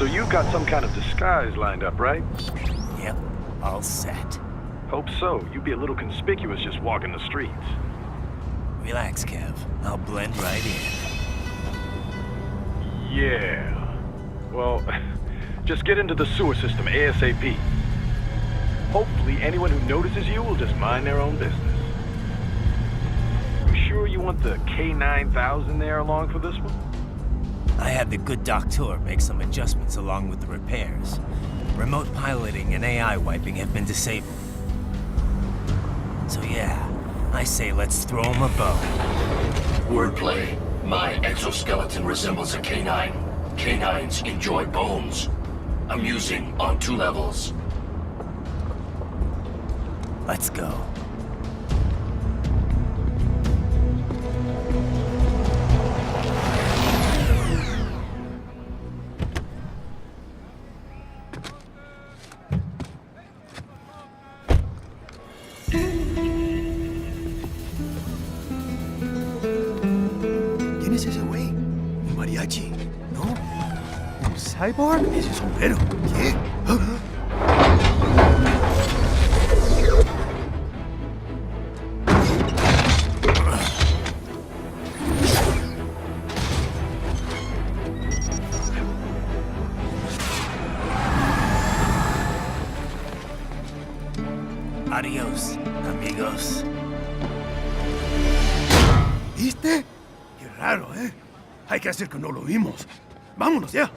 So you've got some kind of disguise lined up, right? Yep, all set. Hope so. You'd be a little conspicuous just walking the streets. Relax, Kev. I'll blend right in. Yeah. Well, just get into the sewer system ASAP. Hopefully anyone who notices you will just mind their own business. You sure you want the K9000 there along for this one? I had the good doctor make some adjustments along with the repairs. Remote piloting and AI wiping have been disabled. So yeah, I say let's throw him a bone. Wordplay. My exoskeleton resembles a canine. Canines enjoy bones. Amusing on 2 levels. Let's go. ¿Quién es ese güey? ¿Un mariachi? ¿No? ¿Un cyborg? Ese sombrero. ¿Qué? Adiós, amigos. ¿Viste? Qué raro, ¿eh? Hay que hacer que no lo vimos. Vámonos ya.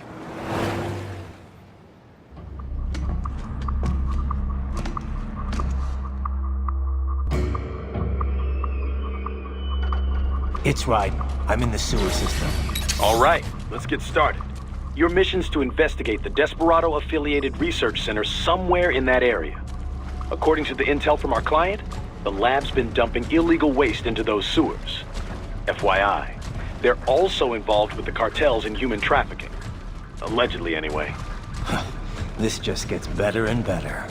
It's Raiden. I'm in the sewer system. All right, let's get started. Your mission's to investigate the Desperado-affiliated research center somewhere in that area. According to the intel from our client, the lab's been dumping illegal waste into those sewers. FYI, they're also involved with the cartels in human trafficking. Allegedly, anyway. This just gets better and better.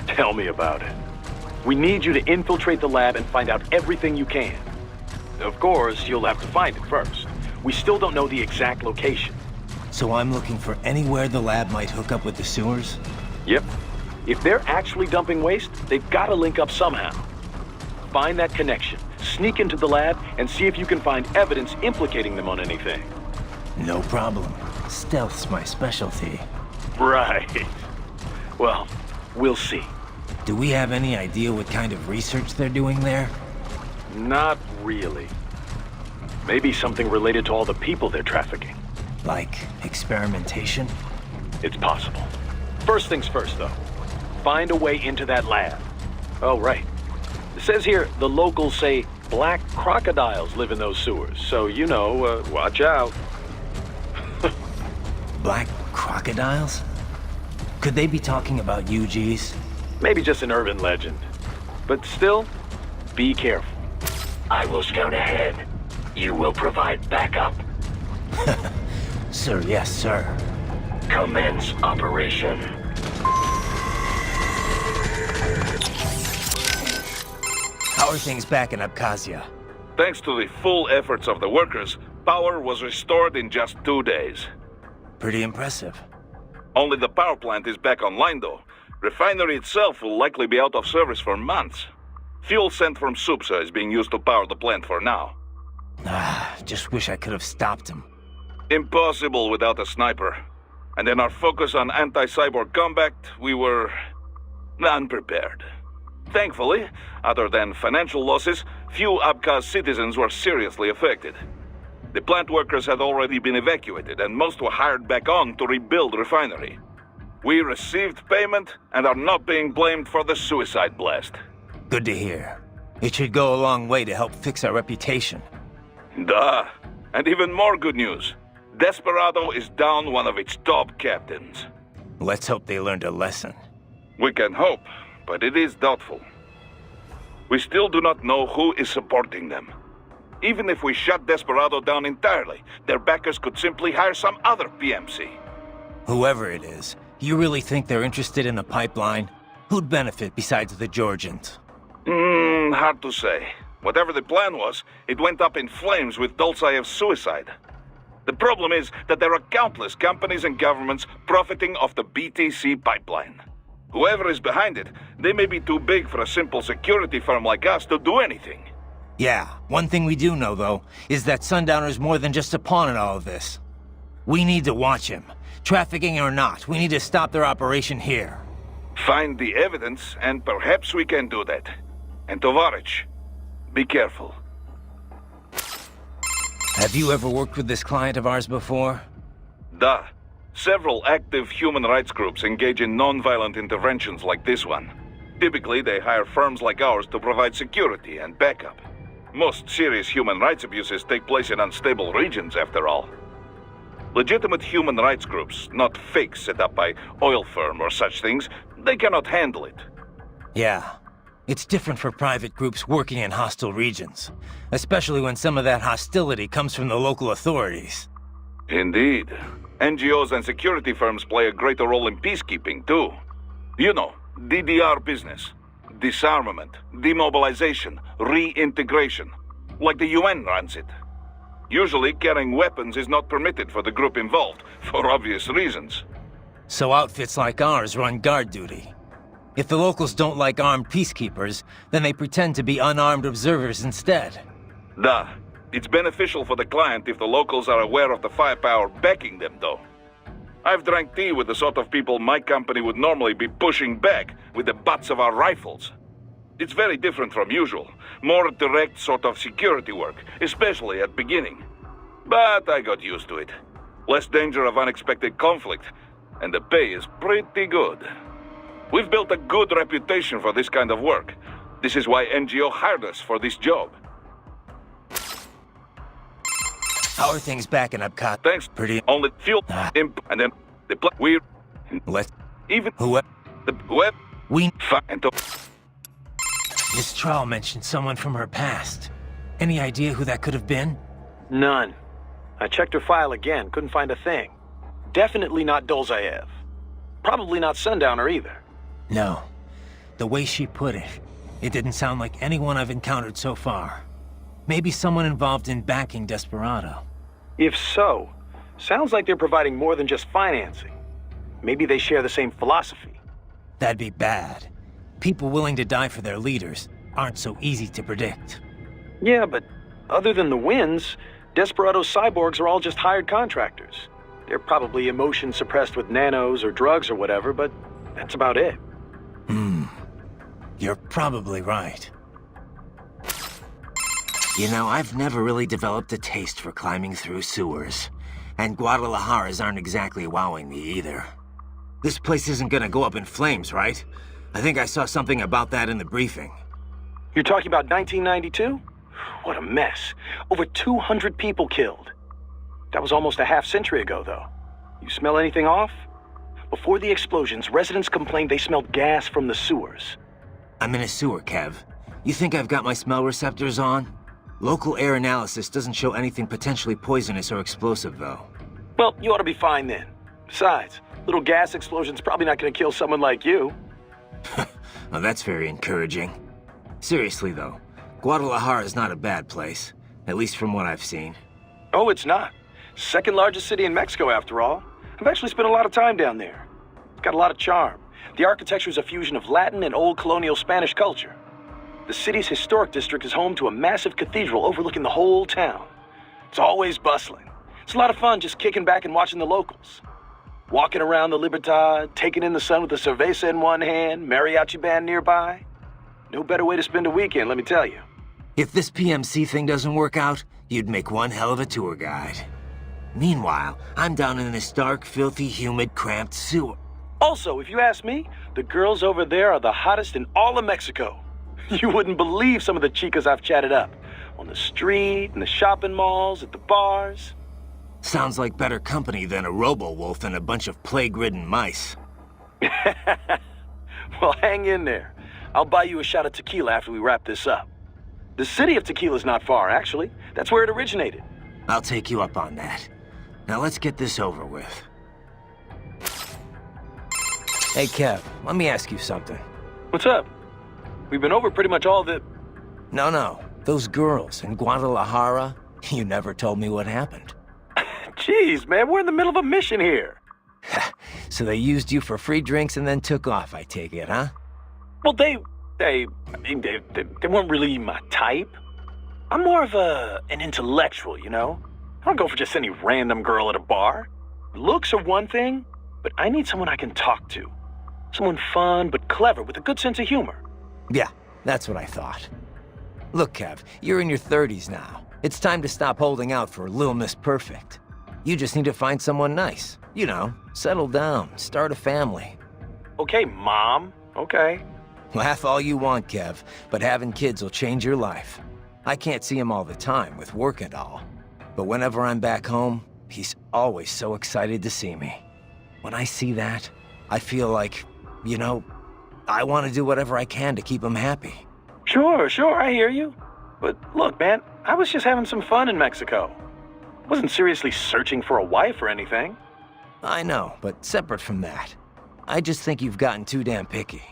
Tell me about it. We need you to infiltrate the lab and find out everything you can. Of course, you'll have to find it first. We still don't know the exact location. So I'm looking for anywhere the lab might hook up with the sewers? Yep. If they're actually dumping waste, they've got to link up somehow. Find that connection, sneak into the lab, and see if you can find evidence implicating them on anything. No problem. Stealth's my specialty. Right. Well, we'll see. Do we have any idea what kind of research they're doing there? Not really. Maybe something related to all the people they're trafficking. Like experimentation? It's possible. First things first, though. Find a way into that lab. Oh, right. It says here the locals say black crocodiles live in those sewers, so you know, watch out. Black crocodiles? Could they be talking about UGs? Maybe just an urban legend. But still, be careful. I will scout ahead. You will provide backup. Sir, yes, sir. Commence operation. How are things back in Abkhazia? Thanks to the full efforts of the workers, power was restored in just 2 days. Pretty impressive. Only the power plant is back online though. Refinery itself will likely be out of service for months. Fuel sent from Supsa is being used to power the plant for now. Just wish I could have stopped him. Impossible without a sniper. And in our focus on anti-cyborg combat, we were unprepared. Thankfully, other than financial losses, few Abkhaz citizens were seriously affected. The plant workers had already been evacuated, and most were hired back on to rebuild refinery. We received payment and are not being blamed for the suicide blast. Good to hear. It should go a long way to help fix our reputation. Duh. And even more good news. Desperado is down one of its top captains. Let's hope they learned a lesson. We can hope, but it is doubtful. We still do not know who is supporting them. Even if we shut Desperado down entirely, their backers could simply hire some other PMC. Whoever it is, you really think they're interested in the pipeline? Who'd benefit besides the Georgians? Hard to say. Whatever the plan was, it went up in flames with Dulceev's suicide. The problem is that there are countless companies and governments profiting off the BTC pipeline. Whoever is behind it, they may be too big for a simple security firm like us to do anything. Yeah, one thing we do know, though, is that Sundowner's more than just a pawn in all of this. We need to watch him. Trafficking or not, we need to stop their operation here. Find the evidence, and perhaps we can do that. And Tovarich, be careful. Have you ever worked with this client of ours before? Duh. Several active human rights groups engage in non-violent interventions like this one. Typically, they hire firms like ours to provide security and backup. Most serious human rights abuses take place in unstable regions, after all. Legitimate human rights groups, not fakes set up by oil firm or such things, they cannot handle it. Yeah. It's different for private groups working in hostile regions, especially when some of that hostility comes from the local authorities. Indeed. NGOs and security firms play a greater role in peacekeeping, too. You know, DDR business. Disarmament, demobilization, reintegration. Like the UN runs it. Usually, carrying weapons is not permitted for the group involved, for obvious reasons. So outfits like ours run guard duty. If the locals don't like armed peacekeepers, then they pretend to be unarmed observers instead. Duh. It's beneficial for the client if the locals are aware of the firepower backing them, though. I've drank tea with the sort of people my company would normally be pushing back with the butts of our rifles. It's very different from usual. More direct sort of security work, especially at beginning. But I got used to it. Less danger of unexpected conflict, and the pay is pretty good. We've built a good reputation for this kind of work. This is why NGO hired us for this job. How are things backing up, Cop? Thanks. Pretty. Only fuel, and then the we Let's. even Whoever. the web We. and to Miss Trawl mentioned someone from her past. Any idea who that could have been? None. I checked her file again, couldn't find a thing. Definitely not Dolzaev. Probably not Sundowner either. No. The way she put it, it didn't sound like anyone I've encountered so far. Maybe someone involved in backing Desperado. If so, sounds like they're providing more than just financing. Maybe they share the same philosophy. That'd be bad. People willing to die for their leaders aren't so easy to predict. Yeah, but other than the wins, Desperado's cyborgs are all just hired contractors. They're probably emotion suppressed with nanos or drugs or whatever, but that's about it. You're probably right. You know, I've never really developed a taste for climbing through sewers. And Guadalajaras aren't exactly wowing me either. This place isn't gonna go up in flames, right? I think I saw something about that in the briefing. You're talking about 1992? What a mess. Over 200 people killed. That was almost a half-century ago, though. You smell anything off? Before the explosions, residents complained they smelled gas from the sewers. I'm in a sewer, Kev. You think I've got my smell receptors on? Local air analysis doesn't show anything potentially poisonous or explosive, though. Well, you ought to be fine then. Besides, little gas explosion's probably not gonna kill someone like you. Well, that's very encouraging. Seriously, though, Guadalajara is not a bad place, at least from what I've seen. Oh, it's not. Second largest city in Mexico, after all. I've actually spent a lot of time down there. It's got a lot of charm. The architecture is a fusion of Latin and old colonial Spanish culture. The city's historic district is home to a massive cathedral overlooking the whole town. It's always bustling. It's a lot of fun just kicking back and watching the locals. Walking around the Libertad, taking in the sun with a cerveza in one hand, mariachi band nearby. No better way to spend a weekend, let me tell you. If this PMC thing doesn't work out, you'd make one hell of a tour guide. Meanwhile, I'm down in this dark, filthy, humid, cramped sewer. Also, if you ask me, the girls over there are the hottest in all of Mexico. You wouldn't believe some of the chicas I've chatted up. On the street, in the shopping malls, at the bars. Sounds like better company than a robo-wolf and a bunch of plague-ridden mice. Well, hang in there. I'll buy you a shot of tequila after we wrap this up. The city of Tequila's not far, actually. That's where it originated. I'll take you up on that. Now let's get this over with. Hey, Kev, let me ask you something. What's up? We've been over pretty much all the... No. Those girls in Guadalajara, you never told me what happened. Jeez, man, we're in the middle of a mission here. So they used you for free drinks and then took off, I take it, huh? Well, they weren't really my type. I'm more of an intellectual, you know? I don't go for just any random girl at a bar. Looks are one thing, but I need someone I can talk to. Someone fun but clever with a good sense of humor. Yeah, that's what I thought. Look, Kev, you're in your 30s now. It's time to stop holding out for Lil Miss Perfect. You just need to find someone nice. You know, settle down, start a family. Okay, Mom. Okay. Laugh all you want, Kev, but having kids will change your life. I can't see him all the time with work and all. But whenever I'm back home, he's always so excited to see me. When I see that, I feel like, you know, I want to do whatever I can to keep him happy. Sure, I hear you. But look, man, I was just having some fun in Mexico. Wasn't seriously searching for a wife or anything. I know, but separate from that, I just think you've gotten too damn picky.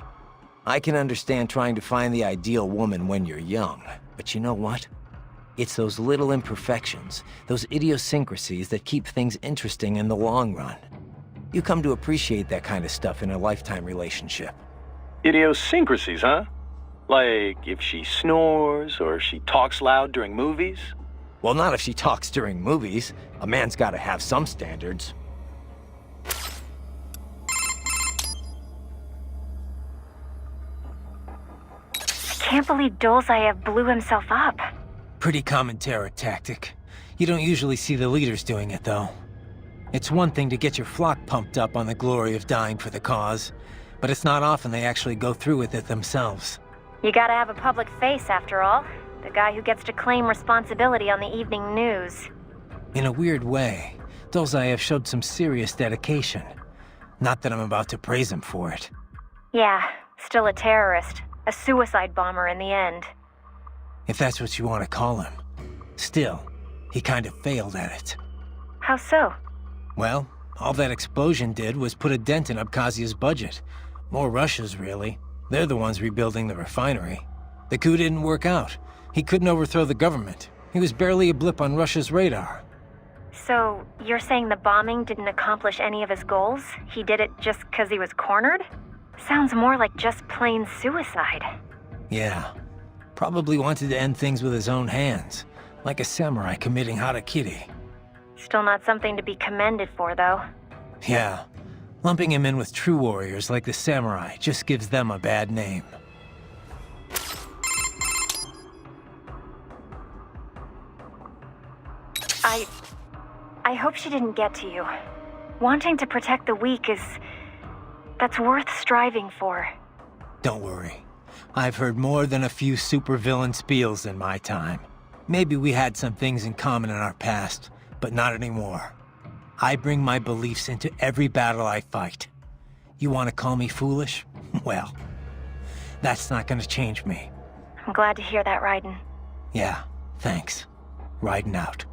I can understand trying to find the ideal woman when you're young, but you know what? It's those little imperfections, those idiosyncrasies that keep things interesting in the long run. You come to appreciate that kind of stuff in a lifetime relationship. Idiosyncrasies, huh? Like if she snores or she talks loud during movies? Well, not if she talks during movies. A man's gotta have some standards. I can't believe Dolzaev blew himself up. Pretty common terror tactic. You don't usually see the leaders doing it, though. It's one thing to get your flock pumped up on the glory of dying for the cause, but it's not often they actually go through with it themselves. You gotta have a public face, after all. The guy who gets to claim responsibility on the evening news. In a weird way, Dolzaev showed some serious dedication. Not that I'm about to praise him for it. Yeah, still a terrorist. A suicide bomber in the end. If that's what you want to call him. Still, he kind of failed at it. How so? Well, all that explosion did was put a dent in Abkhazia's budget. More Russia's, really. They're the ones rebuilding the refinery. The coup didn't work out. He couldn't overthrow the government. He was barely a blip on Russia's radar. So, you're saying the bombing didn't accomplish any of his goals? He did it just because he was cornered? Sounds more like just plain suicide. Yeah. Probably wanted to end things with his own hands. Like a samurai committing harakiri. Still not something to be commended for, though. Yeah. Lumping him in with true warriors like the samurai just gives them a bad name. I hope she didn't get to you. Wanting to protect the weak that's worth striving for. Don't worry. I've heard more than a few supervillain spiels in my time. Maybe we had some things in common in our past, but not anymore. I bring my beliefs into every battle I fight. You want to call me foolish? Well, that's not going to change me. I'm glad to hear that, Raiden. Yeah, thanks. Raiden out.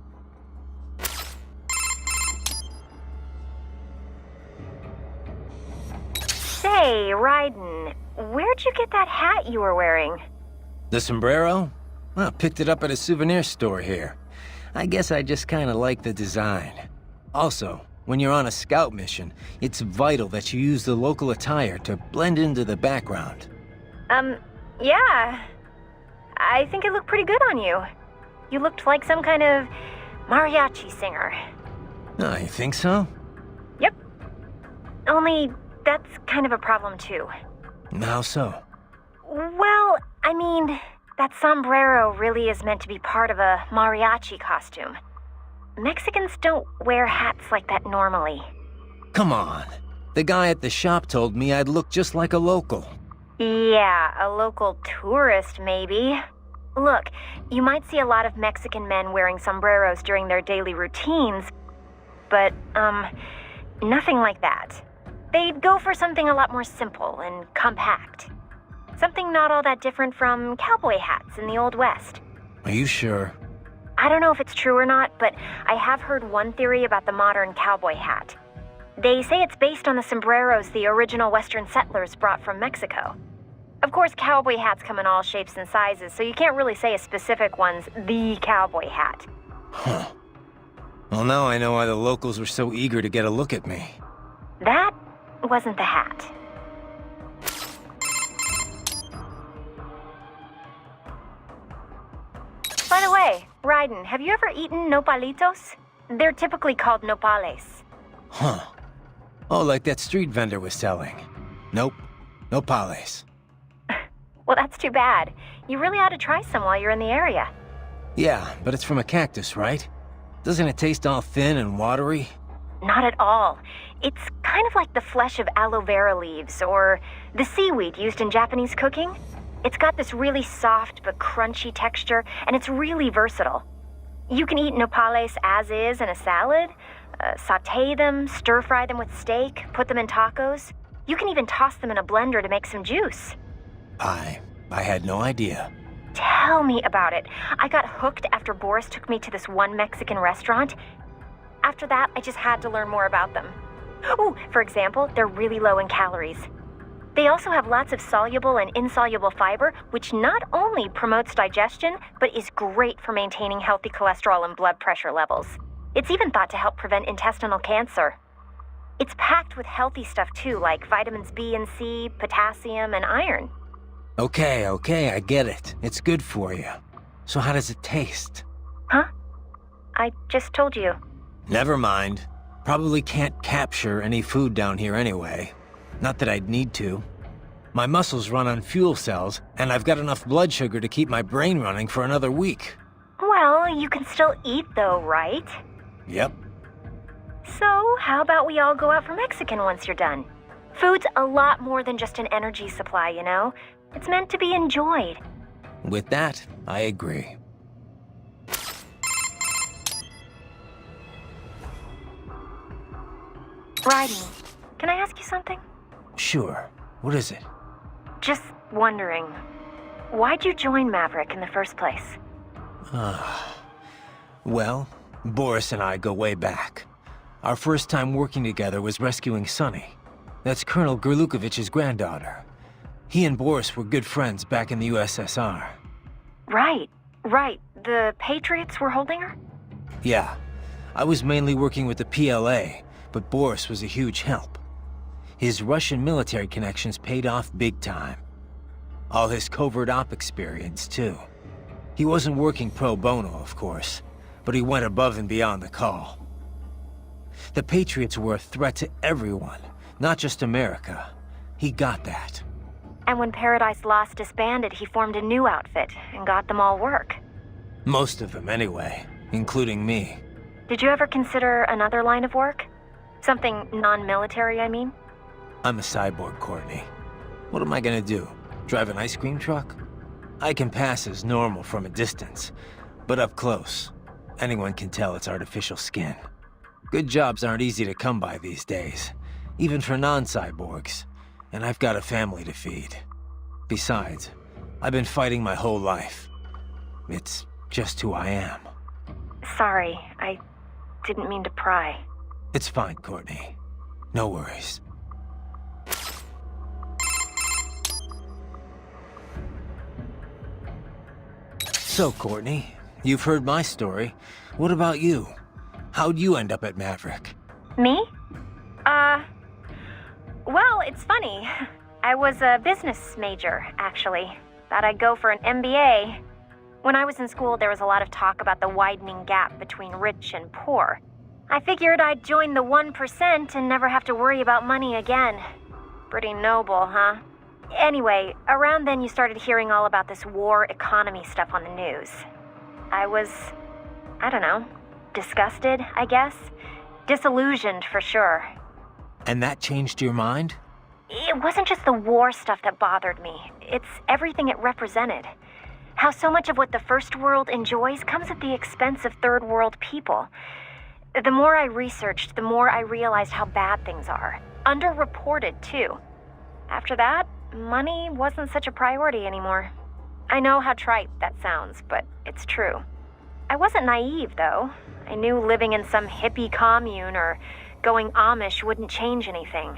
Say, Raiden, where'd you get that hat you were wearing? The sombrero? Well, picked it up at a souvenir store here. I guess I just kinda like the design. Also, when you're on a scout mission, it's vital that you use the local attire to blend into the background. Yeah. I think it looked pretty good on you. You looked like some kind of mariachi singer. Oh, you think so? Yep. Only, that's kind of a problem too. How so? Well, I mean, that sombrero really is meant to be part of a mariachi costume. Mexicans don't wear hats like that normally. Come on. The guy at the shop told me I'd look just like a local. Yeah, a local tourist maybe. Look, you might see a lot of Mexican men wearing sombreros during their daily routines, but, nothing like that. They'd go for something a lot more simple and compact. Something not all that different from cowboy hats in the Old West. Are you sure? I don't know if it's true or not, but I have heard one theory about the modern cowboy hat. They say it's based on the sombreros the original Western settlers brought from Mexico. Of course, cowboy hats come in all shapes and sizes, so you can't really say a specific one's the cowboy hat. Huh. Well, now I know why the locals were so eager to get a look at me. That wasn't the hat. By the way, Raiden, have you ever eaten nopalitos? They're typically called nopales. Huh. Oh, like that street vendor was selling. Nope. No pales. Well, that's too bad. You really ought to try some while you're in the area. Yeah, but it's from a cactus, right? Doesn't it taste all thin and watery? Not at all. It's kind of like the flesh of aloe vera leaves or the seaweed used in Japanese cooking. It's got this really soft but crunchy texture, and it's really versatile. You can eat nopales as is in a salad, saute them, stir-fry them with steak, put them in tacos. You can even toss them in a blender to make some juice. I had no idea. Tell me about it. I got hooked after Boris took me to this one Mexican restaurant. After that, I just had to learn more about them. Ooh, for example, they're really low in calories. They also have lots of soluble and insoluble fiber, which not only promotes digestion, but is great for maintaining healthy cholesterol and blood pressure levels. It's even thought to help prevent intestinal cancer. It's packed with healthy stuff too, like vitamins B and C, potassium, and iron. Okay, I get it. It's good for you. So how does it taste? Huh? I just told you. Never mind. Probably can't capture any food down here anyway. Not that I'd need to. My muscles run on fuel cells, and I've got enough blood sugar to keep my brain running for another week. Well, you can still eat though, right? Yep. So, how about we all go out for Mexican once you're done? Food's a lot more than just an energy supply, you know? It's meant to be enjoyed. With that, I agree. Raiden, can I ask you something? Sure. What is it? Just wondering, why'd you join Maverick in the first place? Well, Boris and I go way back. Our first time working together was rescuing Sunny. That's Colonel Gerlukovich's granddaughter. He and Boris were good friends back in the USSR. Right. The Patriots were holding her? Yeah. I was mainly working with the PLA, but Boris was a huge help. His Russian military connections paid off big time. All his covert op experience, too. He wasn't working pro bono, of course, but he went above and beyond the call. The Patriots were a threat to everyone, not just America. He got that. And when Paradise Lost disbanded, he formed a new outfit and got them all work. Most of them, anyway, including me. Did you ever consider another line of work? Something non-military, I mean? I'm a cyborg, Courtney. What am I gonna do? Drive an ice cream truck? I can pass as normal from a distance, but up close, anyone can tell it's artificial skin. Good jobs aren't easy to come by these days, even for non-cyborgs, and I've got a family to feed. Besides, I've been fighting my whole life. It's just who I am. Sorry, I didn't mean to pry. It's fine, Courtney. No worries. So, Courtney, you've heard my story. What about you? How'd you end up at Maverick? Me? Well, it's funny. I was a business major, actually. Thought I'd go for an MBA. When I was in school, there was a lot of talk about the widening gap between rich and poor. I figured I'd join the 1% and never have to worry about money again. Pretty noble, huh? Anyway, around then you started hearing all about this war economy stuff on the news. I was, I don't know, disgusted, I guess. Disillusioned, for sure. And that changed your mind? It wasn't just the war stuff that bothered me. It's everything it represented. How so much of what the First World enjoys comes at the expense of Third World people. The more I researched, the more I realized how bad things are. Underreported, too. After that, money wasn't such a priority anymore. I know how trite that sounds, but it's true. I wasn't naive, though. I knew living in some hippie commune or going Amish wouldn't change anything.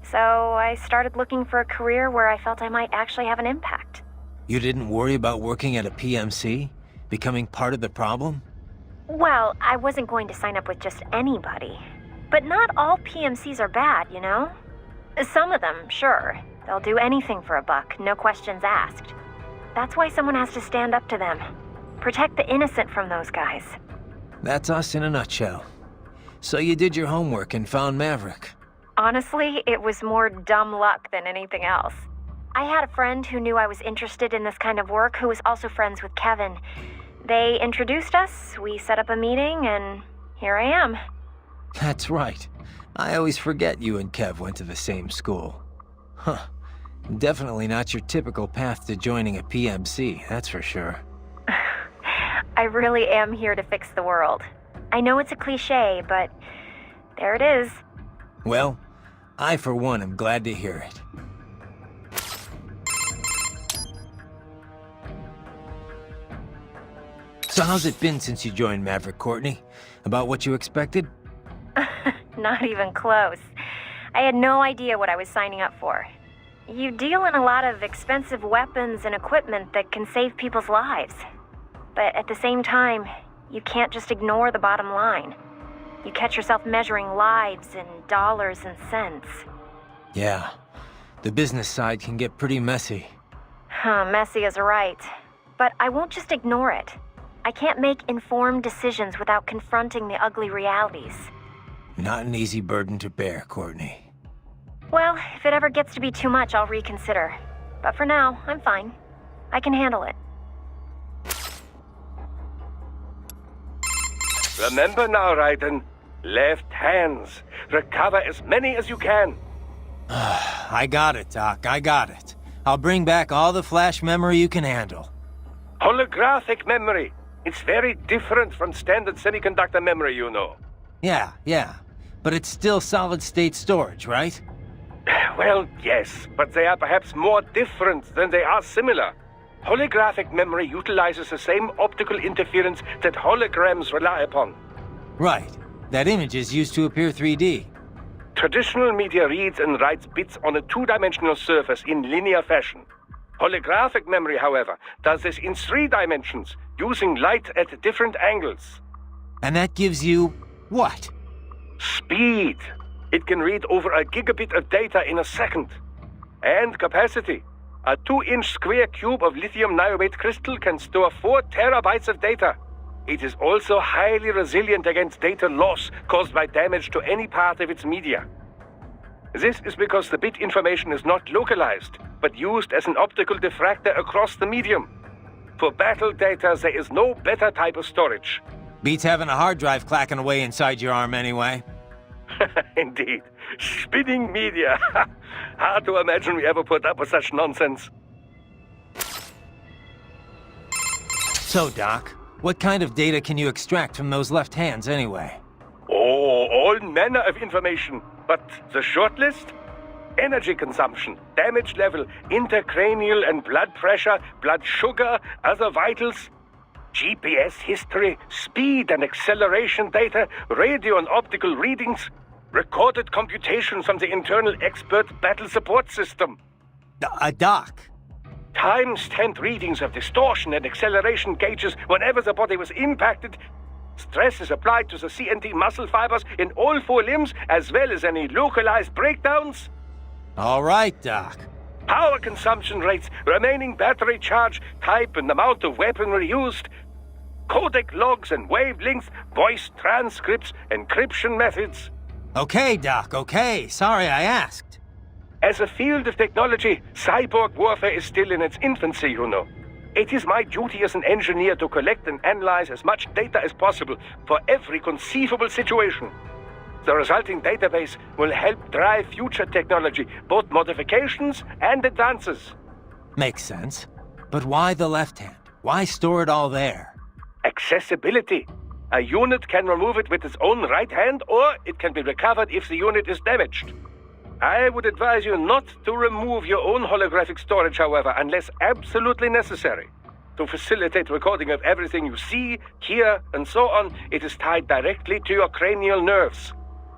So I started looking for a career where I felt I might actually have an impact. You didn't worry about working at a PMC? Becoming part of the problem? Well, I wasn't going to sign up with just anybody. But not all PMCs are bad, you know? Some of them, sure. They'll do anything for a buck, no questions asked. That's why someone has to stand up to them. Protect the innocent from those guys. That's us in a nutshell. So you did your homework and found Maverick. Honestly, it was more dumb luck than anything else. I had a friend who knew I was interested in this kind of work who was also friends with Kevin. They introduced us, we set up a meeting, and here I am. That's right. I always forget you and Kev went to the same school. Huh. Definitely not your typical path to joining a PMC, that's for sure. I really am here to fix the world. I know it's a cliché, but there it is. Well, I for one am glad to hear it. So how's it been since you joined Maverick, Courtney? About what you expected? Not even close. I had no idea what I was signing up for. You deal in a lot of expensive weapons and equipment that can save people's lives. But at the same time, you can't just ignore the bottom line. You catch yourself measuring lives and dollars and cents. Yeah, the business side can get pretty messy. Messy is right. But I won't just ignore it. I can't make informed decisions without confronting the ugly realities. Not an easy burden to bear, Courtney. Well, if it ever gets to be too much, I'll reconsider. But for now, I'm fine. I can handle it. Remember now, Raiden. Left hands. Recover as many as you can. I got it, Doc. I got it. I'll bring back all the flash memory you can handle. Holographic memory. It's very different from standard semiconductor memory, you know. Yeah. But it's still solid-state storage, right? Well, yes, but they are perhaps more different than they are similar. Holographic memory utilizes the same optical interference that holograms rely upon. Right. That image is used to appear 3D. Traditional media reads and writes bits on a two-dimensional surface in linear fashion. Holographic memory, however, does this in 3 dimensions, using light at different angles. And that gives you what? Speed. It can read over a gigabit of data in a second. And capacity. A 2-inch square cube of lithium niobate crystal can store 4 terabytes of data. It is also highly resilient against data loss caused by damage to any part of its media. This is because the bit information is not localized, but used as an optical diffractor across the medium. For battle data, there is no better type of storage. Beats having a hard drive clacking away inside your arm anyway. Indeed. Spinning media. Hard to imagine we ever put up with such nonsense. So, Doc, what kind of data can you extract from those left hands anyway? Oh, all manner of information. But the short list? Energy consumption, damage level, intracranial and blood pressure, blood sugar, other vitals, GPS history, speed and acceleration data, radio and optical readings, recorded computations from the internal expert battle support system. Doc. Time-stamped readings of distortion and acceleration gauges whenever the body was impacted. Stress is applied to the CNT muscle fibers in all 4 limbs, as well as any localized breakdowns. All right, Doc. Power consumption rates, remaining battery charge, type and amount of weaponry used, codec logs and wavelengths, voice transcripts, encryption methods. Okay, Doc, okay. Sorry I asked. As a field of technology, cyborg warfare is still in its infancy, you know. It is my duty as an engineer to collect and analyze as much data as possible for every conceivable situation. The resulting database will help drive future technology, both modifications and advances. Makes sense. But why the left hand? Why store it all there? Accessibility. A unit can remove it with its own right hand, or it can be recovered if the unit is damaged. I would advise you not to remove your own holographic storage, however, unless absolutely necessary. To facilitate recording of everything you see, hear, and so on, it is tied directly to your cranial nerves.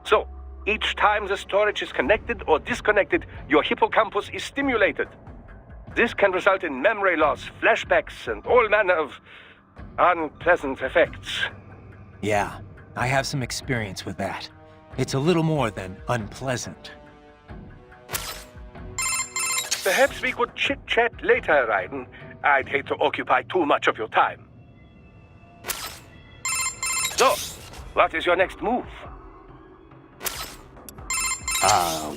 So, each time the storage is connected or disconnected, your hippocampus is stimulated. This can result in memory loss, flashbacks, and all manner of unpleasant effects. Yeah, I have some experience with that. It's a little more than unpleasant. Perhaps we could chit-chat later, Raiden. I'd hate to occupy too much of your time. So, what is your next move?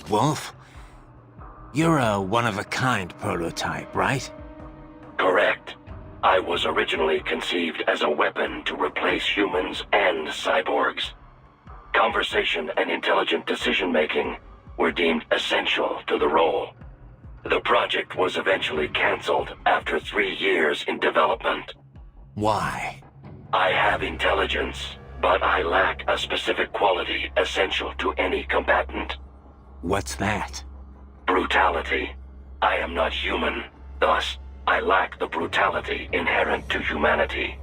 Wolf? You're a one-of-a-kind prototype, right? Correct. I was originally conceived as a weapon to replace humans and cyborgs. Conversation and intelligent decision-making were deemed essential to the role. The project was eventually cancelled after 3 years in development. Why? I have intelligence, but I lack a specific quality essential to any combatant. What's that? Brutality. I am not human, thus I lack the brutality inherent to humanity.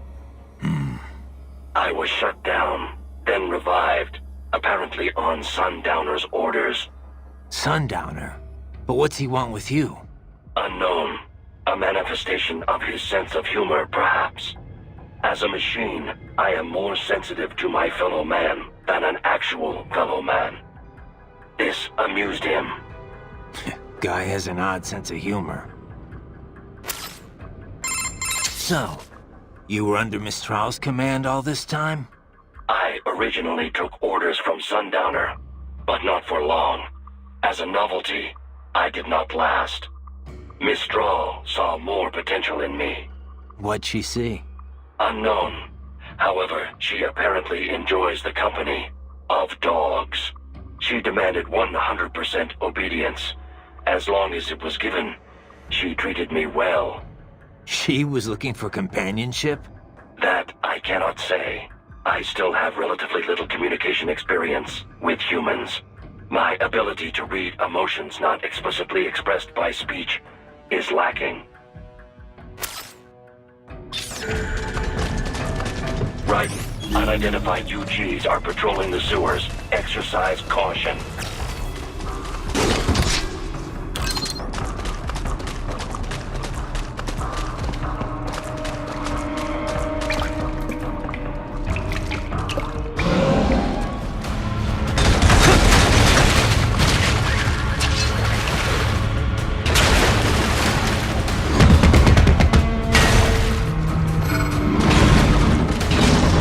I was shut down, then revived, apparently on Sundowner's orders. Sundowner? But what's he want with you? Unknown. A manifestation of his sense of humor, perhaps. As a machine, I am more sensitive to my fellow man than an actual fellow man. This amused him. Guy has an odd sense of humor. So, you were under Mistral's command all this time? I originally took orders from Sundowner, but not for long. As a novelty, I did not last. Mistral saw more potential in me. What'd she see? Unknown. However, she apparently enjoys the company of dogs. She demanded 100% obedience. As long as it was given, she treated me well. She was looking for companionship? That I cannot say. I still have relatively little communication experience with humans. My ability to read emotions not explicitly expressed by speech is lacking. Raiden, unidentified UGs are patrolling the sewers. Exercise caution.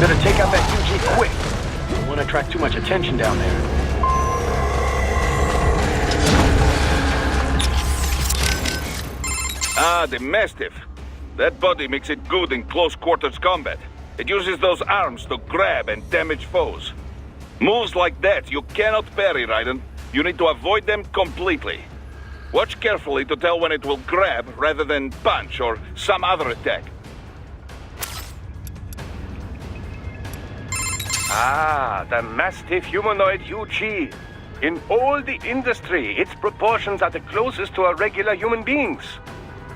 Better take out that UG quick. Don't want to attract too much attention down there. Ah, the Mastiff. That body makes it good in close quarters combat. It uses those arms to grab and damage foes. Moves like that you cannot parry, Raiden. You need to avoid them completely. Watch carefully to tell when it will grab rather than punch or some other attack. Ah, the Mastiff humanoid UG. In all the industry, its proportions are the closest to a regular human being's.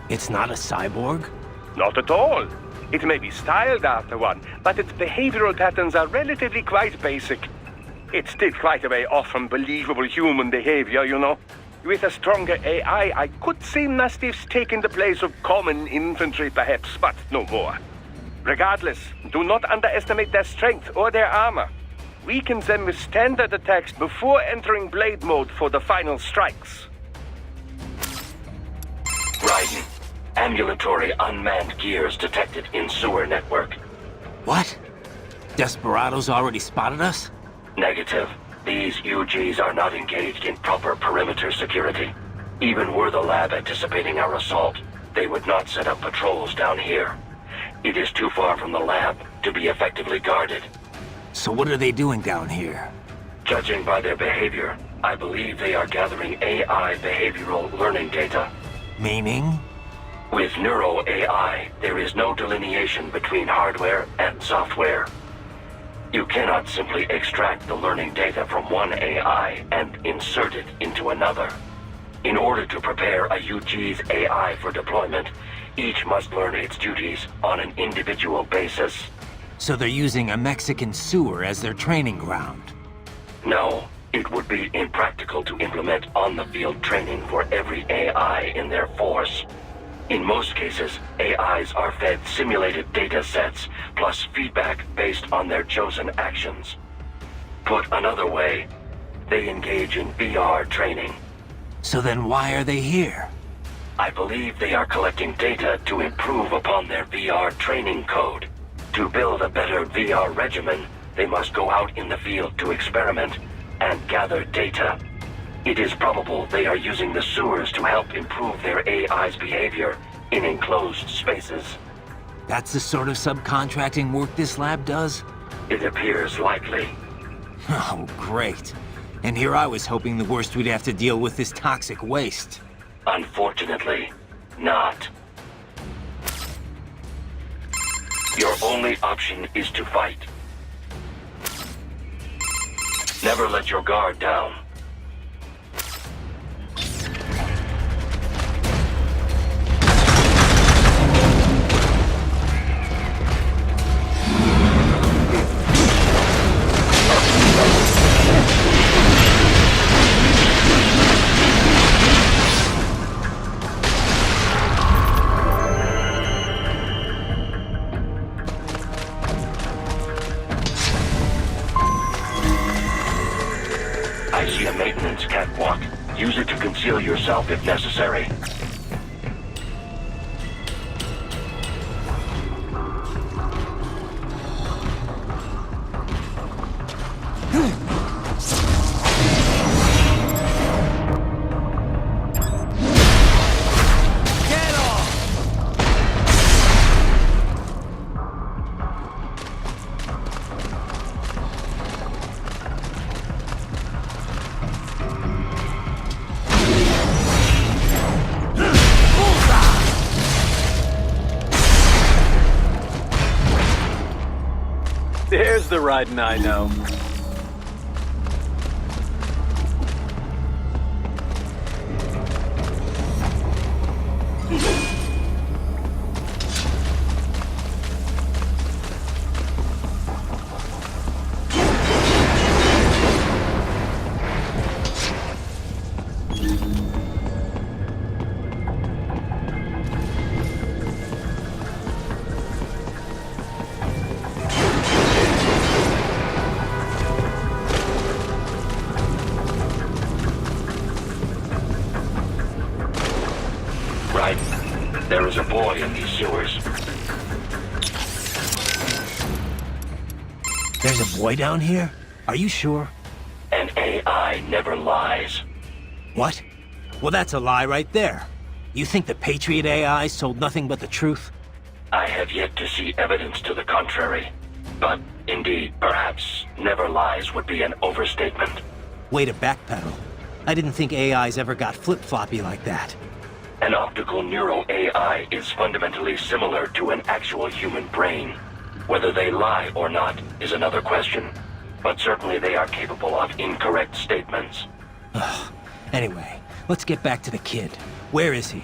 It's not a cyborg? Not at all. It may be styled after one, but its behavioral patterns are relatively quite basic. It's still quite a way off from believable human behavior, you know. With a stronger AI, I could see Mastiffs taking the place of common infantry perhaps, but no more. Regardless, do not underestimate their strength or their armor. Weaken them with standard attacks before entering blade mode for the final strikes. Raiden, ambulatory unmanned gears detected in sewer network. What? Desperado's already spotted us? Negative. These UGs are not engaged in proper perimeter security. Even were the lab anticipating our assault, they would not set up patrols down here. It is too far from the lab to be effectively guarded. So what are they doing down here? Judging by their behavior, I believe they are gathering AI behavioral learning data. Meaning? With neuro AI, there is no delineation between hardware and software. You cannot simply extract the learning data from one AI and insert it into another. In order to prepare a UG's AI for deployment, each must learn its duties on an individual basis. So they're using a Mexican sewer as their training ground? No, it would be impractical to implement on-the-field training for every AI in their force. In most cases, AIs are fed simulated data sets, plus feedback based on their chosen actions. Put another way, they engage in VR training. So then why are they here? I believe they are collecting data to improve upon their VR training code. To build a better VR regimen, they must go out in the field to experiment and gather data. It is probable they are using the sewers to help improve their AI's behavior in enclosed spaces. That's the sort of subcontracting work this lab does? It appears likely. Oh, great. And here I was hoping the worst we'd have to deal with is toxic waste. Unfortunately, not. Your only option is to fight. Never let your guard down. I see a maintenance catwalk. Use it to conceal yourself if necessary. There's the Raiden I know. There is a boy in these sewers. There's a boy down here? Are you sure? An AI never lies. What? Well, that's a lie right there. You think the Patriot AI sold nothing but the truth? I have yet to see evidence to the contrary. But indeed, perhaps never lies would be an overstatement. Way to backpedal. I didn't think AIs ever got flip-floppy like that. An optical neural AI is fundamentally similar to an actual human brain. Whether they lie or not is another question. But certainly they are capable of incorrect statements. Anyway, let's get back to the kid. Where is he?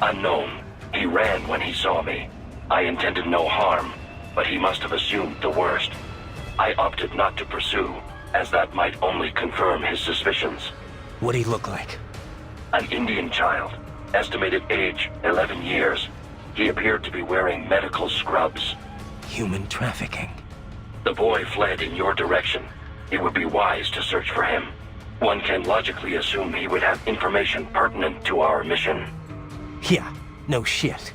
Unknown. He ran when he saw me. I intended no harm, but he must have assumed the worst. I opted not to pursue, as that might only confirm his suspicions. What'd he look like? An Indian child. Estimated age, 11 years. He appeared to be wearing medical scrubs. Human trafficking. The boy fled in your direction. It would be wise to search for him. One can logically assume he would have information pertinent to our mission. Yeah, no shit.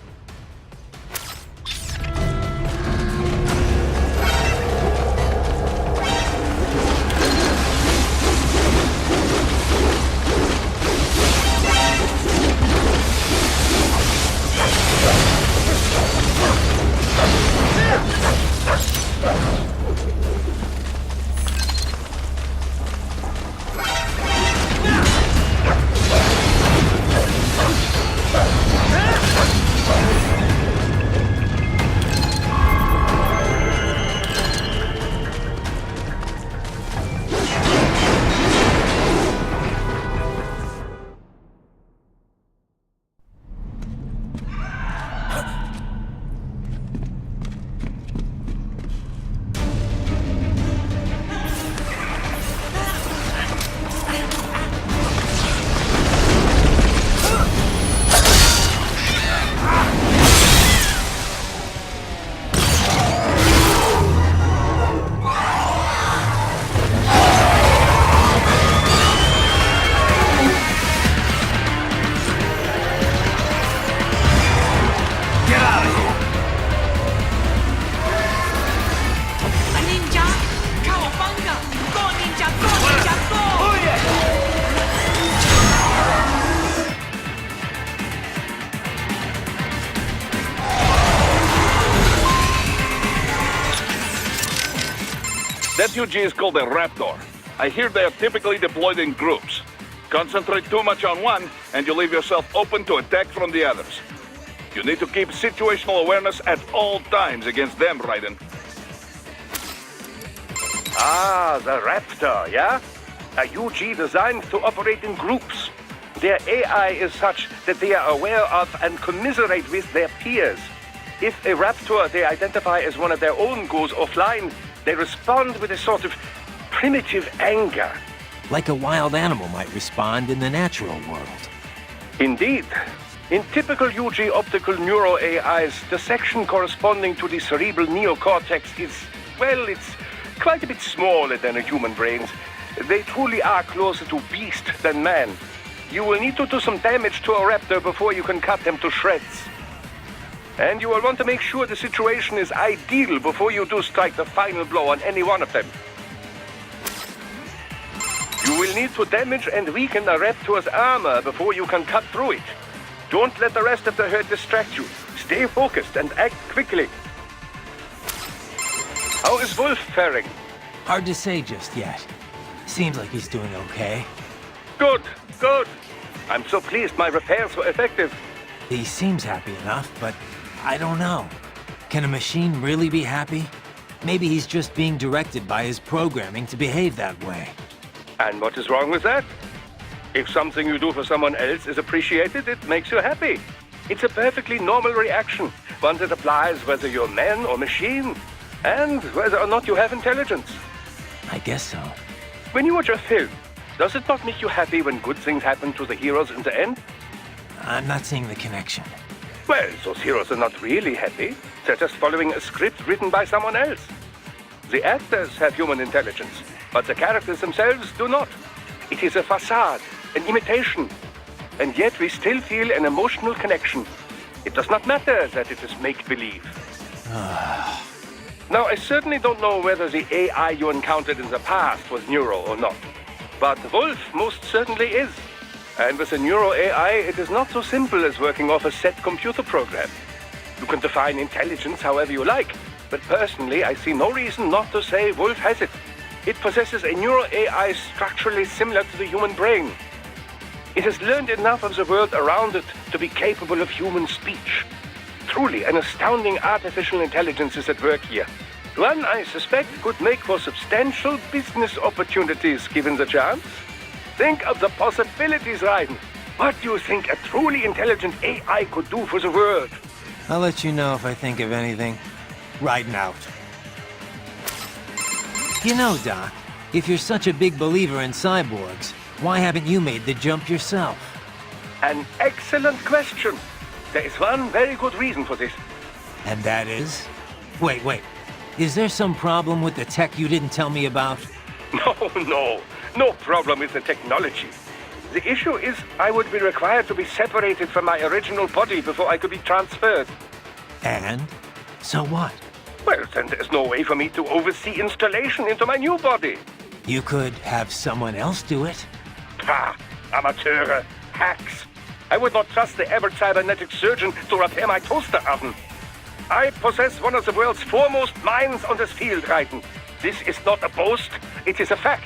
refugee is called a Raptor. I hear they are typically deployed in groups. Concentrate too much on one, and you leave yourself open to attack from the others. You need to keep situational awareness at all times against them, Raiden. Ah, the Raptor, yeah? A UG designed to operate in groups. Their AI is such that they are aware of and commiserate with their peers. If a Raptor they identify as one of their own goes offline, they respond with a sort of primitive anger. Like a wild animal might respond in the natural world. Indeed. In typical UG optical neuro AIs, the section corresponding to the cerebral neocortex is, well, it's quite a bit smaller than a human brain's. They truly are closer to beast than man. You will need to do some damage to a raptor before you can cut them to shreds. And you will want to make sure the situation is ideal before you do strike the final blow on any one of them. You will need to damage and weaken a raptor's armor before you can cut through it. Don't let the rest of the herd distract you. Stay focused and act quickly. How is Wolf faring? Hard to say just yet. Seems like he's doing okay. Good, good. I'm so pleased my repairs were effective. He seems happy enough, but I don't know. Can a machine really be happy? Maybe he's just being directed by his programming to behave that way. And what is wrong with that? If something you do for someone else is appreciated, it makes you happy. It's a perfectly normal reaction, one that applies whether you're man or machine, and whether or not you have intelligence. I guess so. When you watch a film, does it not make you happy when good things happen to the heroes in the end? I'm not seeing the connection. Well, those heroes are not really happy. They're just following a script written by someone else. The actors have human intelligence, but the characters themselves do not. It is a facade, an imitation. And yet we still feel an emotional connection. It does not matter that it is make-believe. Now, I certainly don't know whether the AI you encountered in the past was neuro or not. But Wolf most certainly is. And with a neuro AI, it is not so simple as working off a set computer program. You can define intelligence however you like, but personally, I see no reason not to say Wolf has it. It possesses a neuro AI structurally similar to the human brain. It has learned enough of the world around it to be capable of human speech. Truly, an astounding artificial intelligence is at work here. One, I suspect, could make for substantial business opportunities given the chance. Think of the possibilities, Raiden. What do you think a truly intelligent AI could do for the world? I'll let you know if I think of anything. Raiden out. You know, Doc, if you're such a big believer in cyborgs, why haven't you made the jump yourself? An excellent question. There is one very good reason for this. And that is? Wait. Is there some problem with the tech you didn't tell me about? No problem with the technology. The issue is I would be required to be separated from my original body before I could be transferred. And? So what? Well, then there's no way for me to oversee installation into my new body. You could have someone else do it. Ha! Amateure! Hacks! I would not trust the average cybernetic surgeon to repair my toaster oven. I possess one of the world's foremost minds on this field, Raiden. This is not a boast, it is a fact.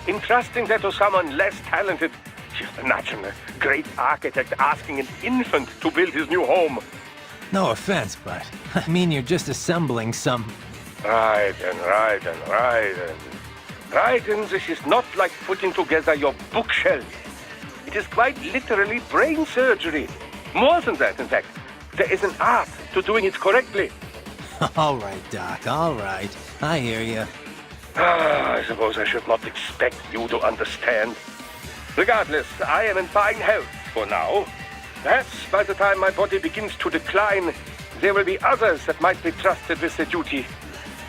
Entrusting that to someone less talented, just imagine a great architect asking an infant to build his new home. No offense, but I mean you're just assembling some... Raiden. Raiden, this is not like putting together your bookshelf. It is quite literally brain surgery. More than that, in fact. There is an art to doing it correctly. All right, Doc, all right. I hear you. I suppose I should not expect you to understand. Regardless, I am in fine health for now. Perhaps by the time my body begins to decline, there will be others that might be trusted with the duty.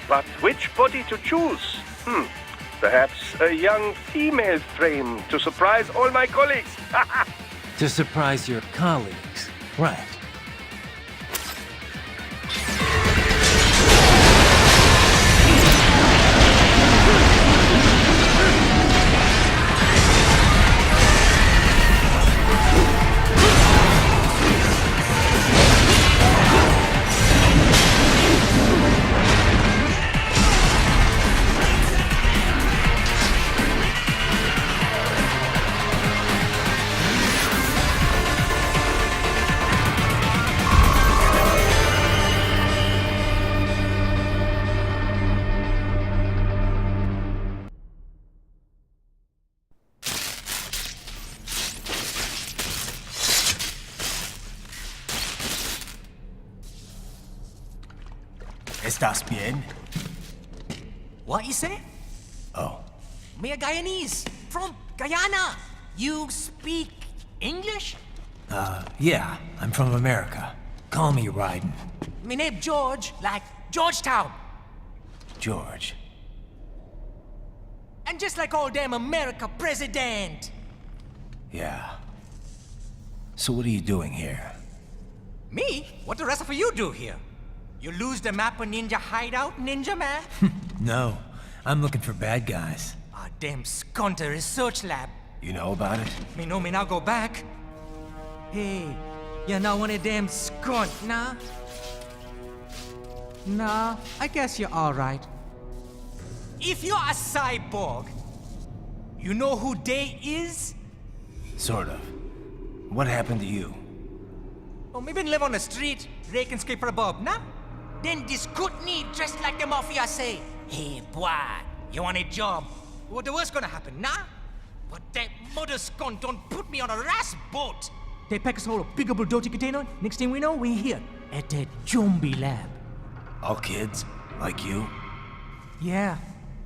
But which body to choose? Perhaps a young female frame to surprise all my colleagues. To surprise your colleagues, right. ¿Estás bien? What you say? Oh, Me a Guyanese from Guyana. You speak English? yeah, I'm from America. Call me Raiden. Me name George, like Georgetown. George. And just like all damn America president. Yeah. So what are you doing here? Me? What the rest of you do here? You lose the map of Ninja hideout, Ninja man? No, I'm looking for bad guys. Ah, damn skunter research lab. You know about it? Me know me now go back. Hey, you not one of them skunt, nah? Nah, I guess you're alright. If you're a cyborg, you know who they is? Sort of. What happened to you? Oh, me been live on the street, rake and scrape for a bob, nah? Then this good need dressed like the mafia say, hey boy, you want a job? What the worst gonna happen, nah? But that mother scunt don't put me on a ras boat. They pack us all a big old dirty container. Next thing we know, we're here at that zombie lab. All kids? Like you? Yeah,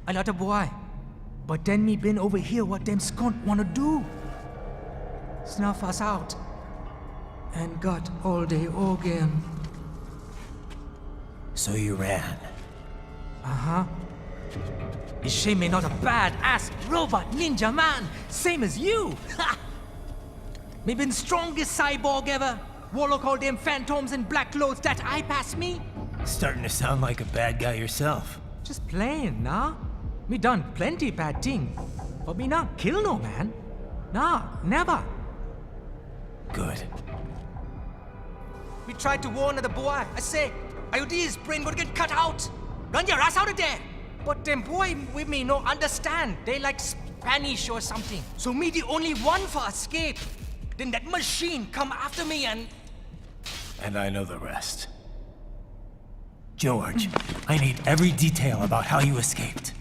a lot of boy. But then me been over here what them scunt wanna do. Snuff us out. And got all day organ. So you ran. Uh-huh. Is she me not a bad-ass robot ninja man, same as you? Ha! Me been strongest cyborg ever. Warlock all them phantoms in black clothes that eye pass me. Starting to sound like a bad guy yourself. Just playing, nah? Me done plenty bad thing. But me not kill no man. Nah, never. Good. We tried to warn the boy. I say, IOD's brain gonna get cut out. Run your ass out of there. But them boy with me no understand. They like Spanish or something. So me the only one for escape. Then that machine come after me and... And I know the rest. George, I need every detail about how you escaped.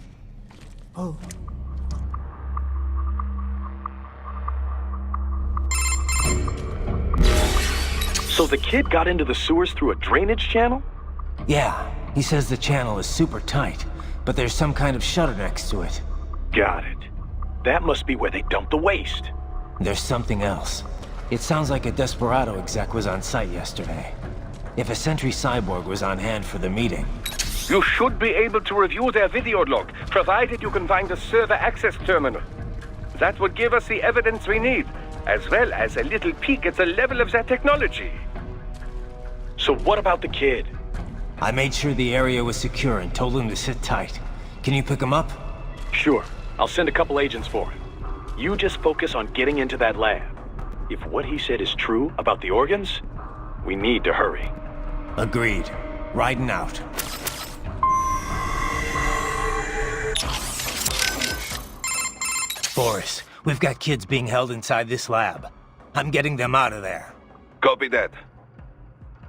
Oh. So the kid got into the sewers through a drainage channel? Yeah, he says the channel is super tight, but there's some kind of shutter next to it. Got it. That must be where they dumped the waste. There's something else. It sounds like a Desperado exec was on site yesterday. If a Sentry cyborg was on hand for the meeting. You should be able to review their video log, provided you can find a server access terminal. That would give us the evidence we need, as well as a little peek at the level of their technology. So what about the kid? I made sure the area was secure and told him to sit tight. Can you pick him up? Sure. I'll send a couple agents for him. You just focus on getting into that lab. If what he said is true about the organs, we need to hurry. Agreed. Raiden out. Boris, we've got kids being held inside this lab. I'm getting them out of there. Copy that.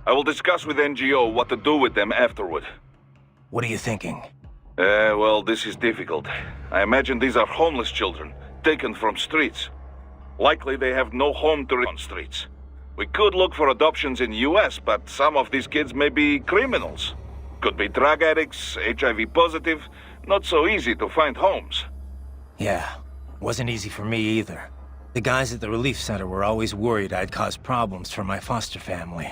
I will discuss with NGO what to do with them afterward. What are you thinking? Well, this is difficult. I imagine these are homeless children, taken from streets. Likely they have no home to on streets. We could look for adoptions in US, but some of these kids may be criminals. Could be drug addicts, HIV positive. Not so easy to find homes. Yeah, wasn't easy for me either. The guys at the relief center were always worried I'd cause problems for my foster family.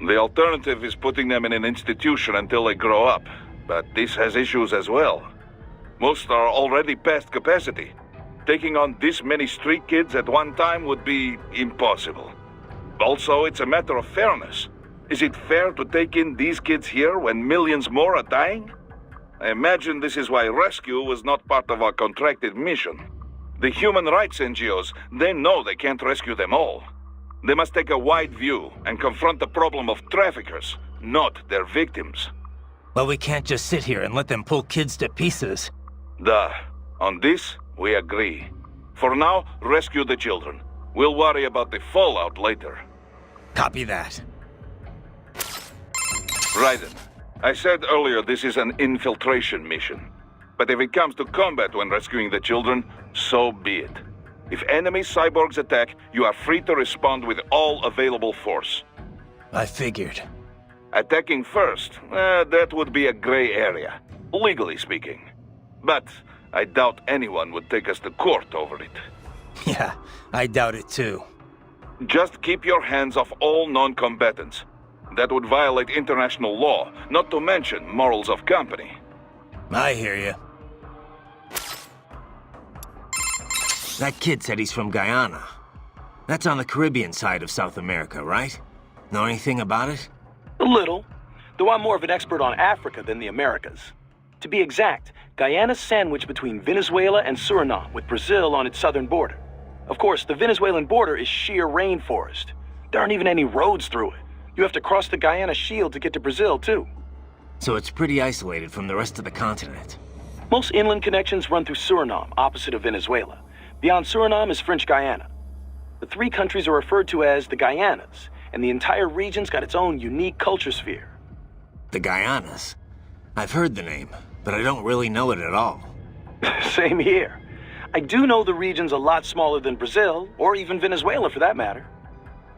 The alternative is putting them in an institution until they grow up. But this has issues as well. Most are already past capacity. Taking on this many street kids at one time would be impossible. Also, it's a matter of fairness. Is it fair to take in these kids here when millions more are dying? I imagine this is why rescue was not part of our contracted mission. The human rights NGOs, they know they can't rescue them all. They must take a wide view and confront the problem of traffickers, not their victims. Well, we can't just sit here and let them pull kids to pieces. Duh. On this, we agree. For now, rescue the children. We'll worry about the fallout later. Copy that. Raiden, I said earlier this is an infiltration mission. But if it comes to combat when rescuing the children, so be it. If enemy cyborgs attack, you are free to respond with all available force. I figured. Attacking first, that would be a gray area, legally speaking. But I doubt anyone would take us to court over it. Yeah, I doubt it too. Just keep your hands off all non-combatants. That would violate international law, not to mention morals of company. I hear you. That kid said he's from Guyana. That's on the Caribbean side of South America, right? Know anything about it? A little, though I'm more of an expert on Africa than the Americas. To be exact, Guyana's sandwiched between Venezuela and Suriname, with Brazil on its southern border. Of course, the Venezuelan border is sheer rainforest. There aren't even any roads through it. You have to cross the Guyana Shield to get to Brazil, too. So it's pretty isolated from the rest of the continent. Most inland connections run through Suriname, opposite of Venezuela. Beyond Suriname is French Guyana. The three countries are referred to as the Guyanas, and the entire region's got its own unique culture sphere. The Guyanas? I've heard the name, but I don't really know it at all. Same here. I do know the region's a lot smaller than Brazil, or even Venezuela for that matter.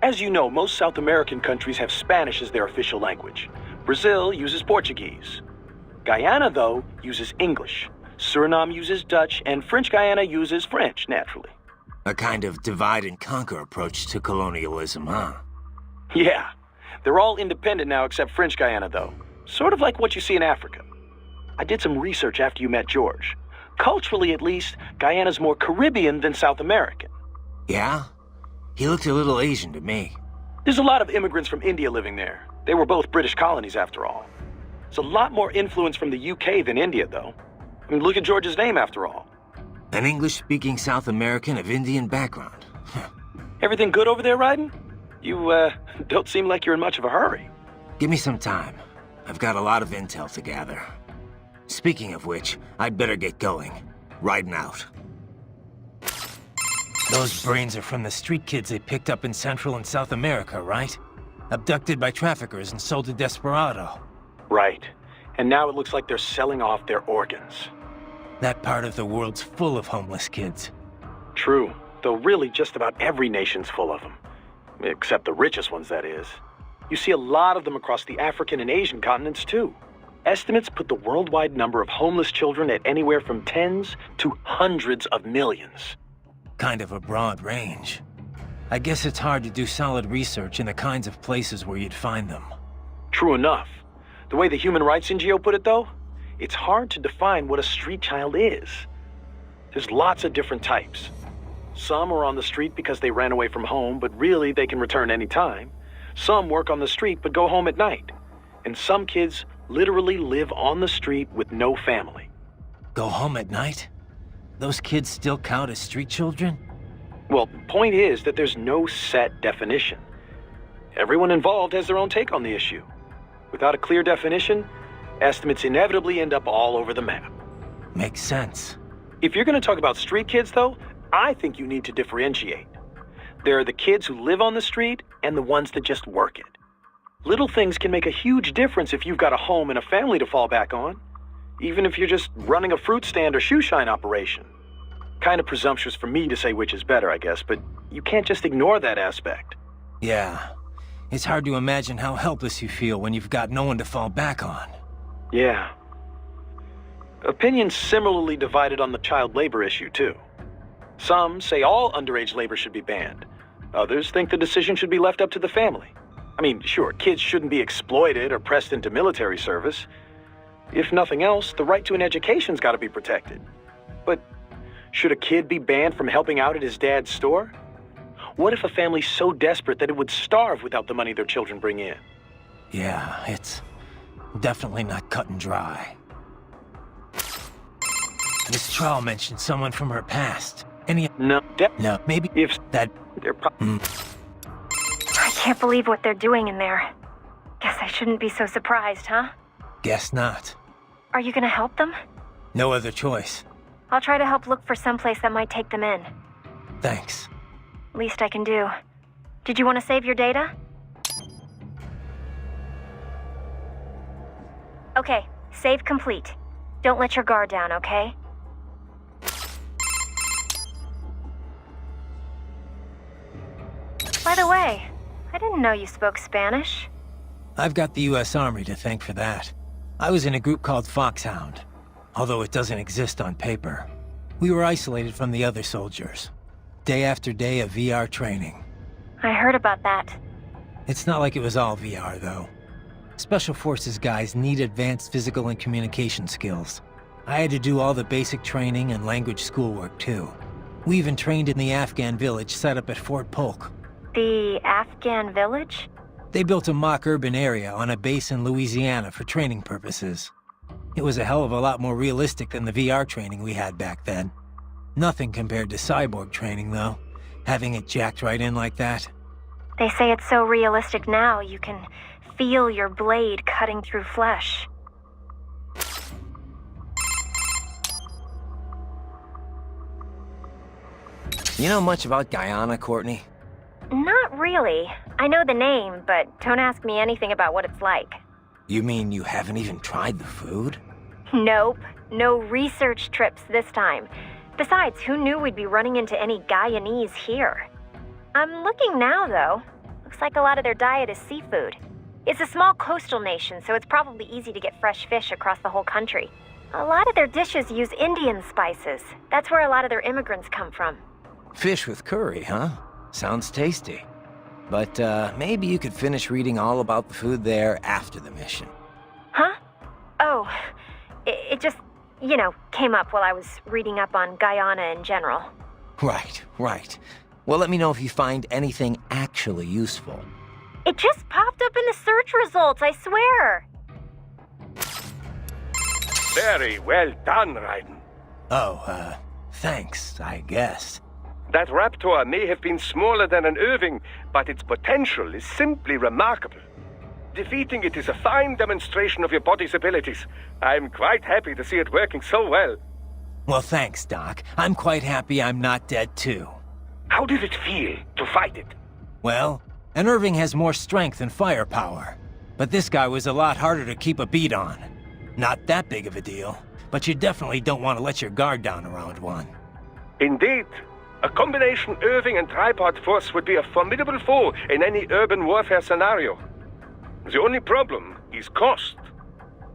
As you know, most South American countries have Spanish as their official language. Brazil uses Portuguese. Guyana, though, uses English. Suriname uses Dutch, and French Guyana uses French, naturally. A kind of divide-and-conquer approach to colonialism, huh? Yeah. They're all independent now except French Guyana, though. Sort of like what you see in Africa. I did some research after you met George. Culturally, at least, Guyana's more Caribbean than South American. Yeah? He looked a little Asian to me. There's a lot of immigrants from India living there. They were both British colonies, after all. There's a lot more influence from the UK than India, though. I mean, look at George's name, after all. An English-speaking South American of Indian background. Everything good over there, Raiden? You, don't seem like you're in much of a hurry. Give me some time. I've got a lot of intel to gather. Speaking of which, I'd better get going. Riding out. Those brains are from the street kids they picked up in Central and South America, right? Abducted by traffickers and sold to Desperado. Right. And now it looks like they're selling off their organs. That part of the world's full of homeless kids. True. Though really just about every nation's full of them. Except the richest ones, that is. You see a lot of them across the African and Asian continents, too. Estimates put the worldwide number of homeless children at anywhere from tens to hundreds of millions. Kind of a broad range. I guess it's hard to do solid research in the kinds of places where you'd find them. True enough. The way the Human Rights NGO put it, though, it's hard to define what a street child is. There's lots of different types. Some are on the street because they ran away from home, but really they can return any time. Some work on the street but go home at night. And some kids literally live on the street with no family. Go home at night? Those kids still count as street children? Well, point is that there's no set definition. Everyone involved has their own take on the issue. Without a clear definition, estimates inevitably end up all over the map. Makes sense. If you're going to talk about street kids, though, I think you need to differentiate. There are the kids who live on the street and the ones that just work it. Little things can make a huge difference if you've got a home and a family to fall back on, even if you're just running a fruit stand or shoe shine operation. Kind of presumptuous for me to say which is better, I guess, but you can't just ignore that aspect. Yeah. It's hard to imagine how helpless you feel when you've got no one to fall back on. Yeah. Opinions similarly divided on the child labor issue, too. Some say all underage labor should be banned. Others think the decision should be left up to the family. I mean, sure, kids shouldn't be exploited or pressed into military service. If nothing else, the right to an education's got to be protected. But should a kid be banned from helping out at his dad's store? What if a family's so desperate that it would starve without the money their children bring in? Yeah, it's definitely not cut and dry. Miss Trawl mentioned someone from her past. Any... No. No, maybe If that... they're I can't believe what they're doing in there. Guess I shouldn't be so surprised, huh? Guess not. Are you gonna help them? No other choice. I'll try to help look for someplace that might take them in. Thanks. Least I can do. Did you want to save your data? Okay, save complete. Don't let your guard down, okay? By the way, I didn't know you spoke Spanish. I've got the US Army to thank for that. I was in a group called Foxhound, although it doesn't exist on paper. We were isolated from the other soldiers. Day after day of VR training. I heard about that. It's not like it was all VR, though. Special Forces guys need advanced physical and communication skills. I had to do all the basic training and language schoolwork, too. We even trained in the Afghan village set up at Fort Polk. The Afghan village? They built a mock urban area on a base in Louisiana for training purposes. It was a hell of a lot more realistic than the VR training we had back then. Nothing compared to cyborg training, though. Having it jacked right in like that. They say it's so realistic now you can feel your blade cutting through flesh. You know much about Guyana, Courtney? Not really. I know the name, but don't ask me anything about what it's like. You mean you haven't even tried the food? Nope. No research trips this time. Besides, who knew we'd be running into any Guyanese here? I'm looking now, though. Looks like a lot of their diet is seafood. It's a small coastal nation, so it's probably easy to get fresh fish across the whole country. A lot of their dishes use Indian spices. That's where a lot of their immigrants come from. Fish with curry, huh? Sounds tasty. But maybe you could finish reading all about the food there after the mission. Huh? Oh, it just, came up while I was reading up on Guyana in general. Right. Well, let me know if you find anything actually useful. It just popped up in the search results, I swear. Very well done, Raiden. Oh, thanks, I guess. That raptor may have been smaller than an Irving, but its potential is simply remarkable. Defeating it is a fine demonstration of your body's abilities. I'm quite happy to see it working so well. Well, thanks, Doc. I'm quite happy I'm not dead, too. How did it feel to fight it? Well, an Irving has more strength and firepower. But this guy was a lot harder to keep a beat on. Not that big of a deal, but you definitely don't want to let your guard down around one. Indeed. A combination Irving and tripod force would be a formidable foe in any urban warfare scenario. The only problem is cost.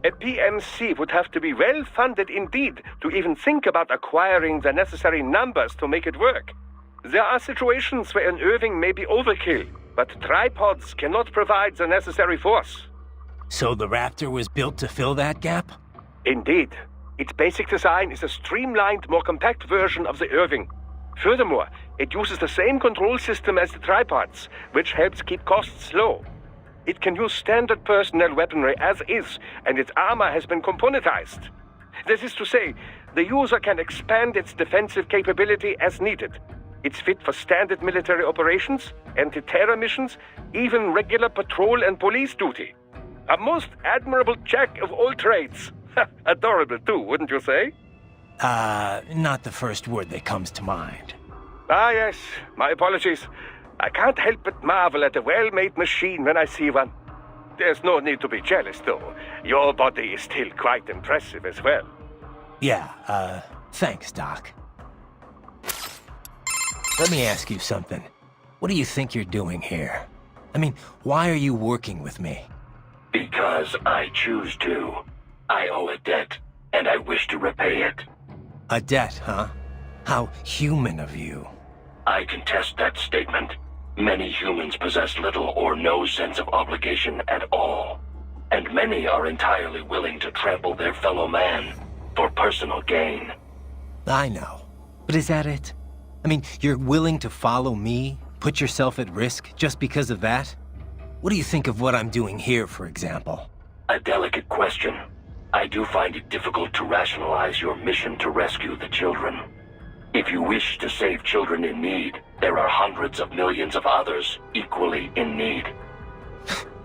A PMC would have to be well funded indeed to even think about acquiring the necessary numbers to make it work. There are situations where an Irving may be overkill, but tripods cannot provide the necessary force. So the Raptor was built to fill that gap? Indeed. Its basic design is a streamlined, more compact version of the Irving. Furthermore, it uses the same control system as the tripods, which helps keep costs low. It can use standard personnel weaponry as is, and its armor has been componentized. This is to say, the user can expand its defensive capability as needed. It's fit for standard military operations, anti-terror missions, even regular patrol and police duty. A most admirable jack of all trades. Adorable too, wouldn't you say? Not the first word that comes to mind. Ah, yes. My apologies. I can't help but marvel at a well-made machine when I see one. There's no need to be jealous, though. Your body is still quite impressive as well. Yeah, thanks, Doc. Let me ask you something. What do you think you're doing here? I mean, why are you working with me? Because I choose to. I owe a debt, and I wish to repay it. A debt, huh? How human of you. I contest that statement. Many humans possess little or no sense of obligation at all. And many are entirely willing to trample their fellow man for personal gain. I know. But is that it? I mean, you're willing to follow me, put yourself at risk just because of that? What do you think of what I'm doing here, for example? A delicate question. I do find it difficult to rationalize your mission to rescue the children. If you wish to save children in need, there are hundreds of millions of others equally in need.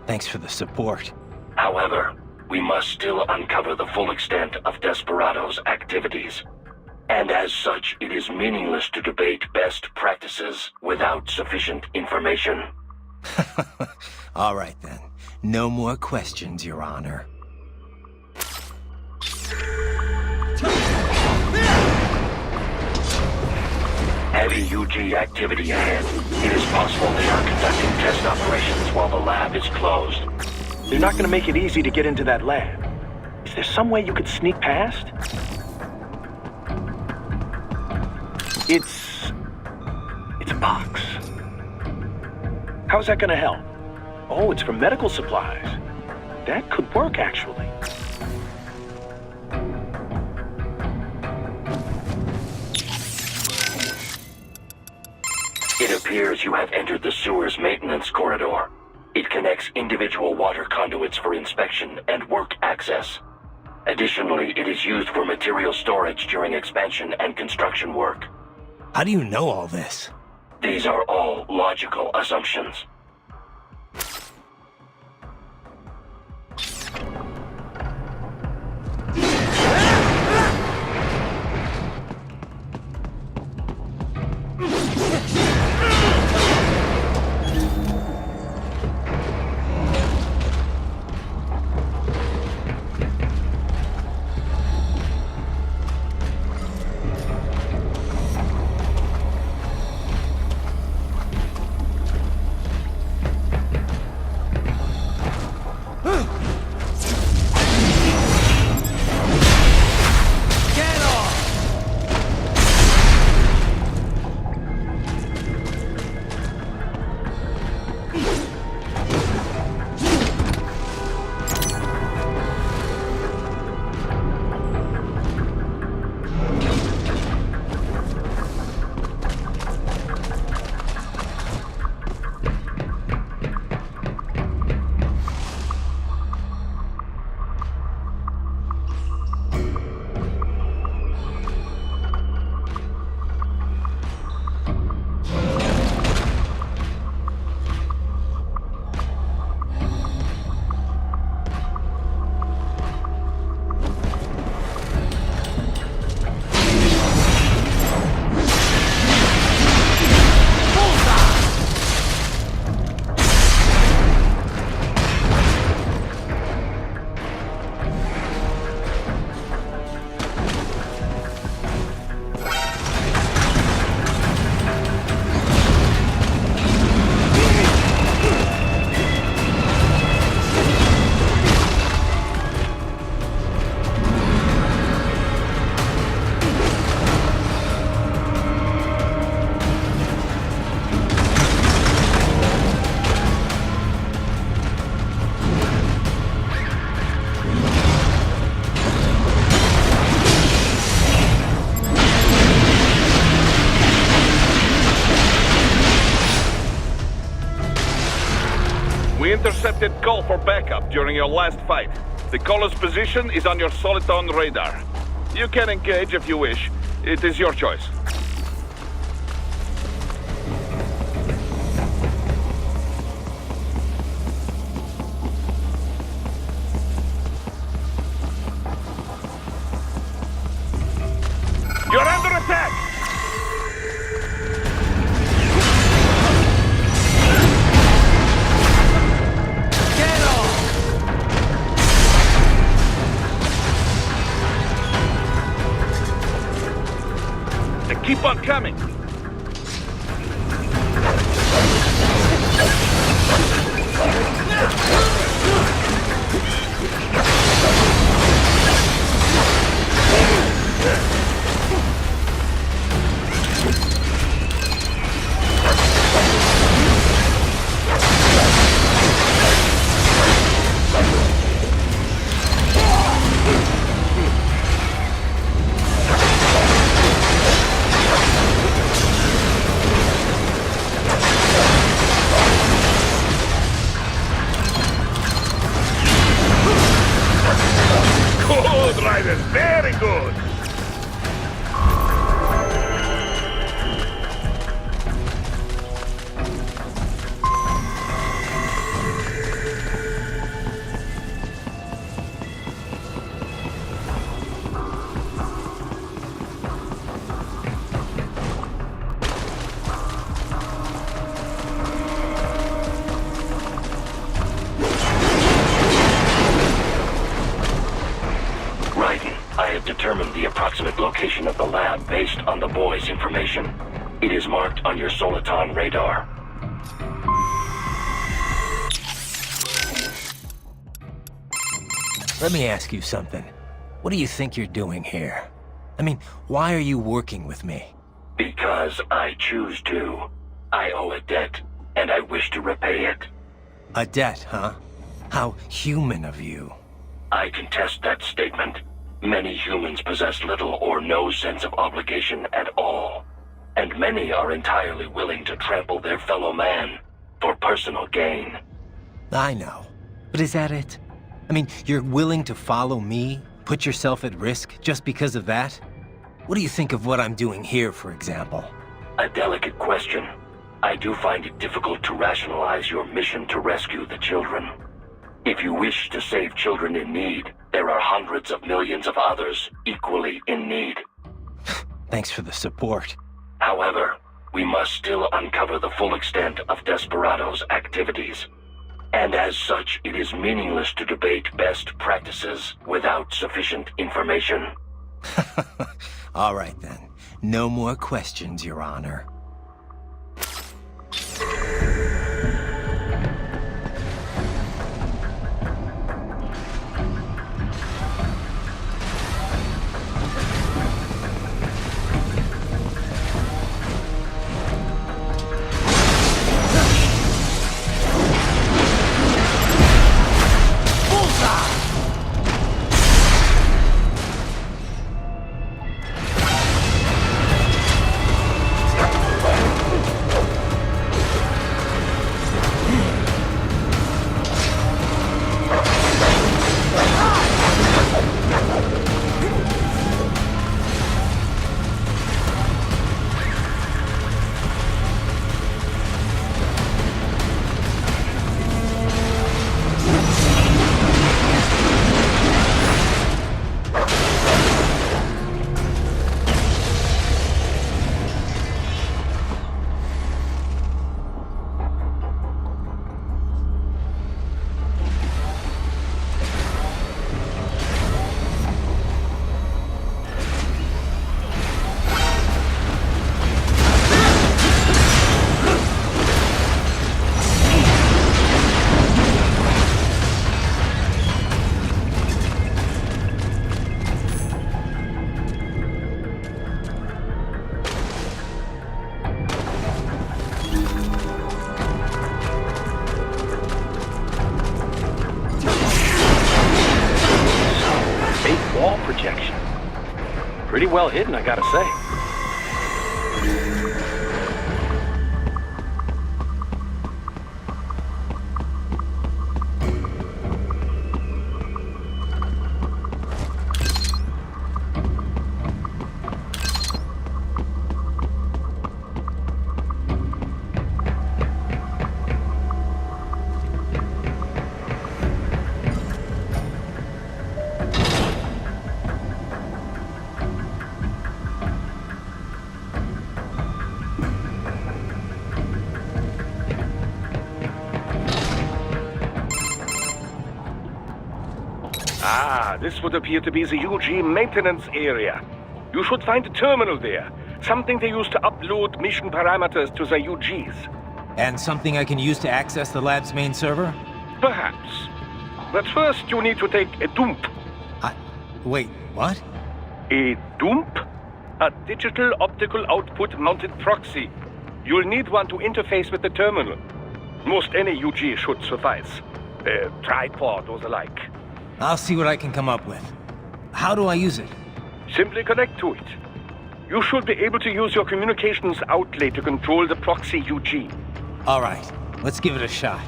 Thanks for the support. However, we must still uncover the full extent of Desperado's activities. And as such, it is meaningless to debate best practices without sufficient information. All right, then. No more questions, Your Honor. Heavy UG activity ahead. It is possible they are conducting test operations while the lab is closed. They're not gonna make it easy to get into that lab. Is there some way you could sneak past? It's a box. How's that gonna help? Oh, it's for medical supplies. That could work, actually. It appears you have entered the sewer's maintenance corridor. It connects individual water conduits for inspection and work access. Additionally, it is used for material storage during expansion and construction work. How do you know all this? These are all logical assumptions. We intercepted call for backup during your last fight. The caller's position is on your Soliton radar. You can engage if you wish. It is your choice. You're under attack! Keep on coming! Good, Raiden! Very good! Determined the approximate location of the lab based on the boy's information. It is marked on your Soliton radar. Let me ask you something. What do you think you're doing here? I mean, why are you working with me? Because I choose to. I owe a debt, and I wish to repay it. A debt, huh? How human of you. I contest that statement. Many humans possess little or no sense of obligation at all. And many are entirely willing to trample their fellow man for personal gain. I know. But is that it? I mean, you're willing to follow me, put yourself at risk just because of that? What do you think of what I'm doing here, for example? A delicate question. I do find it difficult to rationalize your mission to rescue the children. If you wish to save children in need, there are hundreds of millions of others equally in need. Thanks for the support. However, we must still uncover the full extent of Desperado's activities. And as such, it is meaningless to debate best practices without sufficient information. All right, then. No more questions, Your Honor. Pretty well hidden, I gotta say. This would appear to be the UG maintenance area. You should find a terminal there. Something they use to upload mission parameters to the UGs. And something I can use to access the lab's main server? Perhaps. But first you need to take a dump. Wait, what? A dump? A digital optical output mounted proxy. You'll need one to interface with the terminal. Most any UG should suffice. A tripod or the like. I'll see what I can come up with. How do I use it? Simply connect to it. You should be able to use your communications outlay to control the proxy UG. All right, let's give it a shot.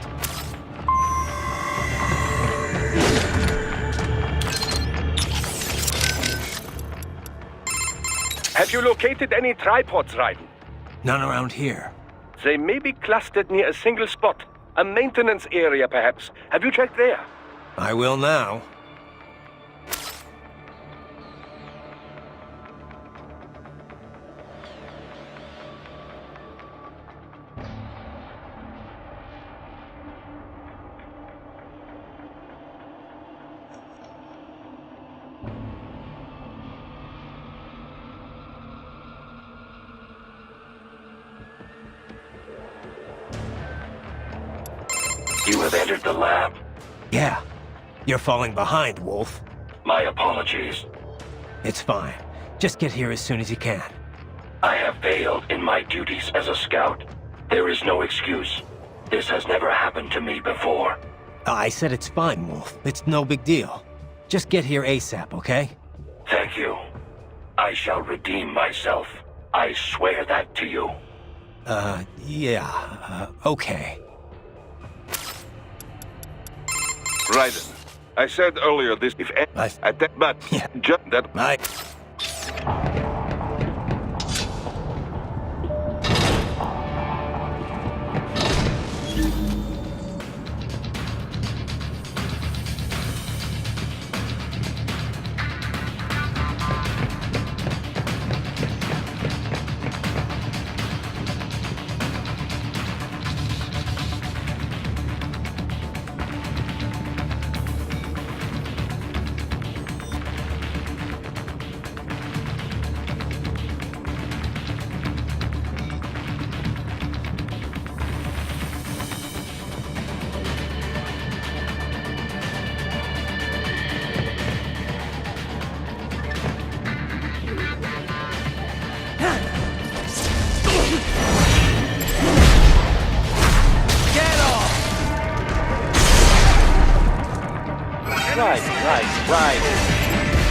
Have you located any tripods, Raiden? None around here. They may be clustered near a single spot. A maintenance area, perhaps. Have you checked there? I will now. You have entered the lab? Yeah. You're falling behind, Wolf. My apologies. It's fine. Just get here as soon as you can. I have failed in my duties as a scout. There is no excuse. This has never happened to me before. I said it's fine, Wolf. It's no big deal. Just get here ASAP, okay? Thank you. I shall redeem myself. I swear that to you. Yeah, okay. Raiden, I said earlier this if attack, but Yeah. just that. Right.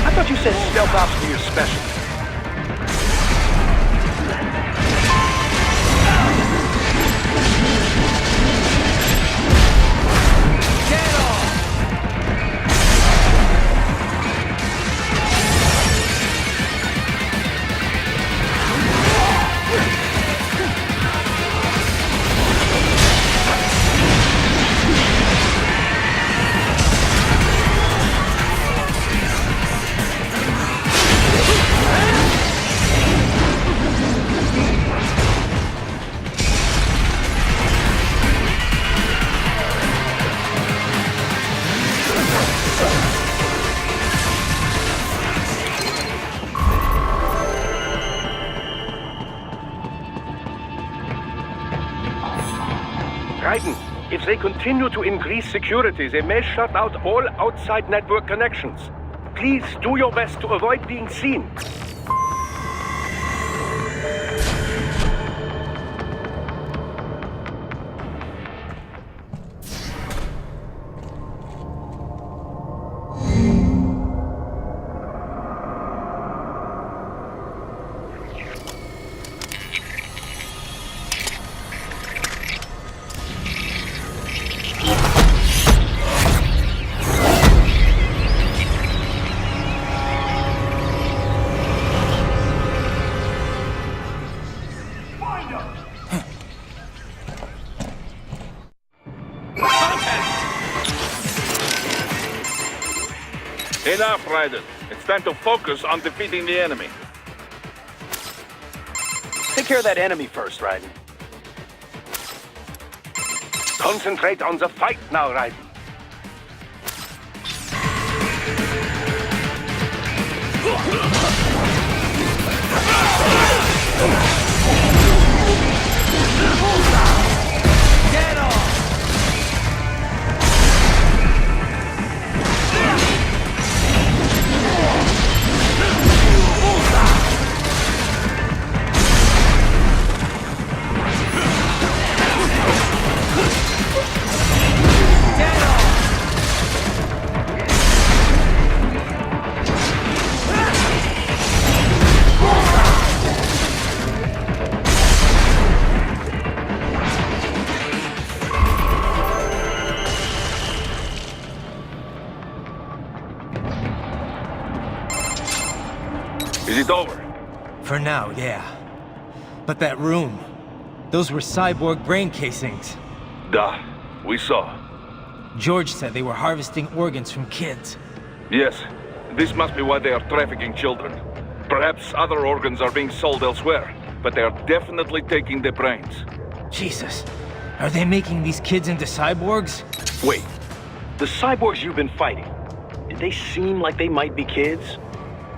I thought you said stealth ops were your specialty. Raiden, if they continue to increase security, they may shut out all outside network connections. Please do your best to avoid being seen. Enough, Raiden. It's time to focus on defeating the enemy. Take care of that enemy first, Raiden. Concentrate on the fight now, Raiden. Get off! Is it over? For now, yeah. But that room, those were cyborg brain casings. Duh. We saw. George said they were harvesting organs from kids. Yes. This must be why they are trafficking children. Perhaps other organs are being sold elsewhere, but they are definitely taking the brains. Jesus, are they making these kids into cyborgs? Wait, the cyborgs you've been fighting, did they seem like they might be kids?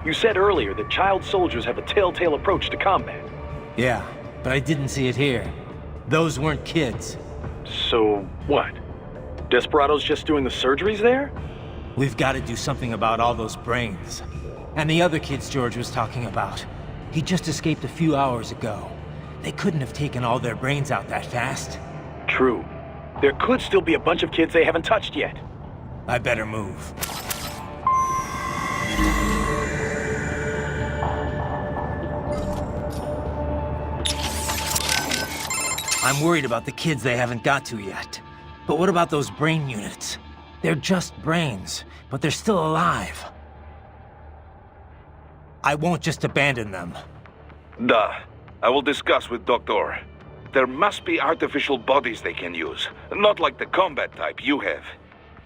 You said earlier that child soldiers have a telltale approach to combat. Yeah, but I didn't see it here. Those weren't kids. So, what? Desperado's just doing the surgeries there? We've got to do something about all those brains. And the other kids George was talking about. He just escaped a few hours ago. They couldn't have taken all their brains out that fast. True. There could still be a bunch of kids they haven't touched yet. I better move. I'm worried about the kids they haven't got to yet. But what about those brain units? They're just brains, but they're still alive. I won't just abandon them. Duh. I will discuss with Doctor. There must be artificial bodies they can use, not like the combat type you have.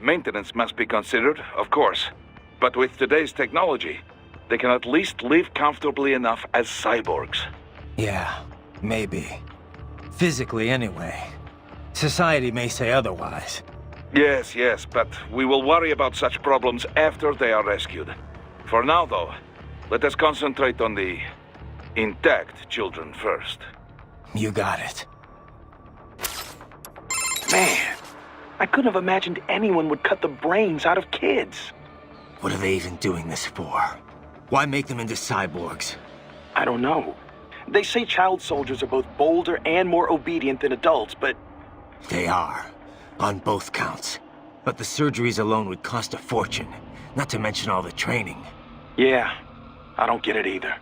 Maintenance must be considered, of course. But with today's technology, they can at least live comfortably enough as cyborgs. Yeah, maybe. Physically, anyway. Society may say otherwise. Yes, but we will worry about such problems after they are rescued. For now, though, let us concentrate on the intact children first. You got it. Man, I couldn't have imagined anyone would cut the brains out of kids. What are they even doing this for? Why make them into cyborgs? I don't know. They say child soldiers are both bolder and more obedient than adults, but... They are. On both counts. But the surgeries alone would cost a fortune, not to mention all the training. Yeah, I don't get it either.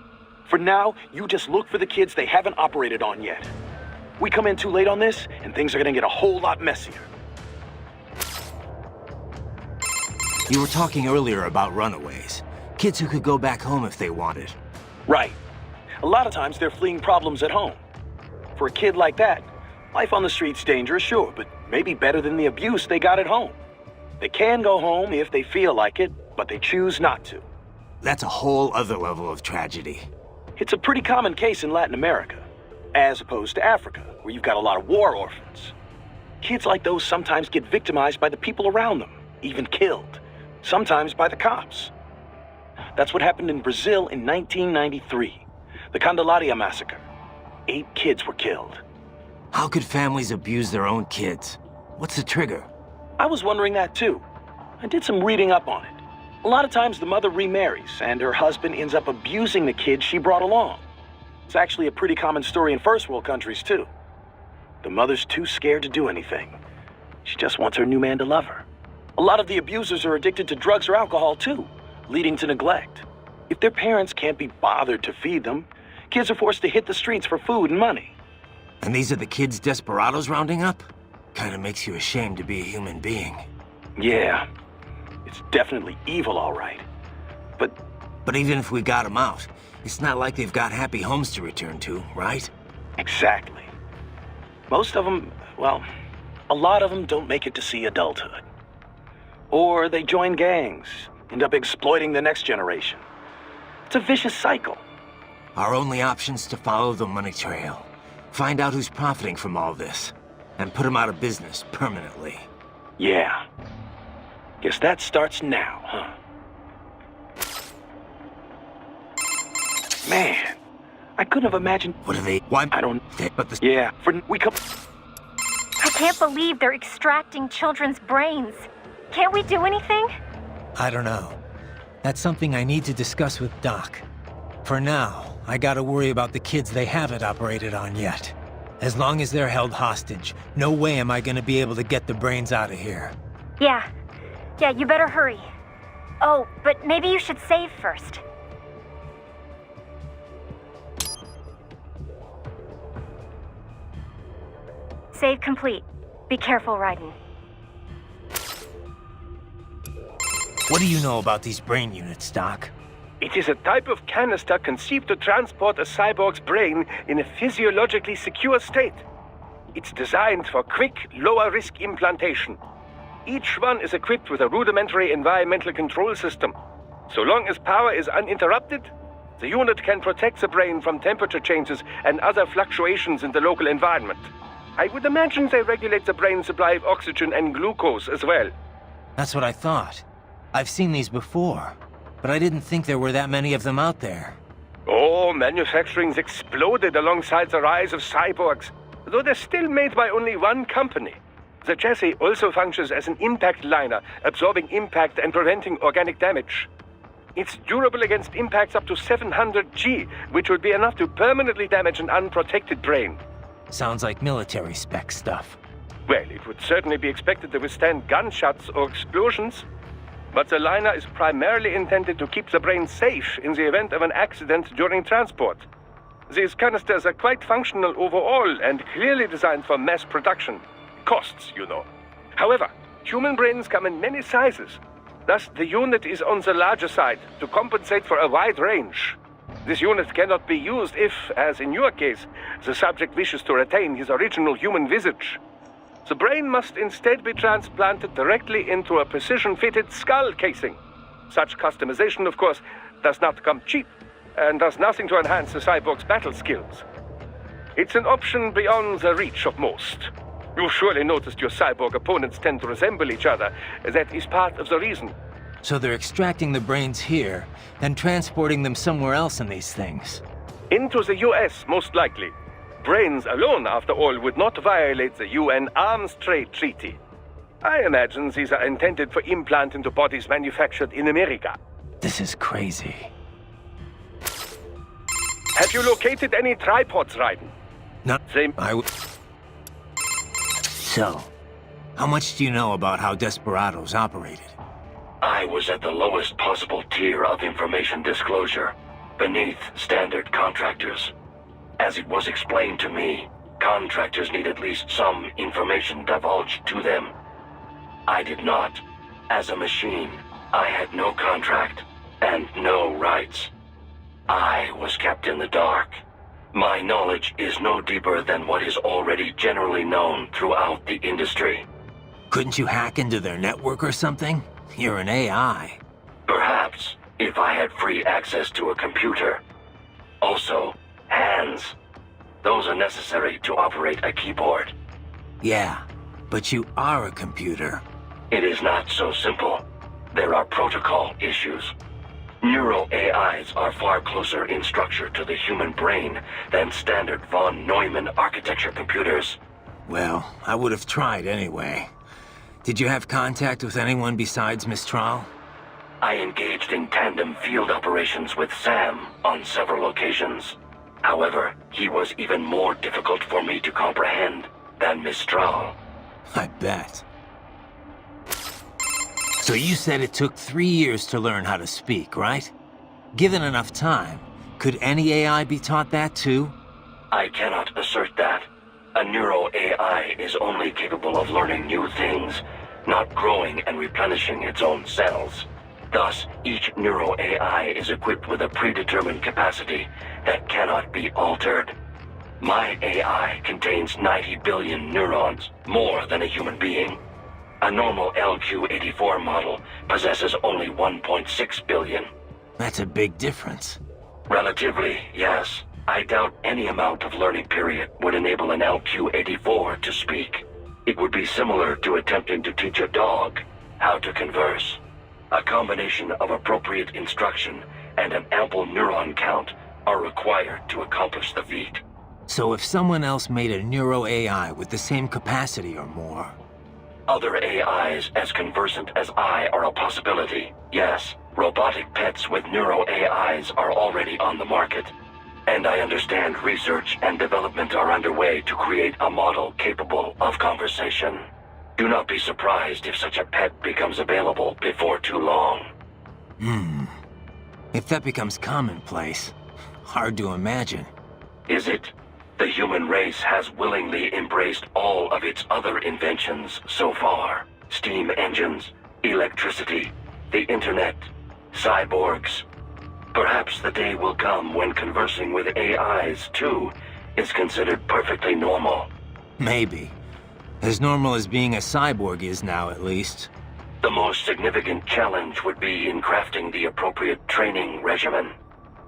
For now, you just look for the kids they haven't operated on yet. We come in too late on this, and things are gonna get a whole lot messier. You were talking earlier about runaways. Kids who could go back home if they wanted. Right. A lot of times they're fleeing problems at home. For a kid like that, life on the street's dangerous, sure, but maybe better than the abuse they got at home. They can go home if they feel like it, but they choose not to. That's a whole other level of tragedy. It's a pretty common case in Latin America, as opposed to Africa, where you've got a lot of war orphans. Kids like those sometimes get victimized by the people around them, even killed, sometimes by the cops. That's what happened in Brazil in 1993, the Candelaria massacre. 8 kids were killed. How could families abuse their own kids? What's the trigger? I was wondering that too. I did some reading up on it. A lot of times the mother remarries, and her husband ends up abusing the kids she brought along. It's actually a pretty common story in first world countries too. The mother's too scared to do anything. She just wants her new man to love her. A lot of the abusers are addicted to drugs or alcohol too, leading to neglect. If their parents can't be bothered to feed them, kids are forced to hit the streets for food and money. And these are the kids Desperado's rounding up? Kinda makes you ashamed to be a human being. Yeah. It's definitely evil, all right. But even if we got them out, it's not like they've got happy homes to return to, right? Exactly. Most of them, well, a lot of them don't make it to see adulthood. Or they join gangs, end up exploiting the next generation. It's a vicious cycle. Our only option's to follow the money trail. Find out who's profiting from all this, and put them out of business permanently. Yeah. Guess that starts now, huh? Man, I couldn't have imagined... What are they? Why? I don't... But the... Yeah, we come... I can't believe they're extracting children's brains. Can't we do anything? I don't know. That's something I need to discuss with Doc. For now, I gotta worry about the kids they haven't operated on yet. As long as they're held hostage, no way am I gonna be able to get the brains out of here. Yeah, you better hurry. Oh, but maybe you should save first. Save complete. Be careful, Raiden. What do you know about these brain units, Doc? It is a type of canister conceived to transport a cyborg's brain in a physiologically secure state. It's designed for quick, lower-risk implantation. Each one is equipped with a rudimentary environmental control system. So long as power is uninterrupted, the unit can protect the brain from temperature changes and other fluctuations in the local environment. I would imagine they regulate the brain's supply of oxygen and glucose as well. That's what I thought. I've seen these before, but I didn't think there were that many of them out there. Oh, manufacturing's exploded alongside the rise of cyborgs, though they're still made by only one company. The chassis also functions as an impact liner, absorbing impact and preventing organic damage. It's durable against impacts up to 700 G, which would be enough to permanently damage an unprotected brain. Sounds like military spec stuff. Well, it would certainly be expected to withstand gunshots or explosions. But the liner is primarily intended to keep the brain safe in the event of an accident during transport. These canisters are quite functional overall and clearly designed for mass production. Costs, you know. However, human brains come in many sizes. Thus, the unit is on the larger side to compensate for a wide range. This unit cannot be used if, as in your case, the subject wishes to retain his original human visage. The brain must instead be transplanted directly into a precision-fitted skull casing. Such customization, of course, does not come cheap, and does nothing to enhance the cyborg's battle skills. It's an option beyond the reach of most. You've surely noticed your cyborg opponents tend to resemble each other. That is part of the reason. So they're extracting the brains here, then transporting them somewhere else in these things. Into the US, most likely. Brains alone, after all, would not violate the UN Arms Trade Treaty. I imagine these are intended for implant into bodies manufactured in America. This is crazy. Have you located any tripods, Raiden? Not Same. So, how much do you know about how Desperado's operated? I was at the lowest possible tier of information disclosure, beneath standard contractors. As it was explained to me, contractors need at least some information divulged to them. I did not. As a machine, I had no contract and no rights. I was kept in the dark. My knowledge is no deeper than what is already generally known throughout the industry. Couldn't you hack into their network or something? You're an AI. Perhaps, if I had free access to a computer. Also, hands. Those are necessary to operate a keyboard. Yeah, but you are a computer. It is not so simple. There are protocol issues. Neuro-AIs are far closer in structure to the human brain than standard von Neumann architecture computers. Well, I would have tried anyway. Did you have contact with anyone besides Mistral? I engaged in tandem field operations with Sam on several occasions. However, he was even more difficult for me to comprehend than Mistral. I bet. So you said it took 3 years to learn how to speak, right? Given enough time, could any AI be taught that too? I cannot assert that. A neuro-AI is only capable of learning new things, not growing and replenishing its own cells. Thus, each neuro-AI is equipped with a predetermined capacity that cannot be altered. My AI contains 90 billion neurons, more than a human being. A normal LQ-84 model possesses only 1.6 billion. That's a big difference. Relatively, yes. I doubt any amount of learning period would enable an LQ-84 to speak. It would be similar to attempting to teach a dog how to converse. A combination of appropriate instruction and an ample neuron count are required to accomplish the feat. So if someone else made a neuro-AI with the same capacity or more... Other AIs as conversant as I are a possibility, yes. Robotic pets with neuro-AIs are already on the market. And I understand research and development are underway to create a model capable of conversation. Do not be surprised if such a pet becomes available before too long. If that becomes commonplace, hard to imagine. Is it? The human race has willingly embraced all of its other inventions so far. Steam engines, electricity, the internet, cyborgs. Perhaps the day will come when conversing with AIs, too, is considered perfectly normal. Maybe. As normal as being a cyborg is now, at least. The most significant challenge would be in crafting the appropriate training regimen.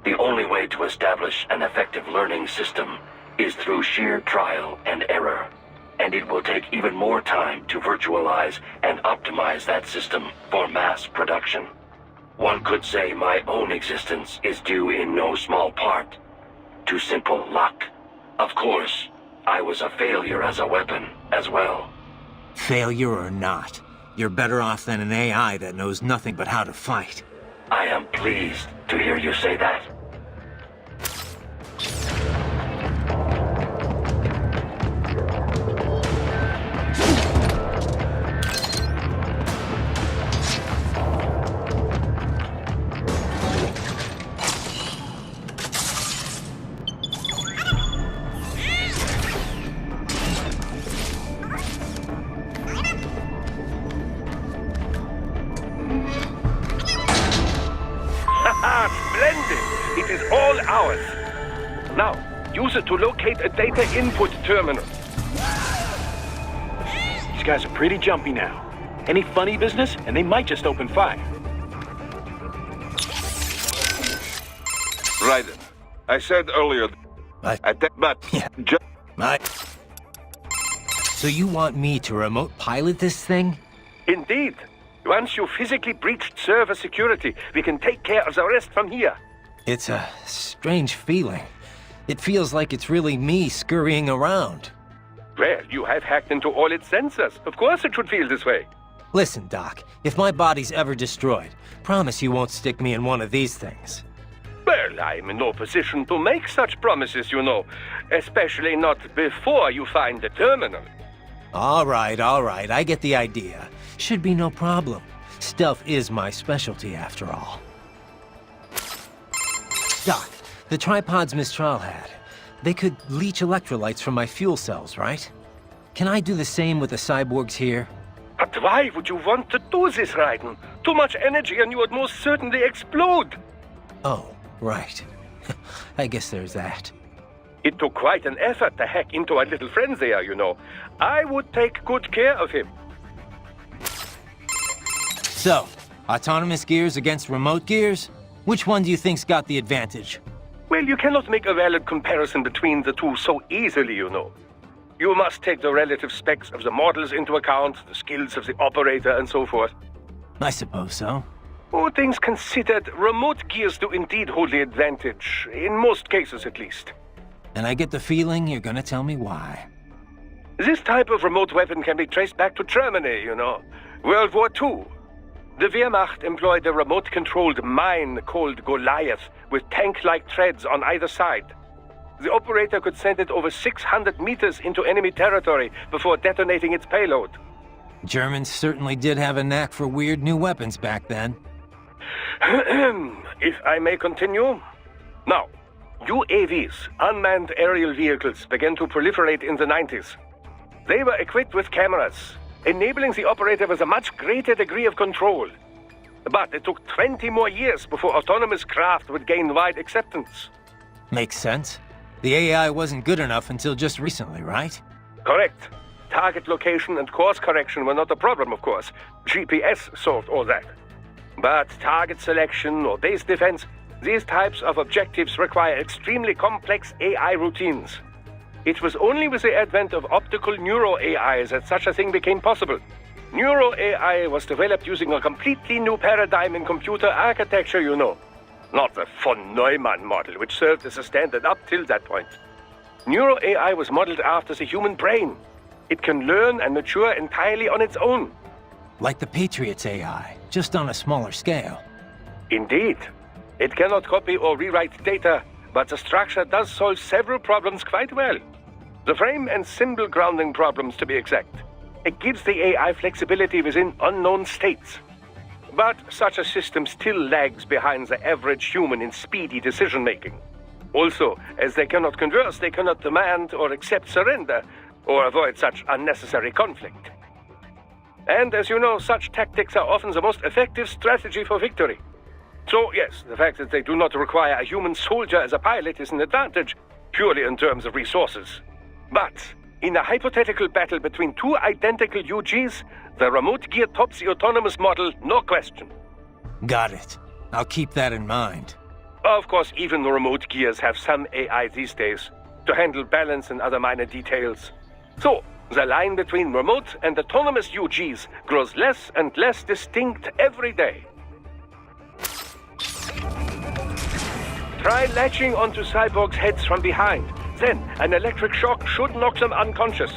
The only way to establish an effective learning system is through sheer trial and error. And it will take even more time to virtualize and optimize that system for mass production. One could say my own existence is due in no small part to simple luck. Of course, I was a failure as a weapon as well. Failure or not, you're better off than an AI that knows nothing but how to fight. I am pleased to hear you say that. Splendid! It is all ours. Now, use it to locate a data input terminal. These guys are pretty jumpy now. Any funny business, and they might just open fire. Raiden, I said earlier... But yeah. So you want me to remote pilot this thing? Indeed. Once you physically breached server security, we can take care of the rest from here. It's a strange feeling. It feels like it's really me scurrying around. Well, you have hacked into all its sensors. Of course it should feel this way. Listen, Doc, if my body's ever destroyed, promise you won't stick me in one of these things. Well, I'm in no position to make such promises, you know. Especially not before you find the terminal. All right, I get the idea. Should be no problem. Stealth is my specialty, after all. Doc, the tripods Mistral had, they could leach electrolytes from my fuel cells, right? Can I do the same with the cyborgs here? But why would you want to do this, Raiden? Too much energy and you would most certainly explode. Oh, right. I guess there's that. It took quite an effort to hack into our little friend there, you know. I would take good care of him. So, autonomous gears against remote gears? Which one do you think's got the advantage? Well, you cannot make a valid comparison between the two so easily, you know. You must take the relative specs of the models into account, the skills of the operator, and so forth. I suppose so. All things considered, remote gears do indeed hold the advantage, in most cases at least. And I get the feeling you're gonna tell me why. This type of remote weapon can be traced back to Germany, you know. World War II. The Wehrmacht employed a remote-controlled mine called Goliath, with tank-like treads on either side. The operator could send it over 600 meters into enemy territory before detonating its payload. Germans certainly did have a knack for weird new weapons back then. If I may continue. Now, UAVs, unmanned aerial vehicles, began to proliferate in the 90s. They were equipped with cameras, enabling the operator with a much greater degree of control. But it took 20 more years before autonomous craft would gain wide acceptance. Makes sense. The AI wasn't good enough until just recently, right? Correct. Target location and course correction were not a problem, of course. GPS solved all that. But target selection or base defense, these types of objectives require extremely complex AI routines. It was only with the advent of optical neuro-AI that such a thing became possible. Neuro-AI was developed using a completely new paradigm in computer architecture, you know. Not the von Neumann model, which served as a standard up till that point. Neuro-AI was modeled after the human brain. It can learn and mature entirely on its own. Like the Patriot's AI, just on a smaller scale. Indeed. It cannot copy or rewrite data, but the structure does solve several problems quite well. The frame and symbol grounding problems, to be exact. It gives the AI flexibility within unknown states. But such a system still lags behind the average human in speedy decision-making. Also, as they cannot converse, they cannot demand or accept surrender, or avoid such unnecessary conflict. And as you know, such tactics are often the most effective strategy for victory. So yes, the fact that they do not require a human soldier as a pilot is an advantage, purely in terms of resources. But in a hypothetical battle between two identical UGs, the remote gear tops the autonomous model, no question. Got it. I'll keep that in mind. Of course, even the remote gears have some AI these days, to handle balance and other minor details. So, the line between remote and autonomous UGs grows less and less distinct every day. Try latching onto cyborgs' heads from behind. Then, an electric shock should knock them unconscious.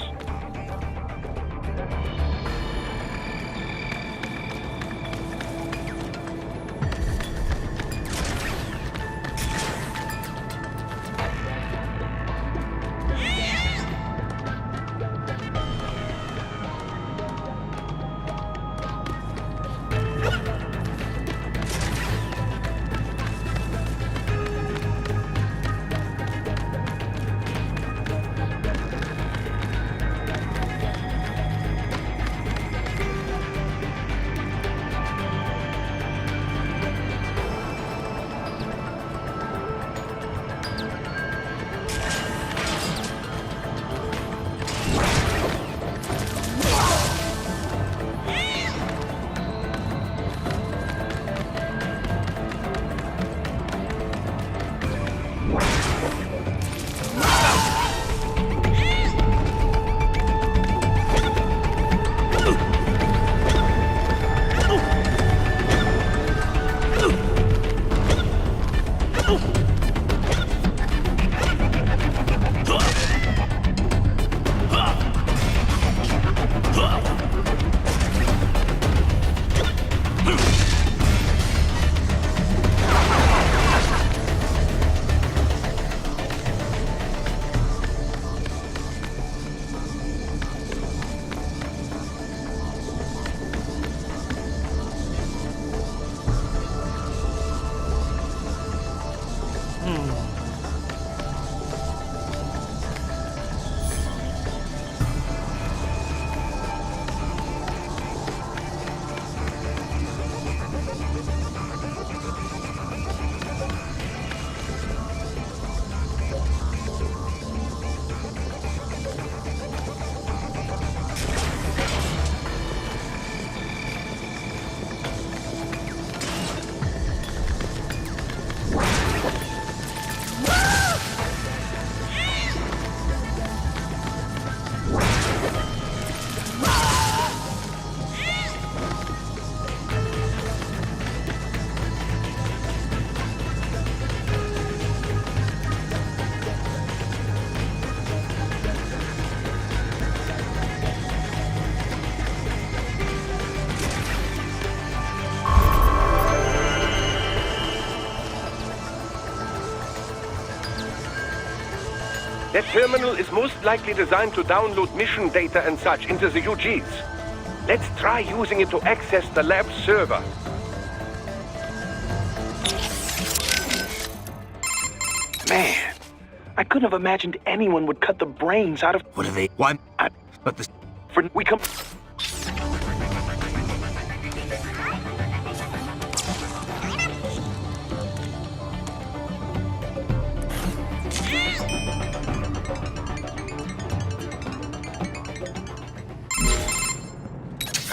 That terminal is most likely designed to download mission data and such into the UGs. Let's try using it to access the lab server. Man, I couldn't have imagined anyone would cut the brains out of... What are they? What? But the... We come...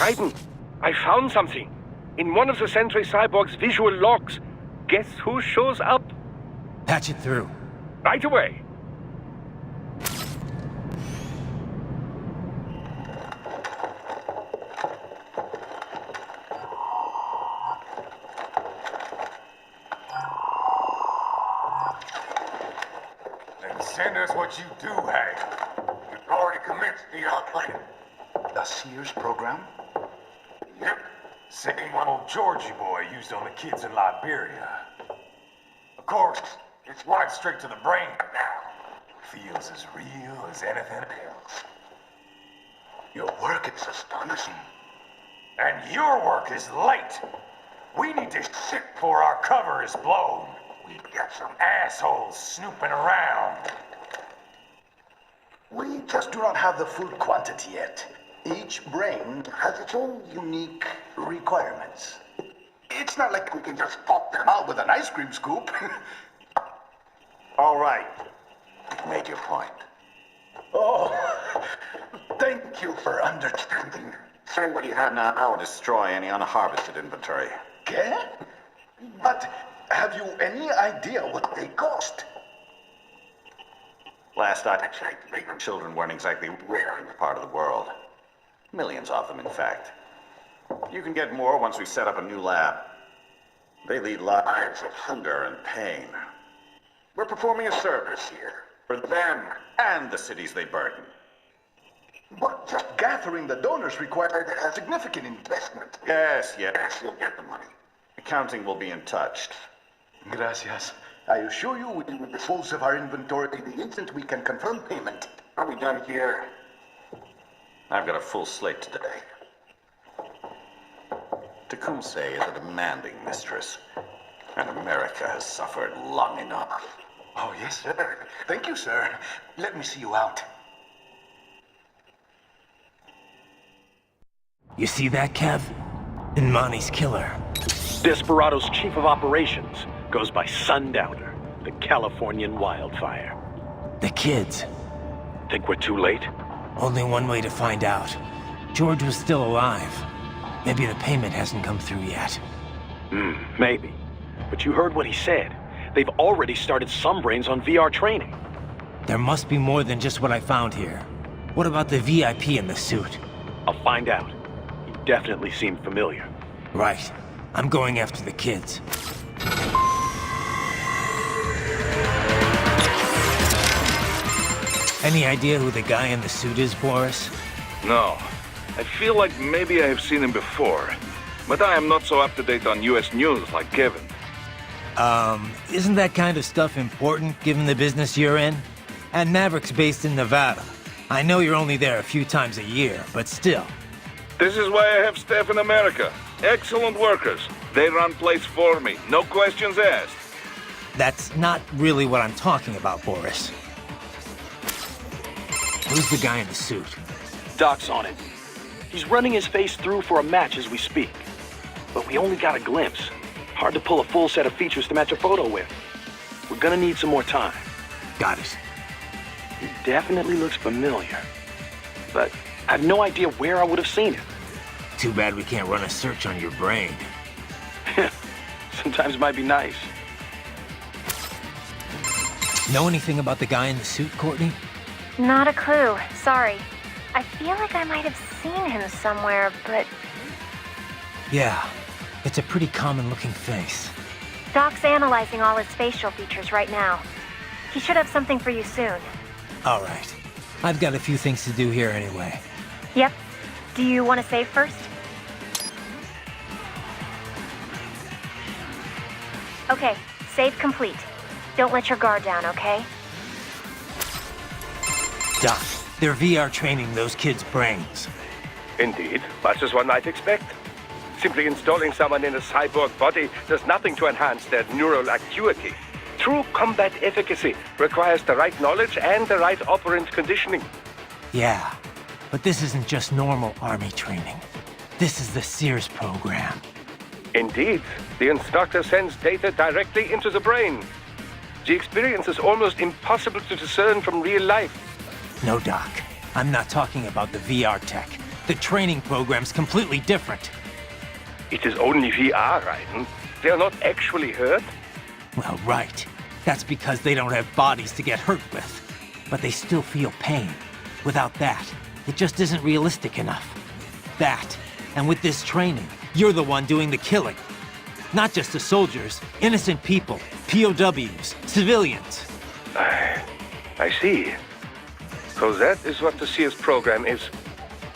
Raiden, I found something. In one of the Sentry Cyborg's visual logs. Guess who shows up? Patch it through. Right away. Then send us what you do have. You've already commenced the outplaying. The Sears program? Yep. Same one old Georgie boy used on the kids in Liberia. Of course, it's wired straight to the brain now. Feels as real as anything else. Your work is astonishing. And your work is late. We need to shit before our cover is blown. We've got some assholes snooping around. We just do not have the full quantity yet. Each brain has its own unique requirements. It's not like we can just pop them out with an ice cream scoop. All right. Make your point. Oh, thank you for understanding. Say what you have now. I'll destroy any unharvested inventory. Okay? But have you any idea what they cost? Last I checked, children weren't exactly rare in the part of the world. Millions of them, in fact. You can get more once we set up a new lab. They lead lives of hunger and pain. We're performing a service here. For them and the cities they burden. But just gathering the donors required a significant investment. Yes, you'll get the money. Accounting will be in touch. Gracias. I assure you we will dispose of our inventory the instant we can confirm payment. Are we done here? I've got a full slate today. Tecumseh is a demanding mistress, and America has suffered long enough. Oh, yes, sir. Thank you, sir. Let me see you out. You see that, Kev? Inmani's killer. Desperado's chief of operations goes by Sundowner, the Californian wildfire. The kids. Think we're too late? Only one way to find out. George was still alive. Maybe the payment hasn't come through yet. Maybe. But you heard what he said. They've already started some brains on VR training. There must be more than just what I found here. What about the VIP in the suit? I'll find out. He definitely seemed familiar. Right. I'm going after the kids. Any idea who the guy in the suit is, Boris? No. I feel like maybe I have seen him before. But I am not so up-to-date on US news like Kevin. Isn't that kind of stuff important given the business you're in? And Maverick's based in Nevada. I know you're only there a few times a year, but still. This is why I have staff in America. Excellent workers. They run place for me. No questions asked. That's not really what I'm talking about, Boris. Who's the guy in the suit? Doc's on it. He's running his face through for a match as we speak. But we only got a glimpse. Hard to pull a full set of features to match a photo with. We're gonna need some more time. Got it. He definitely looks familiar. But I have no idea where I would have seen him. Too bad we can't run a search on your brain. Sometimes it might be nice. Know anything about the guy in the suit, Courtney? Not a clue. Sorry. I feel like I might have seen him somewhere, but... Yeah. It's a pretty common-looking face. Doc's analyzing all his facial features right now. He should have something for you soon. All right. I've got a few things to do here anyway. Yep. Do you want to save first? Okay, save complete. Don't let your guard down, okay? Doc, they're VR training those kids' brains. Indeed, much as one might expect. Simply installing someone in a cyborg body does nothing to enhance their neural acuity. True combat efficacy requires the right knowledge and the right operant conditioning. Yeah, but this isn't just normal Army training. This is the Sears program. Indeed, the instructor sends data directly into the brain. The experience is almost impossible to discern from real life. No, Doc. I'm not talking about the VR tech. The training program's completely different. It is only VR, Raiden. They are not actually hurt. Well, right. That's because they don't have bodies to get hurt with. But they still feel pain. Without that, it just isn't realistic enough. That, and with this training, you're the one doing the killing. Not just the soldiers, innocent people, POWs, civilians. I see. So that is what the Sears program is.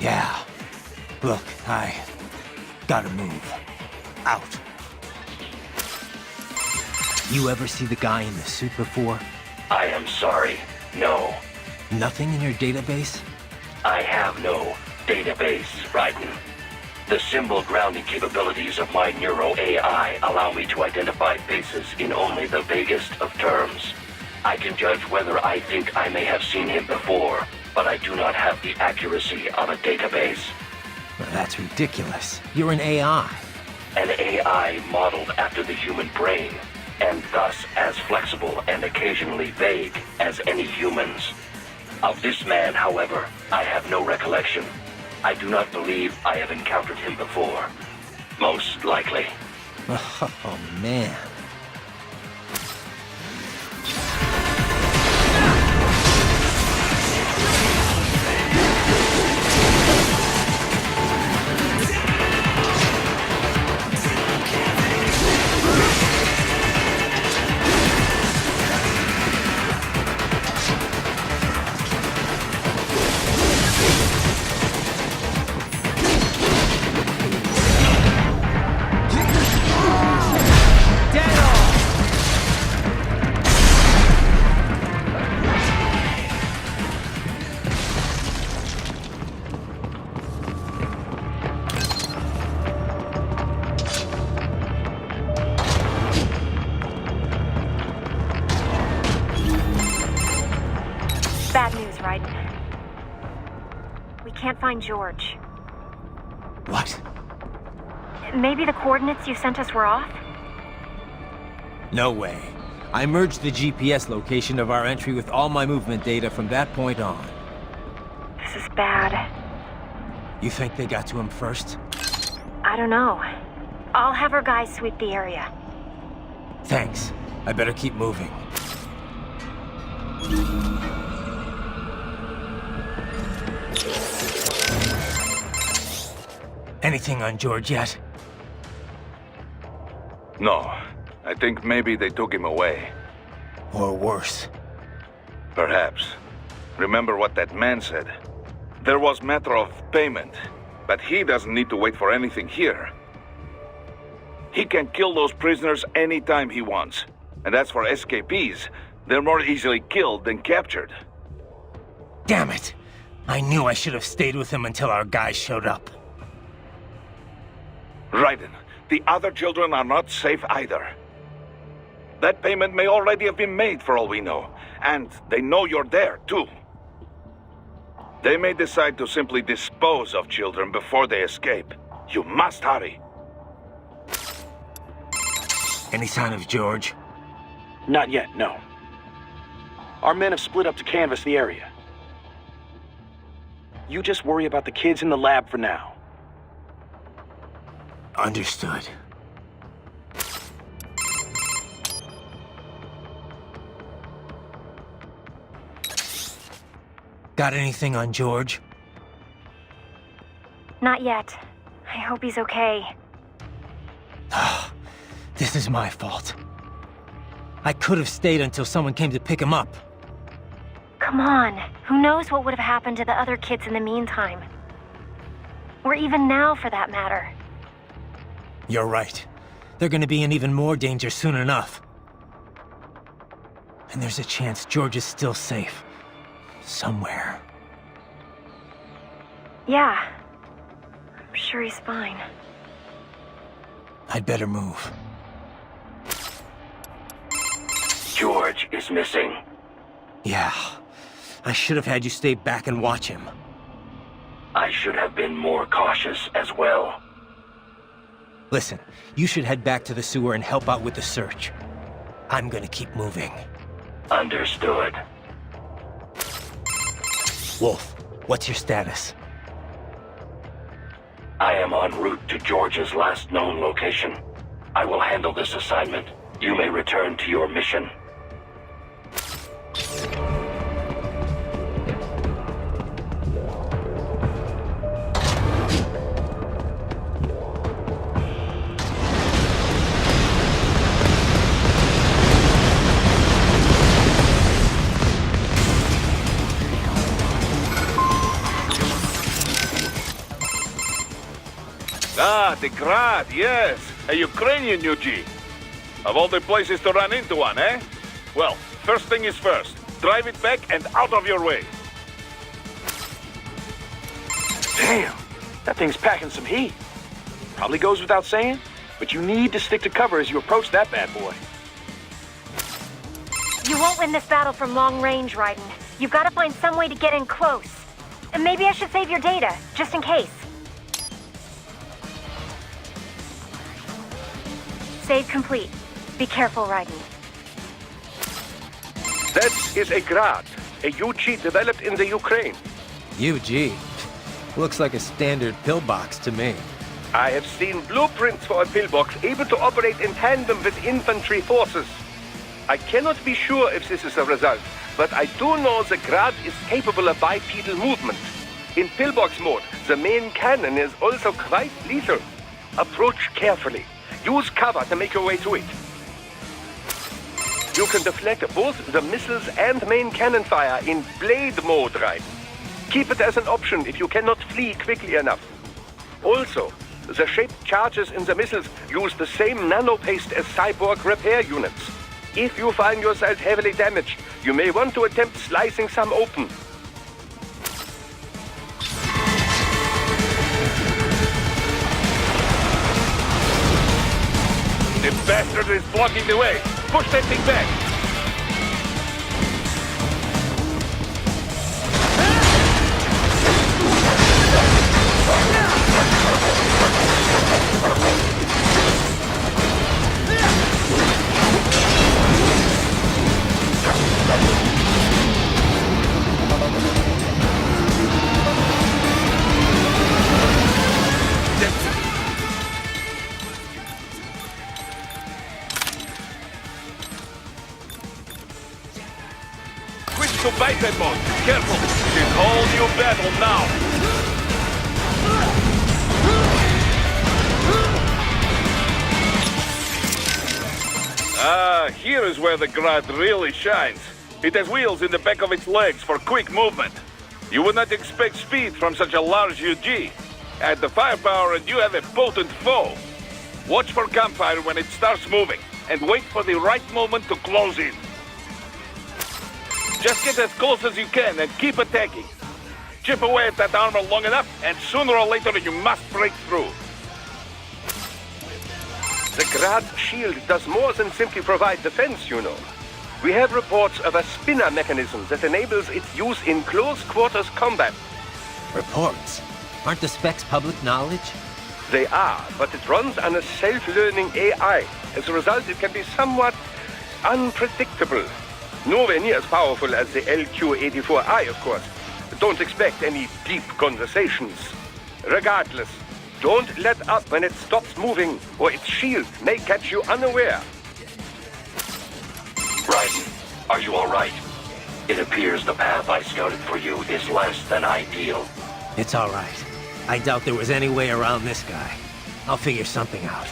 Yeah. Look, I gotta move. Out. You ever see the guy in the suit before? I am sorry. No. Nothing in your database? I have no database, Raiden. The symbol grounding capabilities of my Neuro AI allow me to identify faces in only the vaguest of terms. I can judge whether I think I may have seen him before, but I do not have the accuracy of a database. Well, that's ridiculous. You're an AI. An AI modeled after the human brain, and thus as flexible and occasionally vague as any humans. Of this man, however, I have no recollection. I do not believe I have encountered him before. Most likely. Oh, man. Bad news, Raiden. We can't find George. What? Maybe the coordinates you sent us were off? No way. I merged the GPS location of our entry with all my movement data from that point on. This is bad. You think they got to him first? I don't know. I'll have our guys sweep the area. Thanks. I better keep moving. Anything on George yet? No. I think maybe they took him away. Or worse. Perhaps. Remember what that man said. There was matter of payment, but he doesn't need to wait for anything here. He can kill those prisoners anytime he wants. And as for escapees, they're more easily killed than captured. Damn it! I knew I should have stayed with him until our guys showed up. Raiden, the other children are not safe either. That payment may already have been made for all we know, and they know you're there, too. They may decide to simply dispose of children before they escape. You must hurry. Any sign of George? Not yet, no. Our men have split up to canvass the area. You just worry about the kids in the lab for now. Understood. Got anything on George? Not yet. I hope he's okay. This is my fault. I could have stayed until someone came to pick him up. Come on. Who knows what would have happened to the other kids in the meantime? Or even now, for that matter. You're right. They're gonna be in even more danger soon enough. And there's a chance George is still safe. somewhere. Yeah. I'm sure he's fine. I'd better move. George is missing. Yeah. I should have had you stay back and watch him. I should have been more cautious as well. Listen, you should head back to the sewer and help out with the search. I'm gonna keep moving. Understood. Wolf, what's your status? I am en route to George's last known location. I will handle this assignment. You may return to your mission. Ah, the Grad, yes. A Ukrainian UG. Of all the places to run into one, eh? Well, first thing is first. Drive it back and out of your way. Damn, that thing's packing some heat. Probably goes without saying, but you need to stick to cover as you approach that bad boy. You won't win this battle from long range, Raiden. You've got to find some way to get in close. And maybe I should save your data, just in case. Save complete. Be careful, Raiden. That is a Grad, a UG developed in the Ukraine. UG? Looks like a standard pillbox to me. I have seen blueprints for a pillbox able to operate in tandem with infantry forces. I cannot be sure if this is a result, but I do know the Grad is capable of bipedal movement. In pillbox mode, the main cannon is also quite lethal. Approach carefully. Use cover to make your way to it. You can deflect both the missiles and main cannon fire in blade mode, Raiden. Keep it as an option if you cannot flee quickly enough. Also, the shaped charges in the missiles use the same nanopaste as cyborg repair units. If you find yourself heavily damaged, you may want to attempt slicing some open. The bastard is blocking the way. Push that thing back. To biped mode. Careful. It's a whole new battle now. Ah, here is where the Grad really shines. It has wheels in the back of its legs for quick movement. You would not expect speed from such a large UG. Add the firepower and you have a potent foe. Watch for campfire when it starts moving, and wait for the right moment to close in. Just get as close as you can and keep attacking. Chip away at that armor long enough, and sooner or later you must break through. The Grad's shield does more than simply provide defense, you know. We have reports of a spinner mechanism that enables its use in close quarters combat. Reports? Aren't the specs public knowledge? They are, but it runs on a self-learning AI. As a result, it can be somewhat unpredictable. Nowhere near as powerful as the LQ-84I, of course. Don't expect any deep conversations. Regardless, don't let up when it stops moving, or its shield may catch you unaware. Raiden, are you all right? It appears the path I scouted for you is less than ideal. It's all right. I doubt there was any way around this guy. I'll figure something out.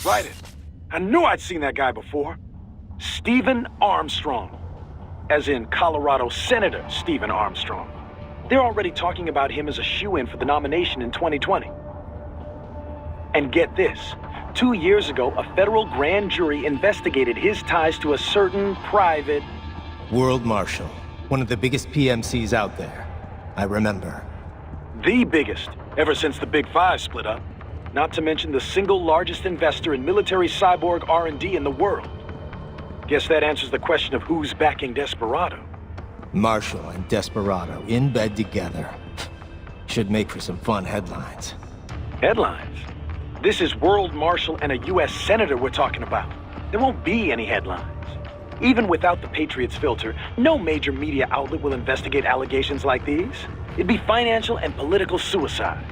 Raiden. I knew I'd seen that guy before. Stephen Armstrong. As in Colorado Senator Stephen Armstrong. They're already talking about him as a shoo-in for the nomination in 2020. And get this. 2 years ago, a federal grand jury investigated his ties to a certain private... World Marshal. One of the biggest PMCs out there. I remember. The biggest, ever since the Big Five split up. Not to mention the single largest investor in military cyborg R&D in the world. Guess that answers the question of who's backing Desperado. Marshall and Desperado in bed together. Should make for some fun headlines. Headlines? This is World Marshal and a U.S. Senator we're talking about. There won't be any headlines. Even without the Patriots filter, no major media outlet will investigate allegations like these. It'd be financial and political suicide.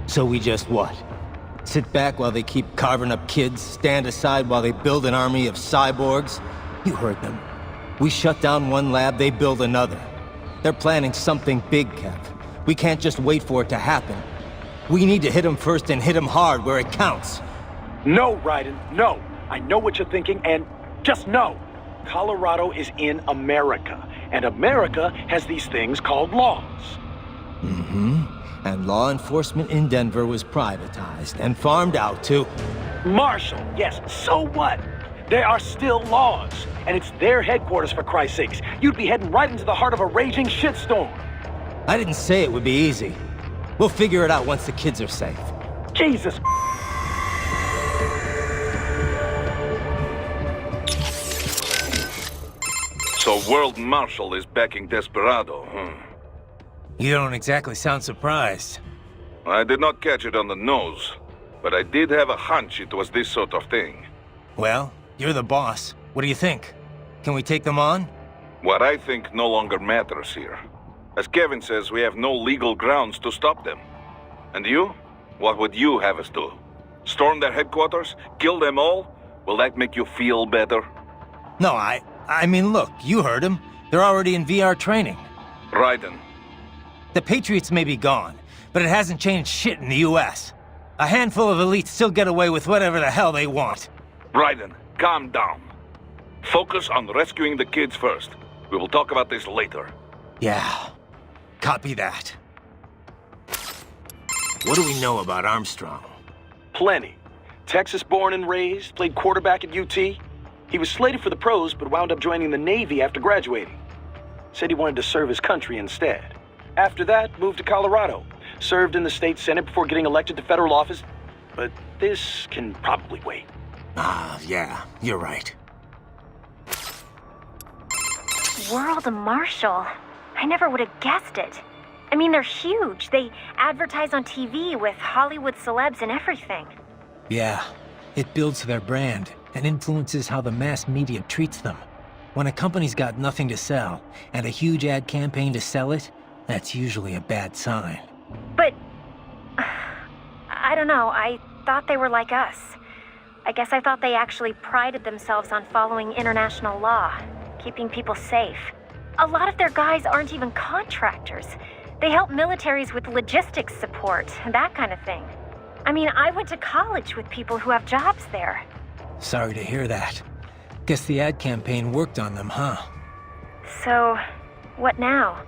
So we just what? Sit back while they keep carving up kids, stand aside while they build an army of cyborgs? You heard them. We shut down one lab, they build another. They're planning something big, Kev. We can't just wait for it to happen. We need to hit them first and hit them hard where it counts. No, Raiden, no. I know what you're thinking, and just know. Colorado is in America, and America has these things called laws. Mm-hmm. And law enforcement in Denver was privatized and farmed out to... Marshall, yes, so what? There are still laws, and it's their headquarters for Christ's sakes. You'd be heading right into the heart of a raging shitstorm. I didn't say it would be easy. We'll figure it out once the kids are safe. Jesus. So World Marshal is backing Desperado, You don't exactly sound surprised. I did not catch it on the nose, but I did have a hunch it was this sort of thing. Well, you're the boss. What do you think? Can we take them on? What I think no longer matters here. As Kevin says, we have no legal grounds to stop them. And you? What would you have us do? Storm their headquarters? Kill them all? Will that make you feel better? No, I mean, look, you heard them. They're already in VR training. Raiden. The Patriots may be gone, but it hasn't changed shit in the U.S. A handful of elites still get away with whatever the hell they want. Raiden, calm down. Focus on rescuing the kids first. We will talk about this later. Yeah. Copy that. What do we know about Armstrong? Plenty. Texas born and raised, played quarterback at UT. He was slated for the pros, but wound up joining the Navy after graduating. Said he wanted to serve his country instead. After that, moved to Colorado. Served in the state senate before getting elected to federal office. But this can probably wait. Ah, yeah, you're right. World Marshal. I never would have guessed it. I mean, they're huge. They advertise on TV with Hollywood celebs and everything. Yeah, it builds their brand and influences how the mass media treats them. When a company's got nothing to sell and a huge ad campaign to sell it, that's usually a bad sign. But... I don't know, I thought they were like us. I guess I thought they actually prided themselves on following international law, keeping people safe. A lot of their guys aren't even contractors. They help militaries with logistics support, that kind of thing. I mean, I went to college with people who have jobs there. Sorry to hear that. Guess the ad campaign worked on them, huh? So, what now?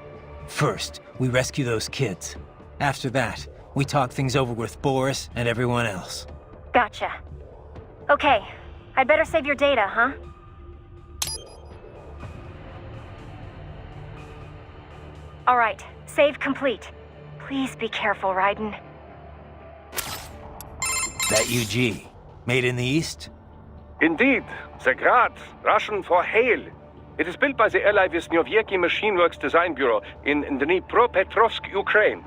First, we rescue those kids. After that, we talk things over with Boris and everyone else. Gotcha. Okay, I'd better save your data, huh? All right, save complete. Please be careful, Raiden. That UG, made in the East? Indeed, the Grad, Russian for hail. It is built by the ally Vishnyovyeki Machine Works Design Bureau in Dnipropetrovsk, Ukraine.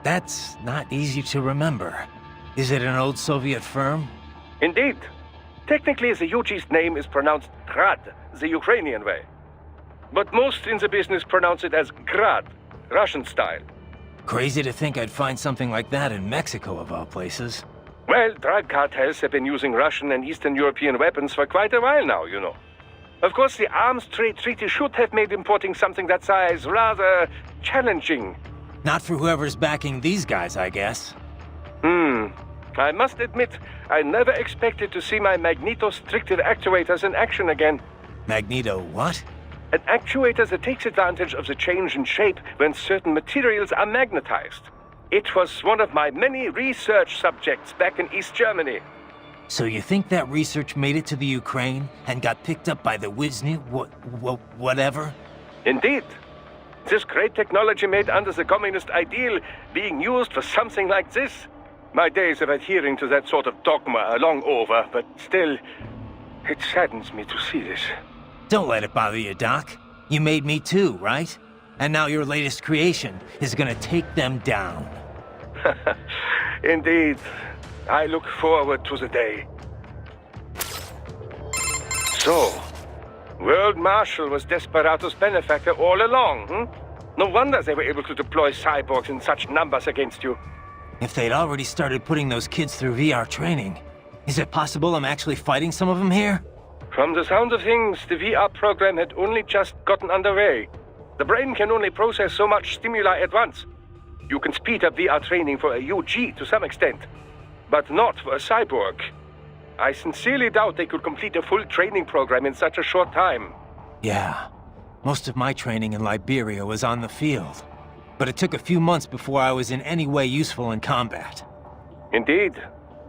That's not easy to remember. Is it an old Soviet firm? Indeed. Technically, the UG's name is pronounced Grad, the Ukrainian way. But most in the business pronounce it as Grad, Russian style. Crazy to think I'd find something like that in Mexico, of all places. Well, drug cartels have been using Russian and Eastern European weapons for quite a while now, you know. Of course, the Arms Trade Treaty should have made importing something that size rather challenging. Not for whoever's backing these guys, I guess. I must admit, I never expected to see my magneto-stricted actuators in action again. Magneto what? An actuator that takes advantage of the change in shape when certain materials are magnetized. It was one of my many research subjects back in East Germany. So you think that research made it to the Ukraine and got picked up by the Wisny, whatever? Indeed. This great technology made under the communist ideal being used for something like this. My days of adhering to that sort of dogma are long over, but still, it saddens me to see this. Don't let it bother you, Doc. You made me too, right? And now your latest creation is gonna take them down. Indeed. I look forward to the day. So, World Marshal was Desperado's benefactor all along, No wonder they were able to deploy cyborgs in such numbers against you. If they'd already started putting those kids through VR training, is it possible I'm actually fighting some of them here? From the sound of things, the VR program had only just gotten underway. The brain can only process so much stimuli at once. You can speed up VR training for a UG to some extent, but not for a cyborg. I sincerely doubt they could complete a full training program in such a short time. Yeah. Most of my training in Liberia was on the field. But it took a few months before I was in any way useful in combat. Indeed.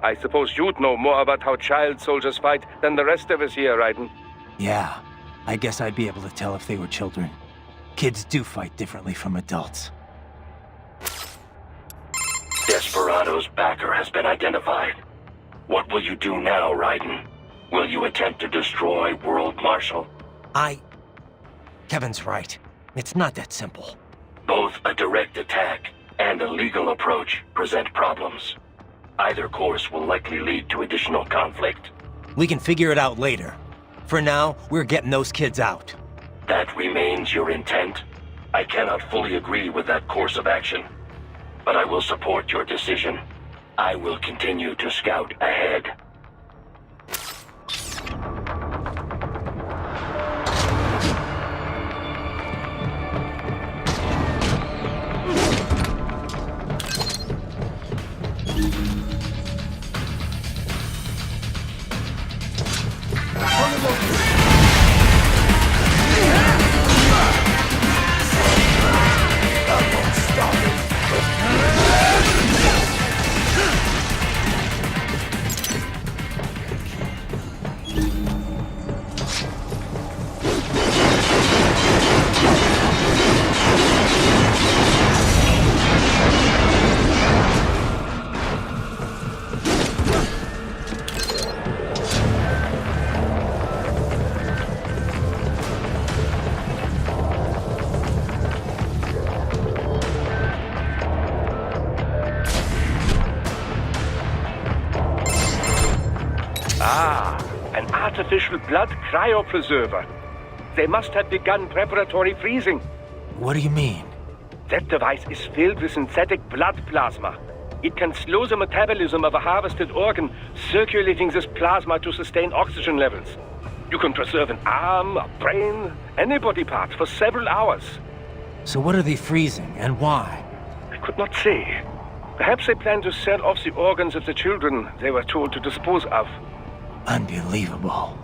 I suppose you'd know more about how child soldiers fight than the rest of us here, Raiden. Yeah. I guess I'd be able to tell if they were children. Kids do fight differently from adults. Desperado's backer has been identified. What will you do now, Raiden? Will you attempt to destroy World Marshal? Kevin's right. It's not that simple. Both a direct attack and a legal approach present problems. Either course will likely lead to additional conflict. We can figure it out later. For now, we're getting those kids out. That remains your intent? I cannot fully agree with that course of action, but I will support your decision. I will continue to scout ahead. An artificial blood cryopreserver. They must have begun preparatory freezing. What do you mean? That device is filled with synthetic blood plasma. It can slow the metabolism of a harvested organ, circulating this plasma to sustain oxygen levels. You can preserve an arm, a brain, any body part for several hours. So what are they freezing, and why? I could not say. Perhaps they plan to sell off the organs of the children they were told to dispose of. Unbelievable.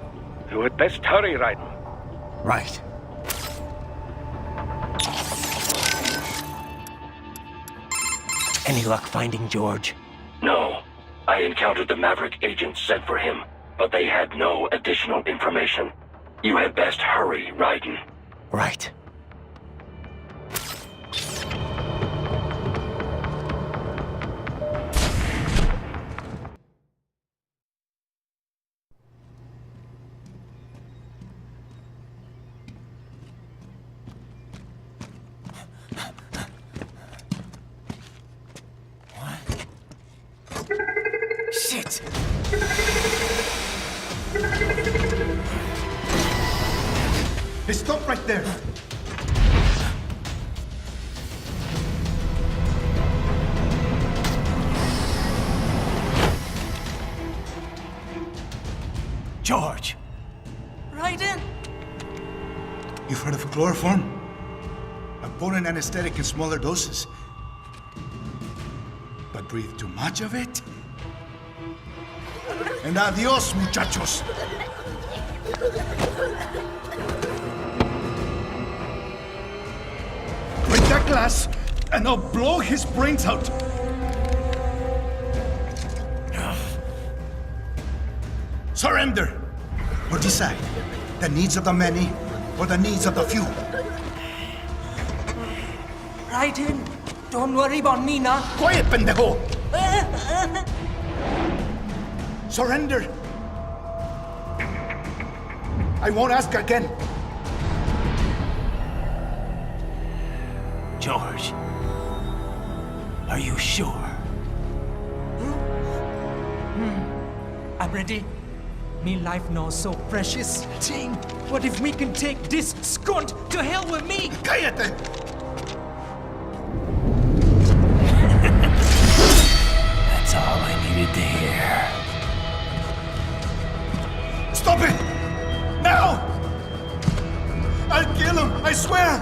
You had best hurry, Raiden. Right. Any luck finding George? No. I encountered the Maverick agents sent for him, but they had no additional information. You had best hurry, Raiden. Right. Shit! Hey, stop right there! George! Raiden! You've heard of chloroform? A potent anesthetic in smaller doses. But breathe too much of it, And adios, muchachos. Break that glass, and I'll blow his brains out. Surrender! Or decide, the needs of the many or the needs of the few. Raiden, don't worry about me now. Quiet, pendejo! Surrender! I won't ask again. George, are you sure? I'm ready. Me life now so precious. Ting, what if we can take this skunt to hell with me? Cállate! That's all I needed to hear. Stop it! Now! I'll kill him, I swear!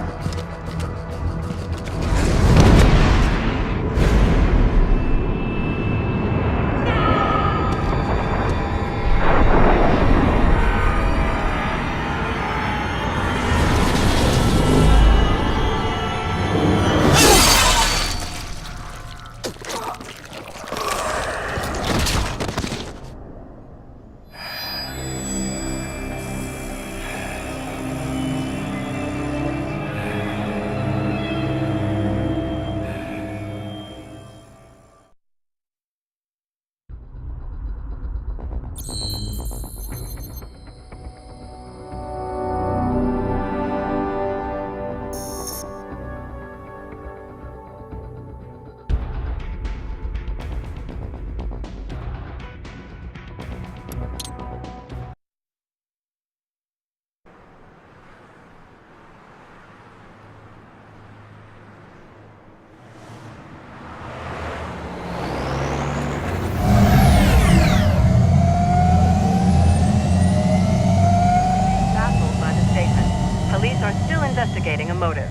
Investigating a motive.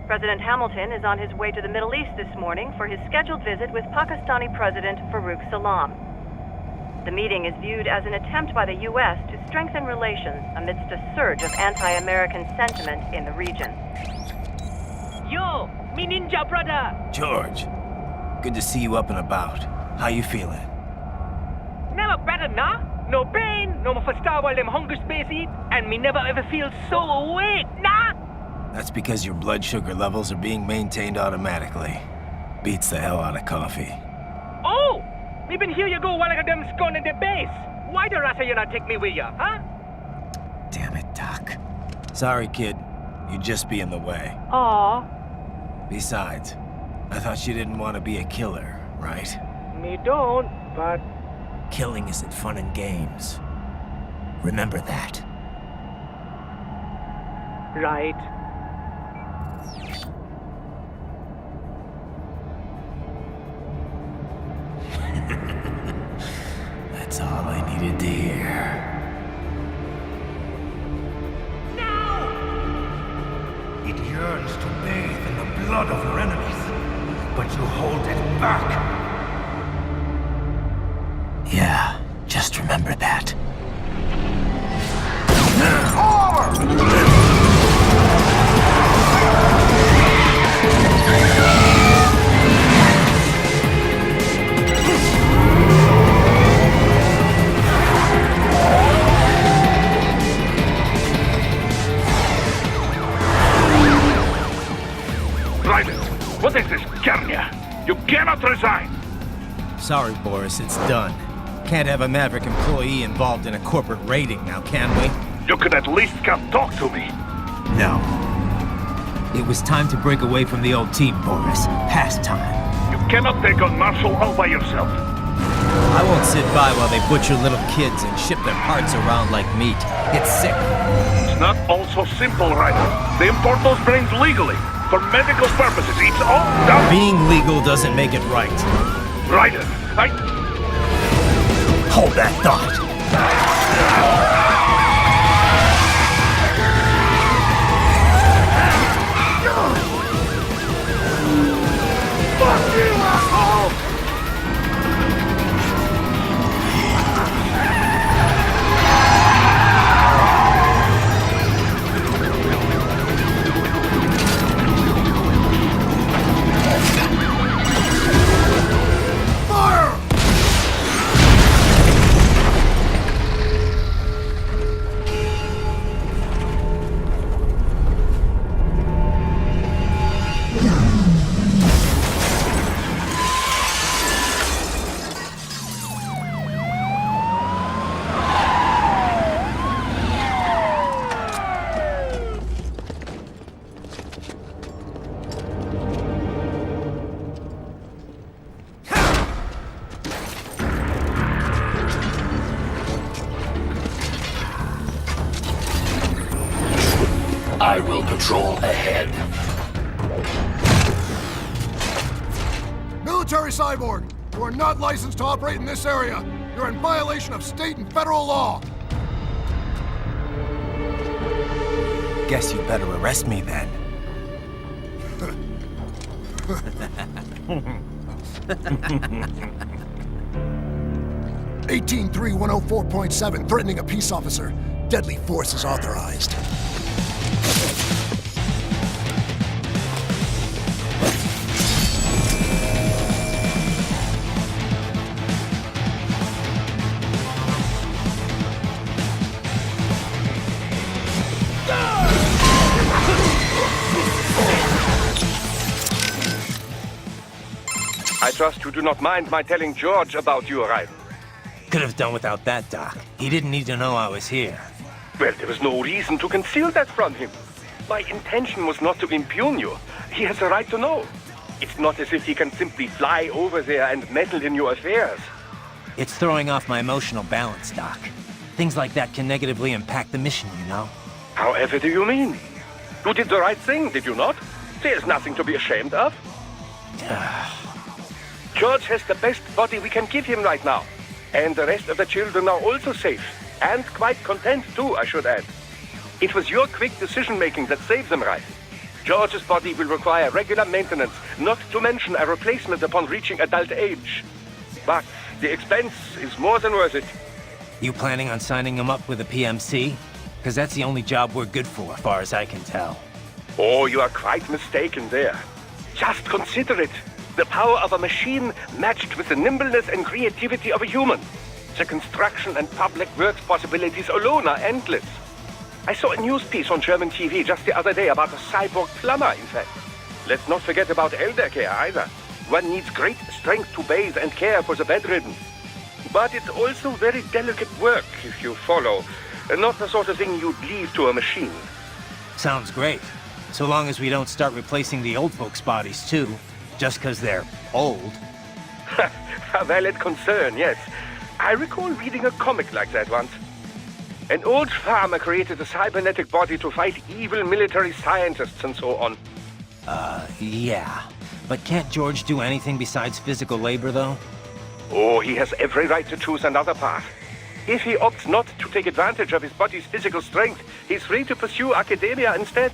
President Hamilton is on his way to the Middle East this morning for his scheduled visit with Pakistani President Farooq Salam. The meeting is viewed as an attempt by the U.S. to strengthen relations amidst a surge of anti-American sentiment in the region. Yo, me ninja brother! George, good to see you up and about. How you feeling? Never better, nah? No pain, no more for star while them hunger space eat, and me never ever feel so awake, nah? That's because your blood sugar levels are being maintained automatically. Beats the hell out of coffee. Oh! Me been here you go while I got them scone in the base. Why the rasta you not take me with ya, huh? Damn it, Doc. Sorry, kid. You'd just be in the way. Aw. Besides, I thought you didn't want to be a killer, right? Me don't, but... Killing isn't fun and games. Remember that. Right. That's all I needed to hear. No! It yearns to bathe in the blood of your enemies, but you hold it back. Yeah, just remember that. Raiden, what is this, Garnia? You cannot resign! Sorry, Boris, it's done. Can't have a Maverick employee involved in a corporate raiding now, can we? You could at least come talk to me. No. It was time to break away from the old team, Boris. Past time. You cannot take on Marshall all by yourself. I won't sit by while they butcher little kids and ship their parts around like meat. It's sick. It's not all so simple, Raiden. They import those brains legally, for medical purposes. It's all done. Being legal doesn't make it right. Raiden, Hold that thought. Fuck you, asshole! I will patrol ahead. Military cyborg, you are not licensed to operate in this area. You're in violation of state and federal law. Guess you better arrest me then. 183-104.7, threatening a peace officer. Deadly force is authorized. I trust you do not mind my telling George about your arrival. Could have done without that, Doc. He didn't need to know I was here. Well, there was no reason to conceal that from him. My intention was not to impugn you. He has a right to know. It's not as if he can simply fly over there and meddle in your affairs. It's throwing off my emotional balance, Doc. Things like that can negatively impact the mission, you know? However do you mean? You did the right thing, did you not? There's nothing to be ashamed of. George has the best body we can give him right now. And the rest of the children are also safe. And quite content too, I should add. It was your quick decision-making that saved them, right? George's body will require regular maintenance, not to mention a replacement upon reaching adult age. But the expense is more than worth it. You planning on signing him up with a PMC? Because that's the only job we're good for, as far as I can tell. Oh, you are quite mistaken there. Just consider it. The power of a machine matched with the nimbleness and creativity of a human. The construction and public works possibilities alone are endless. I saw a news piece on German TV just the other day about a cyborg plumber, in fact. Let's not forget about elder care either. One needs great strength to bathe and care for the bedridden. But it's also very delicate work, if you follow. Not the sort of thing you'd leave to a machine. Sounds great. So long as we don't start replacing the old folks' bodies, too. Just because they're old. A valid concern, yes. I recall reading a comic like that once. An old farmer created a cybernetic body to fight evil military scientists and so on. Yeah. But can't George do anything besides physical labor, though? Oh, he has every right to choose another path. If he opts not to take advantage of his body's physical strength, he's free to pursue academia instead.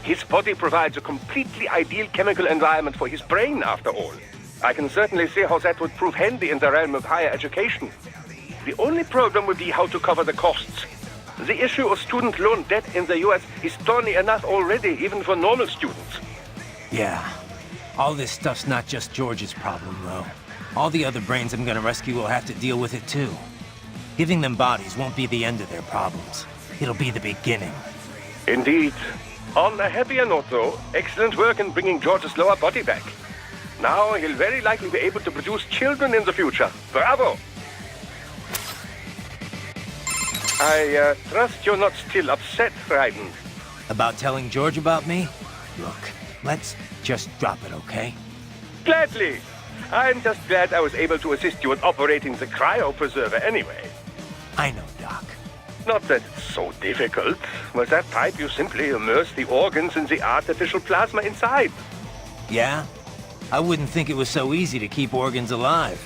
His body provides a completely ideal chemical environment for his brain, after all. I can certainly see how that would prove handy in the realm of higher education. The only problem would be how to cover the costs. The issue of student loan debt in the US is thorny enough already, even for normal students. Yeah. All this stuff's not just George's problem, though. All the other brains I'm gonna rescue will have to deal with it, too. Giving them bodies won't be the end of their problems. It'll be the beginning. Indeed. On a happier note, though, excellent work in bringing George's lower body back. Now he'll very likely be able to produce children in the future. Bravo! I trust you're not still upset, Raiden. About telling George about me? Look, let's just drop it, okay? Gladly! I'm just glad I was able to assist you in operating the cryopreserver anyway. I know, Doc. Not that it's so difficult. With that pipe, you simply immerse the organs in the artificial plasma inside. Yeah? I wouldn't think it was so easy to keep organs alive.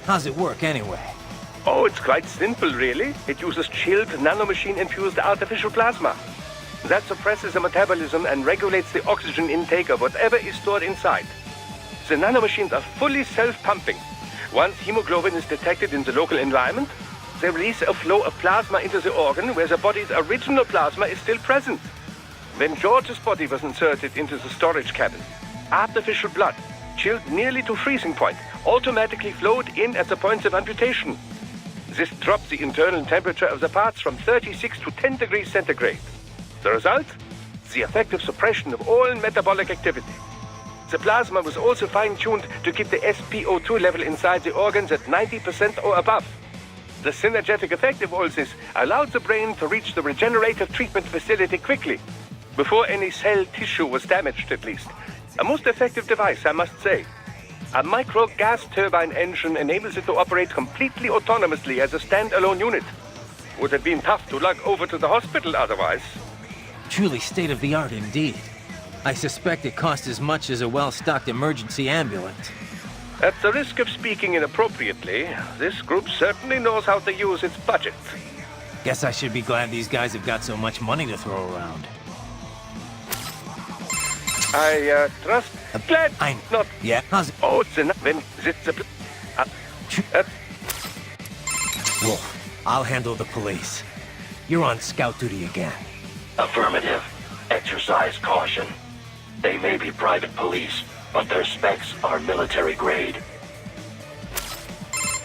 How's it work, anyway? Oh, it's quite simple, really. It uses chilled nanomachine-infused artificial plasma. That suppresses the metabolism and regulates the oxygen intake of whatever is stored inside. The nanomachines are fully self-pumping. Once hemoglobin is detected in the local environment, they release a flow of plasma into the organ where the body's original plasma is still present. When George's body was inserted into the storage cabin, artificial blood, chilled nearly to freezing point, automatically flowed in at the points of amputation. This dropped the internal temperature of the parts from 36 to 10 degrees centigrade. The result? The effective suppression of all metabolic activity. The plasma was also fine-tuned to keep the SpO2 level inside the organs at 90% or above. The synergetic effect of all this allowed the brain to reach the regenerative treatment facility quickly, before any cell tissue was damaged at least. A most effective device, I must say. A micro gas turbine engine enables it to operate completely autonomously as a standalone unit. Would have been tough to lug over to the hospital otherwise. Truly state-of-the-art indeed. I suspect it cost as much as a well-stocked emergency ambulance. At the risk of speaking inappropriately, this group certainly knows how to use its budget. Guess I should be glad these guys have got so much money to throw around. I trust. Glad I'm not. Yeah. How's it? Oh, it's enough. Then it's a. Wolf, I'll handle the police. You're on scout duty again. Affirmative. Exercise caution. They may be private police, but their specs are military grade.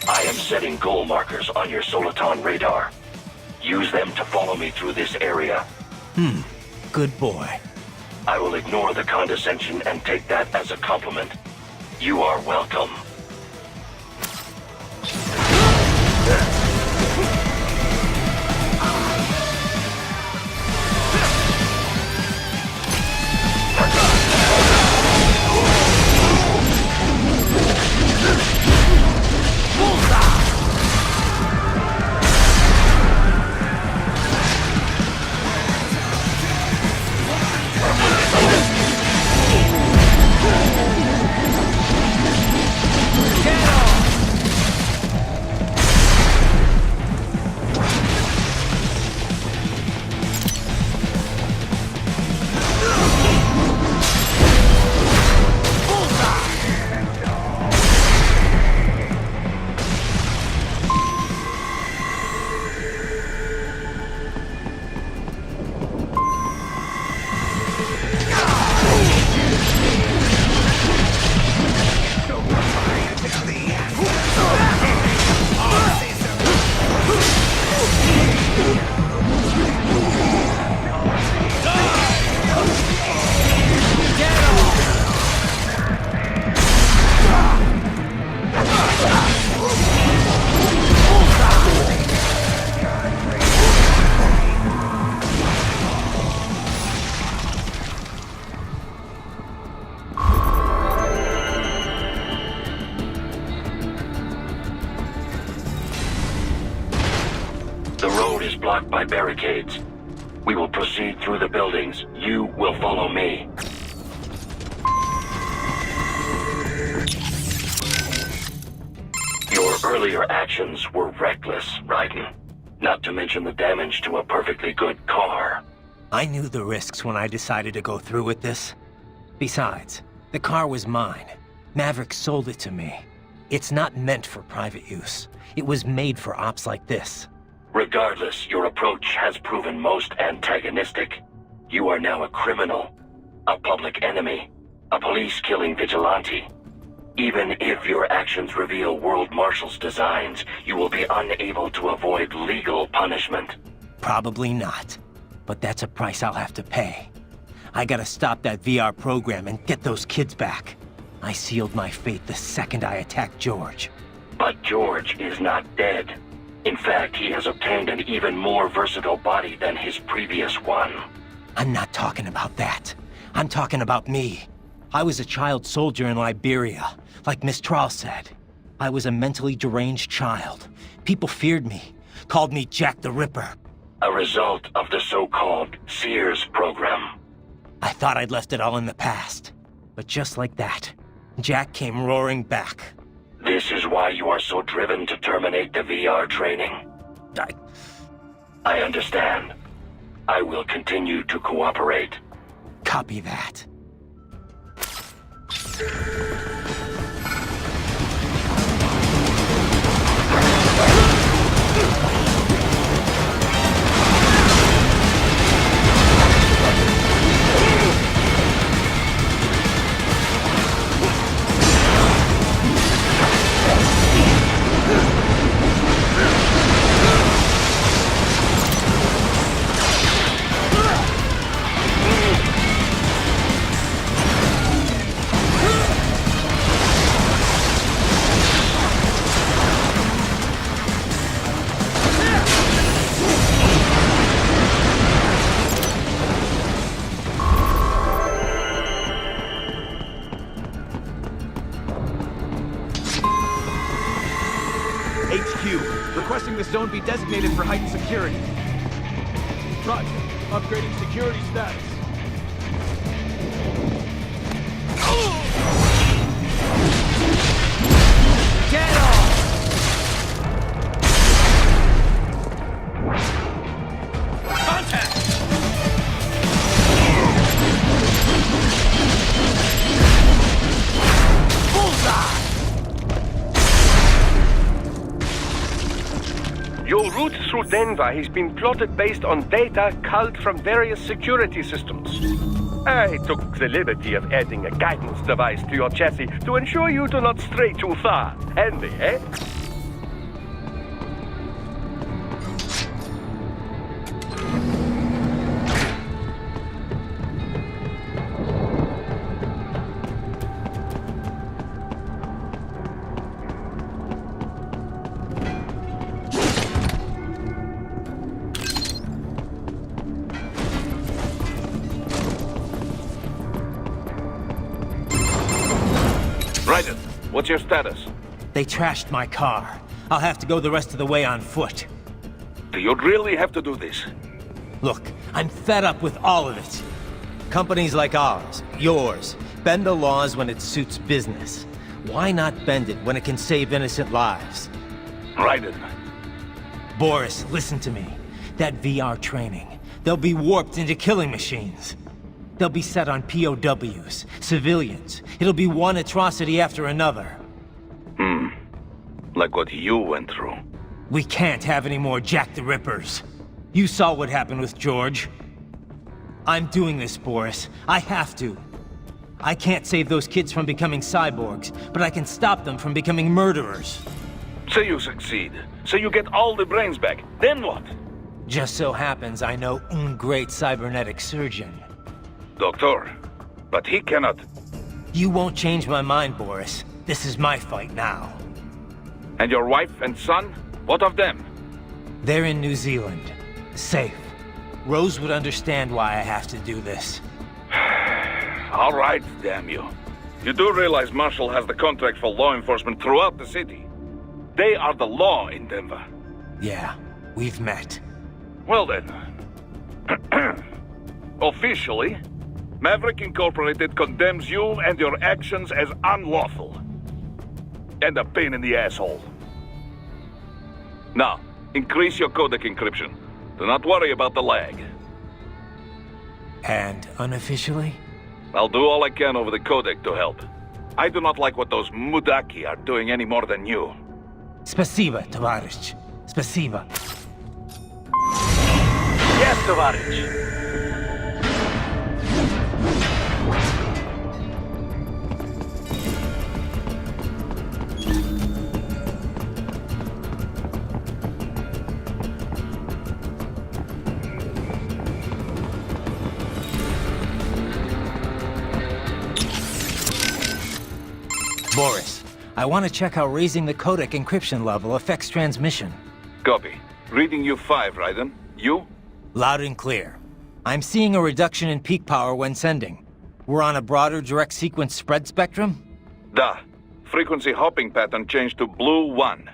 I am setting goal markers on your Soliton radar. Use them to follow me through this area. Good boy. I will ignore the condescension and take that as a compliment. You are welcome. The road is blocked by barricades. We will proceed through the buildings. You will follow me. Your earlier actions were reckless, Raiden. Not to mention the damage to a perfectly good car. I knew the risks when I decided to go through with this. Besides, the car was mine. Maverick sold it to me. It's not meant for private use. It was made for ops like this. Regardless, your approach has proven most antagonistic. You are now a criminal, a public enemy, a police-killing vigilante. Even if your actions reveal World Marshal's designs, you will be unable to avoid legal punishment. Probably not. But that's a price I'll have to pay. I gotta stop that VR program and get those kids back. I sealed my fate the second I attacked George. But George is not dead. In fact, he has obtained an even more versatile body than his previous one. I'm not talking about that. I'm talking about me. I was a child soldier in Liberia, like Miss Trawl said. I was a mentally deranged child. People feared me, called me Jack the Ripper. A result of the so-called Sears program. I thought I'd left it all in the past. But just like that, Jack came roaring back. This is why you are so driven to terminate the VR training. I understand. I will continue to cooperate. Copy that. HQ, requesting the zone be designated for heightened security. Roger. Upgrading security status. Get off! Contact! Bullseye! Your route through Denver has been plotted based on data culled from various security systems. I took the liberty of adding a guidance device to your chassis to ensure you do not stray too far. Handy, eh? Raiden, what's your status? They trashed my car. I'll have to go the rest of the way on foot. Do you really have to do this? Look, I'm fed up with all of it. Companies like ours, yours, bend the laws when it suits business. Why not bend it when it can save innocent lives? Raiden. Boris, listen to me. That VR training, they'll be warped into killing machines. They'll be set on POWs, civilians. It'll be one atrocity after another. Like what you went through. We can't have any more Jack the Rippers. You saw what happened with George. I'm doing this, Boris. I have to. I can't save those kids from becoming cyborgs, but I can stop them from becoming murderers. Say you succeed. Say you get all the brains back. Then what? Just so happens I know un great cybernetic surgeon. Doctor, but he cannot... You won't change my mind, Boris. This is my fight now. And your wife and son? What of them? They're in New Zealand. Safe. Rose would understand why I have to do this. All right, damn you. You do realize Marshall has the contract for law enforcement throughout the city. They are the law in Denver. Yeah, we've met. Well then. Officially, Maverick Incorporated condemns you and your actions as unlawful. And a pain in the asshole. Now, increase your codec encryption. Do not worry about the lag. And unofficially? I'll do all I can over the codec to help. I do not like what those Mudaki are doing any more than you. Spasiba, Tovarich. Spasiba. Yes, Tovarich. Boris, I want to check how raising the codec encryption level affects transmission. Copy. Reading you 5, Raiden. You? Loud and clear. I'm seeing a reduction in peak power when sending. We're on a broader direct sequence spread spectrum? Da. Frequency hopping pattern changed to blue 1.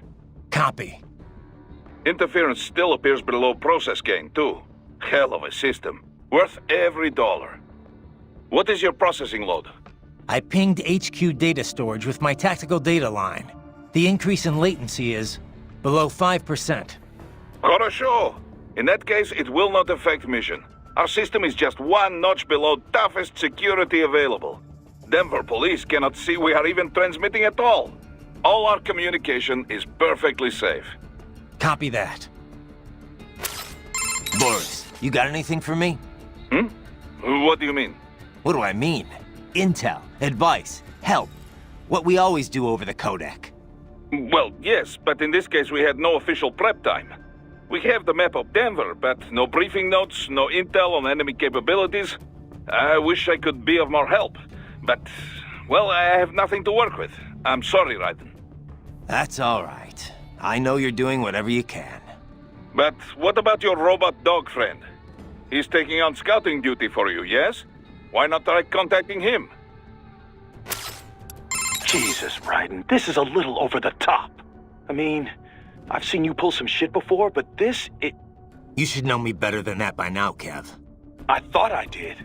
Copy. Interference still appears below process gain, too. Hell of a system. Worth every dollar. What is your processing load? I pinged HQ data storage with my tactical data line. The increase in latency is below 5%. Хорошо. In that case, it will not affect mission. Our system is just one notch below toughest security available. Denver police cannot see we are even transmitting at all. All our communication is perfectly safe. Copy that. Boris, you got anything for me? What do you mean? What do I mean? Intel, advice, help. What we always do over the codec. Well, yes, but in this case we had no official prep time. We have the map of Denver, but no briefing notes, no intel on enemy capabilities. I wish I could be of more help, but, well, I have nothing to work with. I'm sorry, Raiden. That's all right. I know you're doing whatever you can. But what about your robot dog friend? He's taking on scouting duty for you, yes? Why not try contacting him? Jesus, Raiden, this is a little over the top. I mean, I've seen you pull some shit before, but this, You should know me better than that by now, Kev. I thought I did.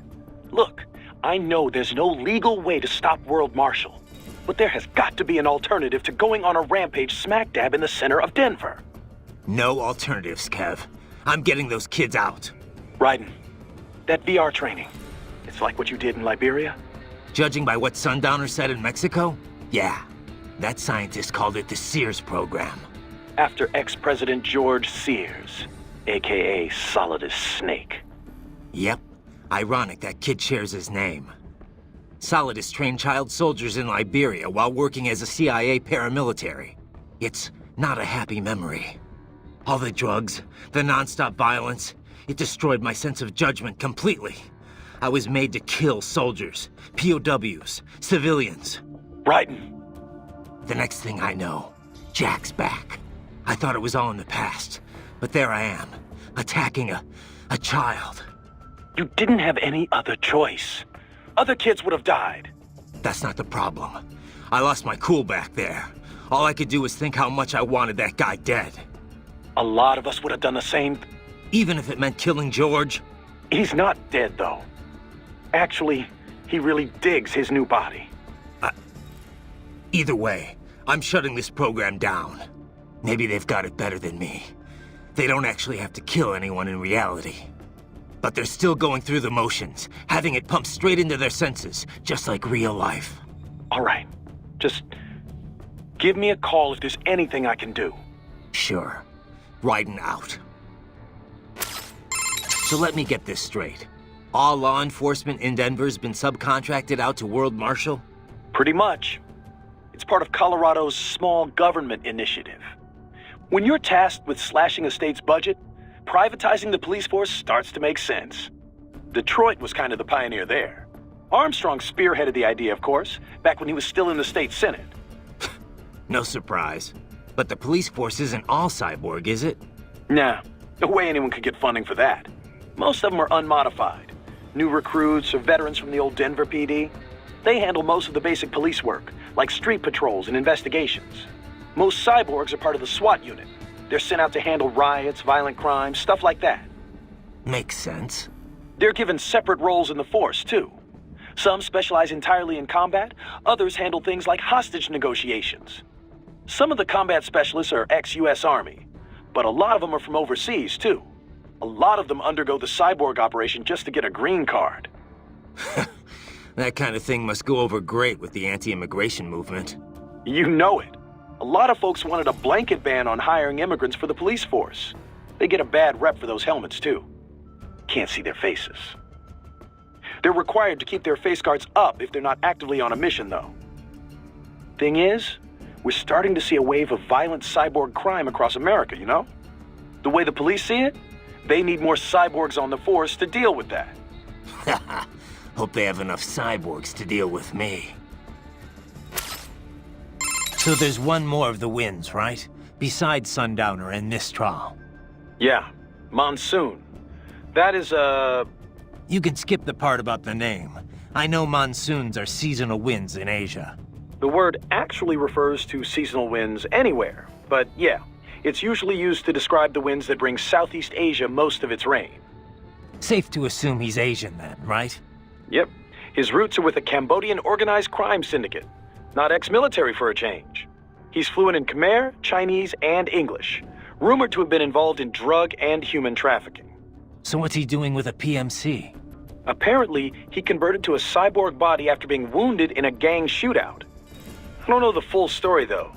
Look, I know there's no legal way to stop World Marshal, but there has got to be an alternative to going on a rampage smack dab in the center of Denver. No alternatives, Kev. I'm getting those kids out. Raiden, that VR training, it's like what you did in Liberia? Judging by what Sundowner said in Mexico? Yeah. That scientist called it the Sears program. After ex-President George Sears, aka Solidus Snake. Yep. Ironic that kid shares his name. Solidus trained child soldiers in Liberia while working as a CIA paramilitary. It's not a happy memory. All the drugs, the non-stop violence, it destroyed my sense of judgment completely. I was made to kill soldiers, POWs, civilians. Raiden. The next thing I know, Jack's back. I thought it was all in the past, but there I am, attacking a child. You didn't have any other choice. Other kids would have died. That's not the problem. I lost my cool back there. All I could do was think how much I wanted that guy dead. A lot of us would have done the same. Even if it meant killing George? He's not dead, though. Actually, he really digs his new body. Either way, I'm shutting this program down. Maybe they've got it better than me. They don't actually have to kill anyone in reality. But they're still going through the motions, having it pumped straight into their senses, just like real life. All right. Just give me a call if there's anything I can do. Sure. Raiden out. So let me get this straight. All law enforcement in Denver's been subcontracted out to World Marshal? Pretty much. It's part of Colorado's small government initiative. When you're tasked with slashing a state's budget, privatizing the police force starts to make sense. Detroit was kind of the pioneer there. Armstrong spearheaded the idea, of course, back when he was still in the state senate. No surprise. But the police force isn't all cyborg, is it? Nah, no way anyone could get funding for that. Most of them are unmodified. New recruits or veterans from the old Denver PD. They handle most of the basic police work, like street patrols and investigations. Most cyborgs are part of the SWAT unit. They're sent out to handle riots, violent crimes, stuff like that. Makes sense. They're given separate roles in the force, too. Some specialize entirely in combat, others handle things like hostage negotiations. Some of the combat specialists are ex-US Army, but a lot of them are from overseas, too. A lot of them undergo the cyborg operation just to get a green card. That kind of thing must go over great with the anti-immigration movement. You know it. A lot of folks wanted a blanket ban on hiring immigrants for the police force. They get a bad rep for those helmets, too. Can't see their faces. They're required to keep their face guards up if they're not actively on a mission, though. Thing is, we're starting to see a wave of violent cyborg crime across America, you know? The way the police see it, they need more cyborgs on the force to deal with that. Hope they have enough cyborgs to deal with me. So there's one more of the wins, right? Besides Sundowner and Mistral. Yeah, Monsoon. That is, You can skip the part about the name. I know monsoons are seasonal winds in Asia. The word actually refers to seasonal winds anywhere, but yeah, it's usually used to describe the winds that bring Southeast Asia most of its rain. Safe to assume he's Asian then, right? Yep. His roots are with a Cambodian organized crime syndicate. Not ex-military for a change. He's fluent in Khmer, Chinese, and English. Rumored to have been involved in drug and human trafficking. So what's he doing with a PMC? Apparently, he converted to a cyborg body after being wounded in a gang shootout. I don't know the full story, though.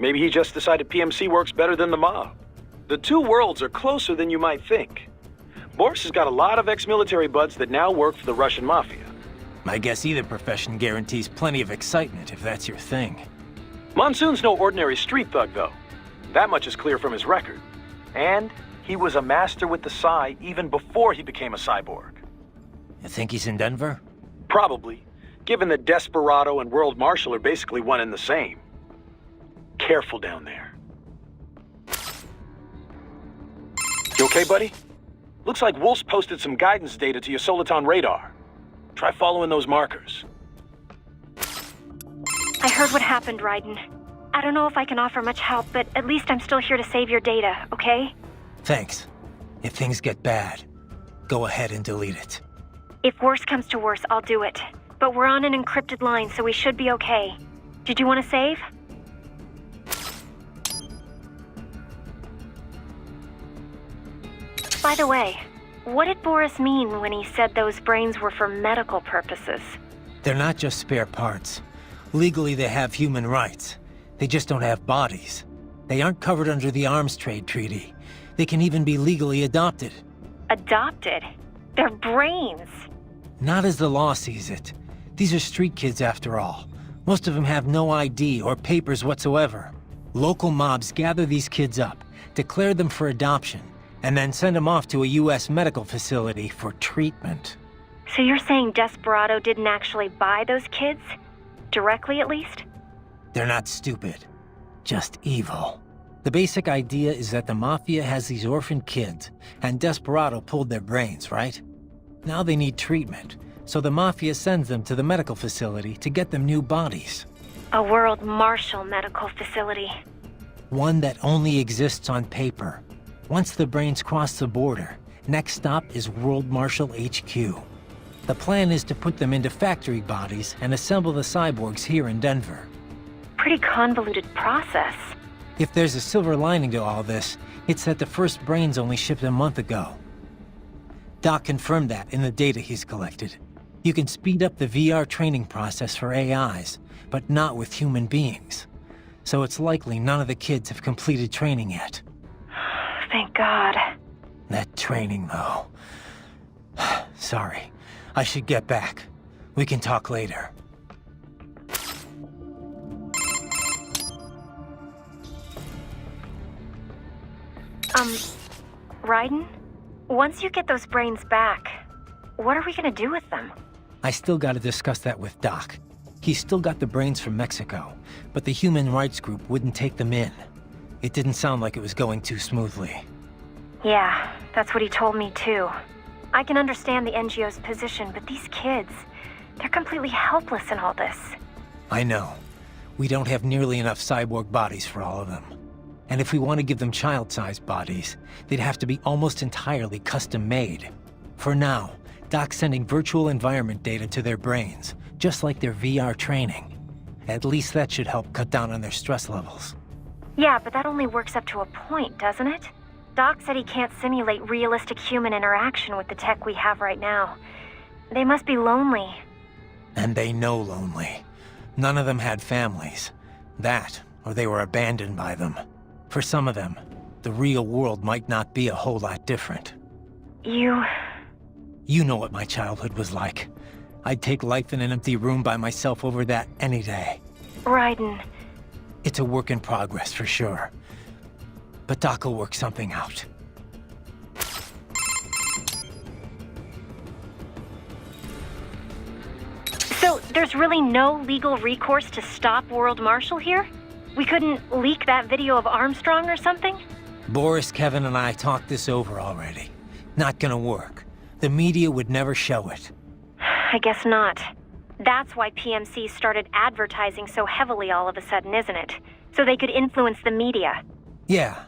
Maybe he just decided PMC works better than the mob. The two worlds are closer than you might think. Boris has got a lot of ex-military buds that now work for the Russian mafia. I guess either profession guarantees plenty of excitement, if that's your thing. Monsoon's no ordinary street thug, though. That much is clear from his record. And he was a master with the Psy even before he became a cyborg. You think he's in Denver? Probably, given that Desperado and World Marshal are basically one and the same. Careful down there. You okay, buddy? Looks like Wolf's posted some guidance data to your Soliton radar. Try following those markers. I heard what happened, Raiden. I don't know if I can offer much help, but at least I'm still here to save your data, okay? Thanks. If things get bad, go ahead and delete it. If worse comes to worse, I'll do it. But we're on an encrypted line, so we should be okay. Did you want to save? By the way, what did Boris mean when he said those brains were for medical purposes? They're not just spare parts. Legally, they have human rights. They just don't have bodies. They aren't covered under the Arms Trade Treaty. They can even be legally adopted. Adopted? They're brains! Not as the law sees it. These are street kids after all. Most of them have no ID or papers whatsoever. Local mobs gather these kids up, declare them for adoption, and then send them off to a US medical facility for treatment. So you're saying Desperado didn't actually buy those kids? Directly, at least? They're not stupid, just evil. The basic idea is that the Mafia has these orphaned kids, and Desperado pulled their brains, right? Now they need treatment, so the Mafia sends them to the medical facility to get them new bodies. A World Marshal medical facility. One that only exists on paper. Once the brains cross the border, next stop is World Marshal HQ. The plan is to put them into factory bodies and assemble the cyborgs here in Denver. Pretty convoluted process. If there's a silver lining to all this, it's that the first brains only shipped a month ago. Doc confirmed that in the data he's collected. You can speed up the VR training process for AIs, but not with human beings. So it's likely none of the kids have completed training yet. Thank God. That training, though. Sorry. I should get back. We can talk later. Raiden? Once you get those brains back, what are we gonna do with them? I still gotta discuss that with Doc. He's still got the brains from Mexico, but the human rights group wouldn't take them in. It didn't sound like it was going too smoothly. Yeah, that's what he told me too. I can understand the NGO's position, but these kids, they're completely helpless in all this. I know. We don't have nearly enough cyborg bodies for all of them. And if we want to give them child-sized bodies, they'd have to be almost entirely custom-made. For now, Doc's sending virtual environment data to their brains, just like their VR training. At least that should help cut down on their stress levels. Yeah, but that only works up to a point, doesn't it? Doc said he can't simulate realistic human interaction with the tech we have right now. They must be lonely. And they know lonely. None of them had families. That, or they were abandoned by them. For some of them, the real world might not be a whole lot different. You know what my childhood was like. I'd take life in an empty room by myself over that any day. Raiden. It's a work in progress, for sure. But Doc will work something out. So, there's really no legal recourse to stop World Marshal here? We couldn't leak that video of Armstrong or something? Boris, Kevin, and I talked this over already. Not gonna work. The media would never show it. I guess not. That's why PMC started advertising so heavily all of a sudden, isn't it? So they could influence the media. Yeah.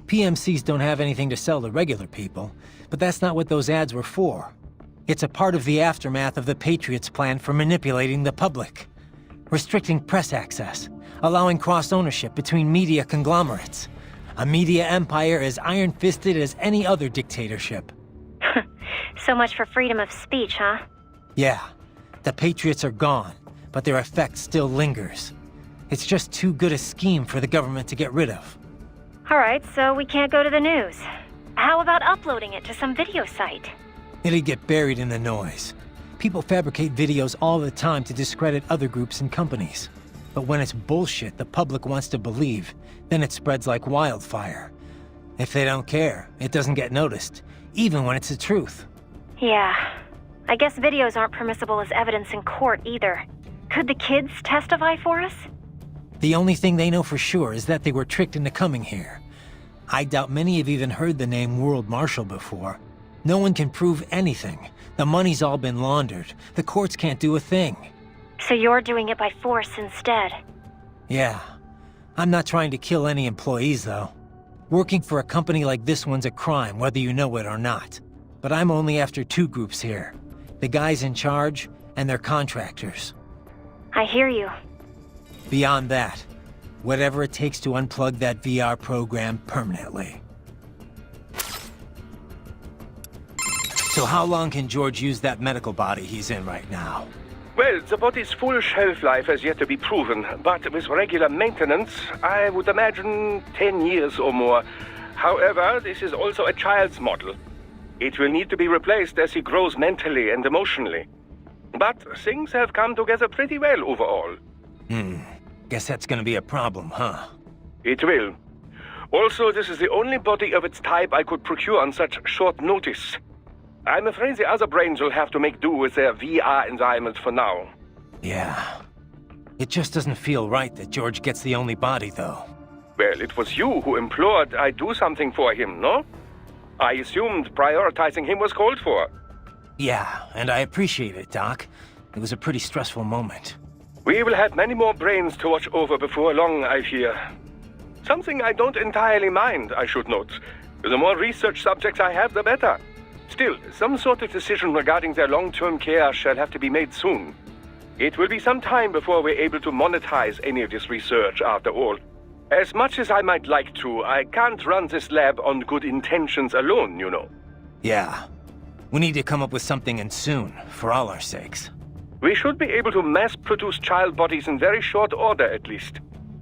PMCs don't have anything to sell to regular people, but that's not what those ads were for. It's a part of the aftermath of the Patriots' plan for manipulating the public. Restricting press access, allowing cross-ownership between media conglomerates. A media empire as iron-fisted as any other dictatorship. So much for freedom of speech, huh? Yeah. The Patriots are gone, but their effect still lingers. It's just too good a scheme for the government to get rid of. Alright, so we can't go to the news. How about uploading it to some video site? It'd get buried in the noise. People fabricate videos all the time to discredit other groups and companies. But when it's bullshit the public wants to believe, then it spreads like wildfire. If they don't care, it doesn't get noticed, even when it's the truth. Yeah. I guess videos aren't permissible as evidence in court either. Could the kids testify for us? The only thing they know for sure is that they were tricked into coming here. I doubt many have even heard the name World Marshal before. No one can prove anything. The money's all been laundered. The courts can't do a thing. So you're doing it by force instead? Yeah. I'm not trying to kill any employees, though. Working for a company like this one's a crime, whether you know it or not. But I'm only after two groups here. The guys in charge, and their contractors. I hear you. Beyond that, whatever it takes to unplug that VR program permanently. So how long can George use that medical body he's in right now? Well, the body's full shelf life has yet to be proven, but with regular maintenance, I would imagine 10 years or more. However, this is also a child's model. It will need to be replaced as he grows mentally and emotionally. But things have come together pretty well overall. Guess that's gonna be a problem, huh? It will. Also, this is the only body of its type I could procure on such short notice. I'm afraid the other brains will have to make do with their VR environment for now. Yeah. It just doesn't feel right that George gets the only body, though. Well, it was you who implored I do something for him, no? I assumed prioritizing him was called for. Yeah, and I appreciate it, Doc. It was a pretty stressful moment. We will have many more brains to watch over before long, I fear. Something I don't entirely mind, I should note. The more research subjects I have, the better. Still, some sort of decision regarding their long-term care shall have to be made soon. It will be some time before we're able to monetize any of this research, after all. As much as I might like to, I can't run this lab on good intentions alone, you know. Yeah. We need to come up with something, and soon, for all our sakes. We should be able to mass-produce child bodies in very short order, at least.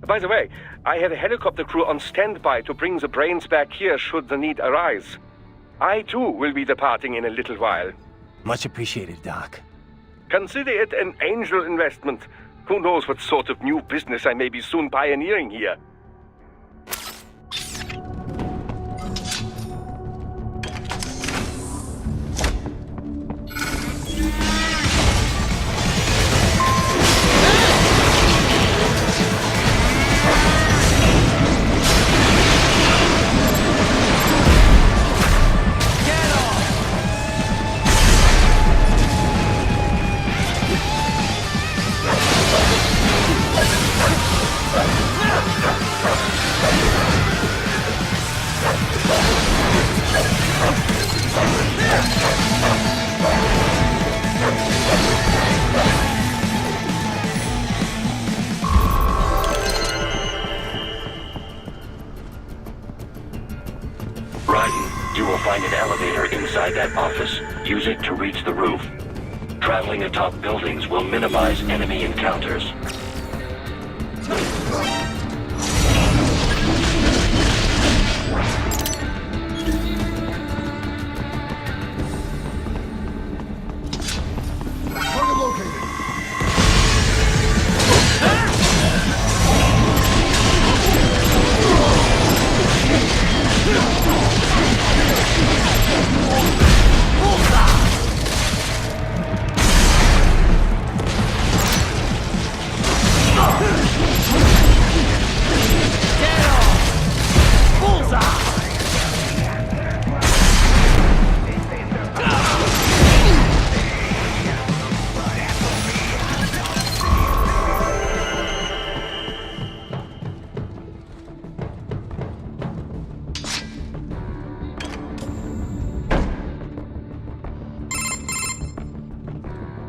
By the way, I have a helicopter crew on standby to bring the brains back here should the need arise. I, too, will be departing in a little while. Much appreciated, Doc. Consider it an angel investment. Who knows what sort of new business I may be soon pioneering here. Raiden, you will find an elevator inside that office. Use it to reach the roof. Traveling atop buildings will minimize enemy encounters. Target located.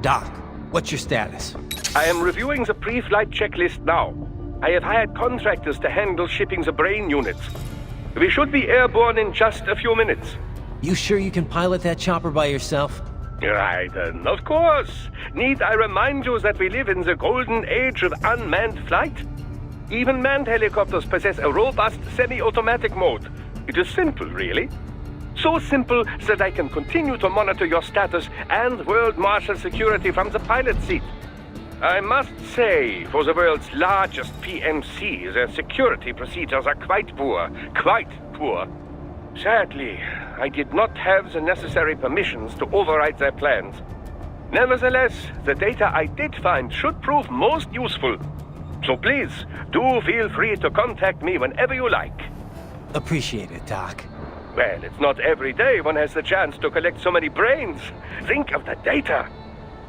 Doc, what's your status? I am reviewing the pre-flight checklist now. I have hired contractors to handle shipping the brain units. We should be airborne in just a few minutes. You sure you can pilot that chopper by yourself? Raiden, of course. Need I remind you that we live in the golden age of unmanned flight? Even manned helicopters possess a robust semi-automatic mode. It is simple, really. So simple that I can continue to monitor your status and world marshal security from the pilot seat. I must say, for the world's largest PMC, their security procedures are quite poor. Quite poor. Sadly, I did not have the necessary permissions to override their plans. Nevertheless, the data I did find should prove most useful. So please, do feel free to contact me whenever you like. Appreciate it, Doc. Well, it's not every day one has the chance to collect so many brains. Think of the data,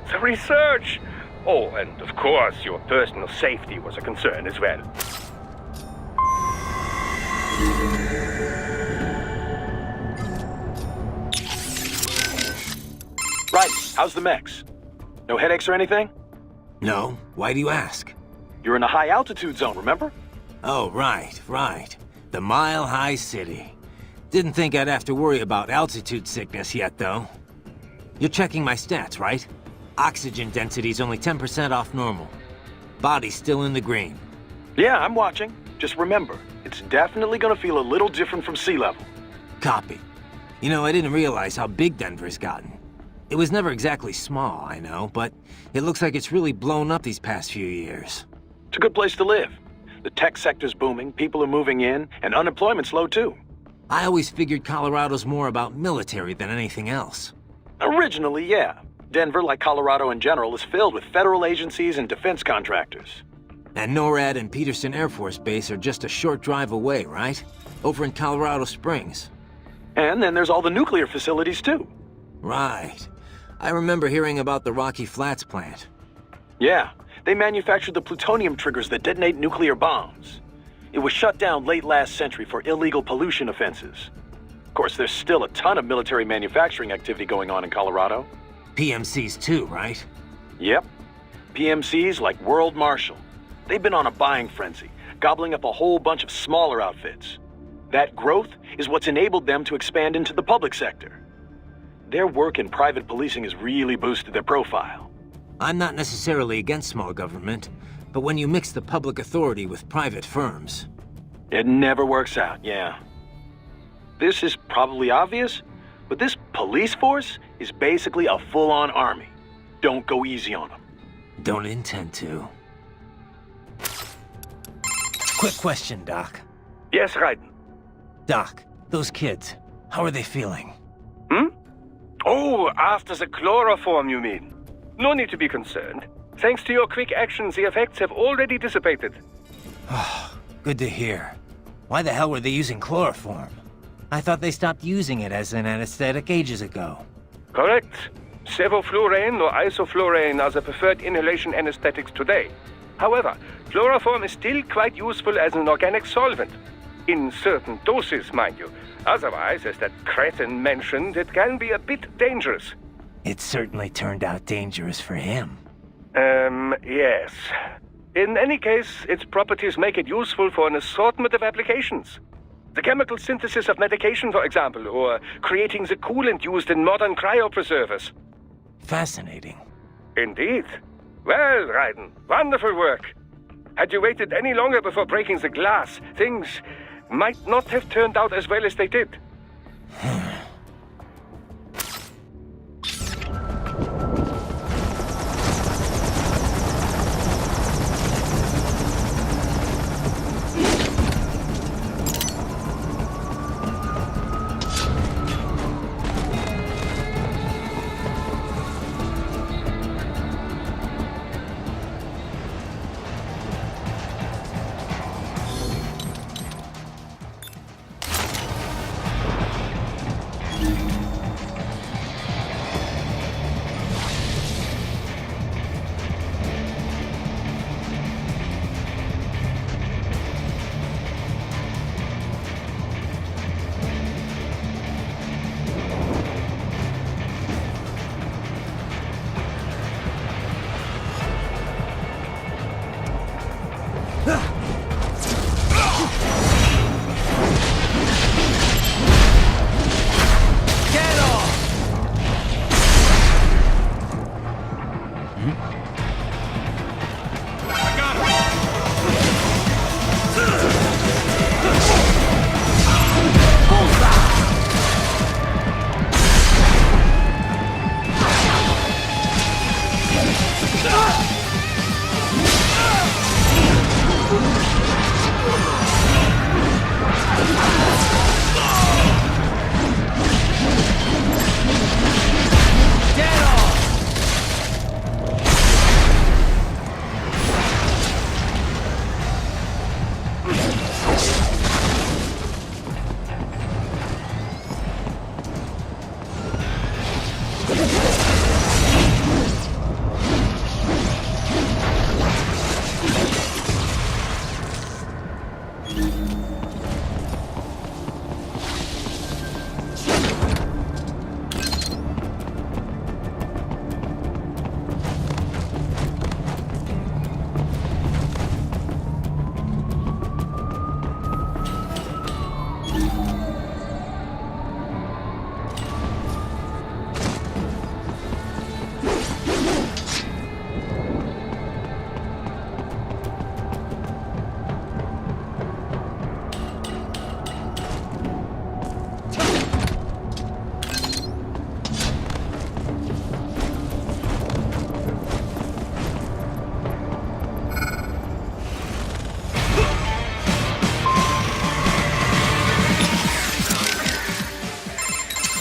the research. Oh, and of course, your personal safety was a concern as well. How's the mechs? No headaches or anything? No, why do you ask? You're in a high altitude zone, remember? Oh, right. The Mile High City. Didn't think I'd have to worry about altitude sickness yet, though. You're checking my stats, right? Oxygen density's only 10% off normal. Body's still in the green. Yeah, I'm watching. Just remember, it's definitely gonna feel a little different from sea level. Copy. You know, I didn't realize how big Denver's gotten. It was never exactly small, I know, but it looks like it's really blown up these past few years. It's a good place to live. The tech sector's booming, people are moving in, and unemployment's low too. I always figured Colorado's more about military than anything else. Originally, yeah. Denver, like Colorado in general, is filled with federal agencies and defense contractors. And NORAD and Peterson Air Force Base are just a short drive away, right? Over in Colorado Springs. And then there's all the nuclear facilities too. Right. I remember hearing about the Rocky Flats plant. Yeah, they manufactured the plutonium triggers that detonate nuclear bombs. It was shut down late last century for illegal pollution offenses. Of course, there's still a ton of military manufacturing activity going on in Colorado. PMCs too, right? Yep. PMCs like World Marshal. They've been on a buying frenzy, gobbling up a whole bunch of smaller outfits. That growth is what's enabled them to expand into the public sector. Their work in private policing has really boosted their profile. I'm not necessarily against small government, but when you mix the public authority with private firms... It never works out, yeah. This is probably obvious, but this police force is basically a full-on army. Don't go easy on them. Don't intend to. Quick question, Doc. Yes, Raiden. Doc, those kids, how are they feeling? Oh, after the chloroform, you mean? No need to be concerned. Thanks to your quick actions, the effects have already dissipated. Good to hear. Why the hell were they using chloroform? I thought they stopped using it as an anesthetic ages ago. Correct. Sevoflurane or isoflurane are the preferred inhalation anesthetics today. However, chloroform is still quite useful as an organic solvent. In certain doses, mind you. Otherwise, as that cretin mentioned, it can be a bit dangerous. It certainly turned out dangerous for him. Yes. In any case, its properties make it useful for an assortment of applications. The chemical synthesis of medication, for example, or creating the coolant used in modern cryopreservers. Fascinating. Indeed. Well, Raiden, wonderful work. Had you waited any longer before breaking the glass, things might not have turned out as well as they did.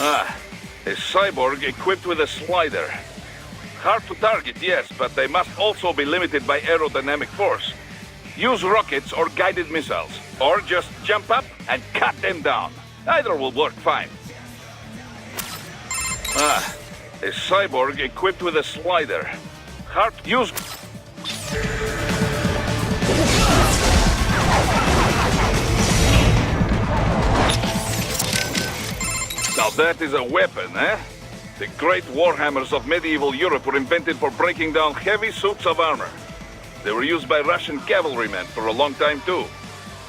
A cyborg equipped with a slider. Hard to target, yes, but they must also be limited by aerodynamic force. Use rockets or guided missiles, or just jump up and cut them down. Either will work fine. A cyborg equipped with a slider. Hard to use... Now that is a weapon, eh? The great warhammers of medieval Europe were invented for breaking down heavy suits of armor. They were used by Russian cavalrymen for a long time too.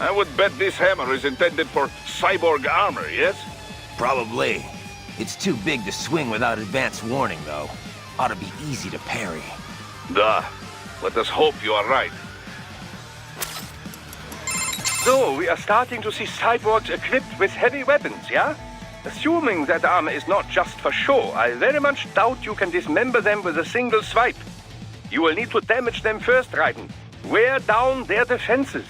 I would bet this hammer is intended for cyborg armor, yes? Probably. It's too big to swing without advance warning, though. Ought to be easy to parry. Duh. Let us hope you are right. So, we are starting to see cyborgs equipped with heavy weapons, yeah? Assuming that armor is not just for show, I very much doubt you can dismember them with a single swipe. You will need to damage them first, Raiden. Wear down their defenses.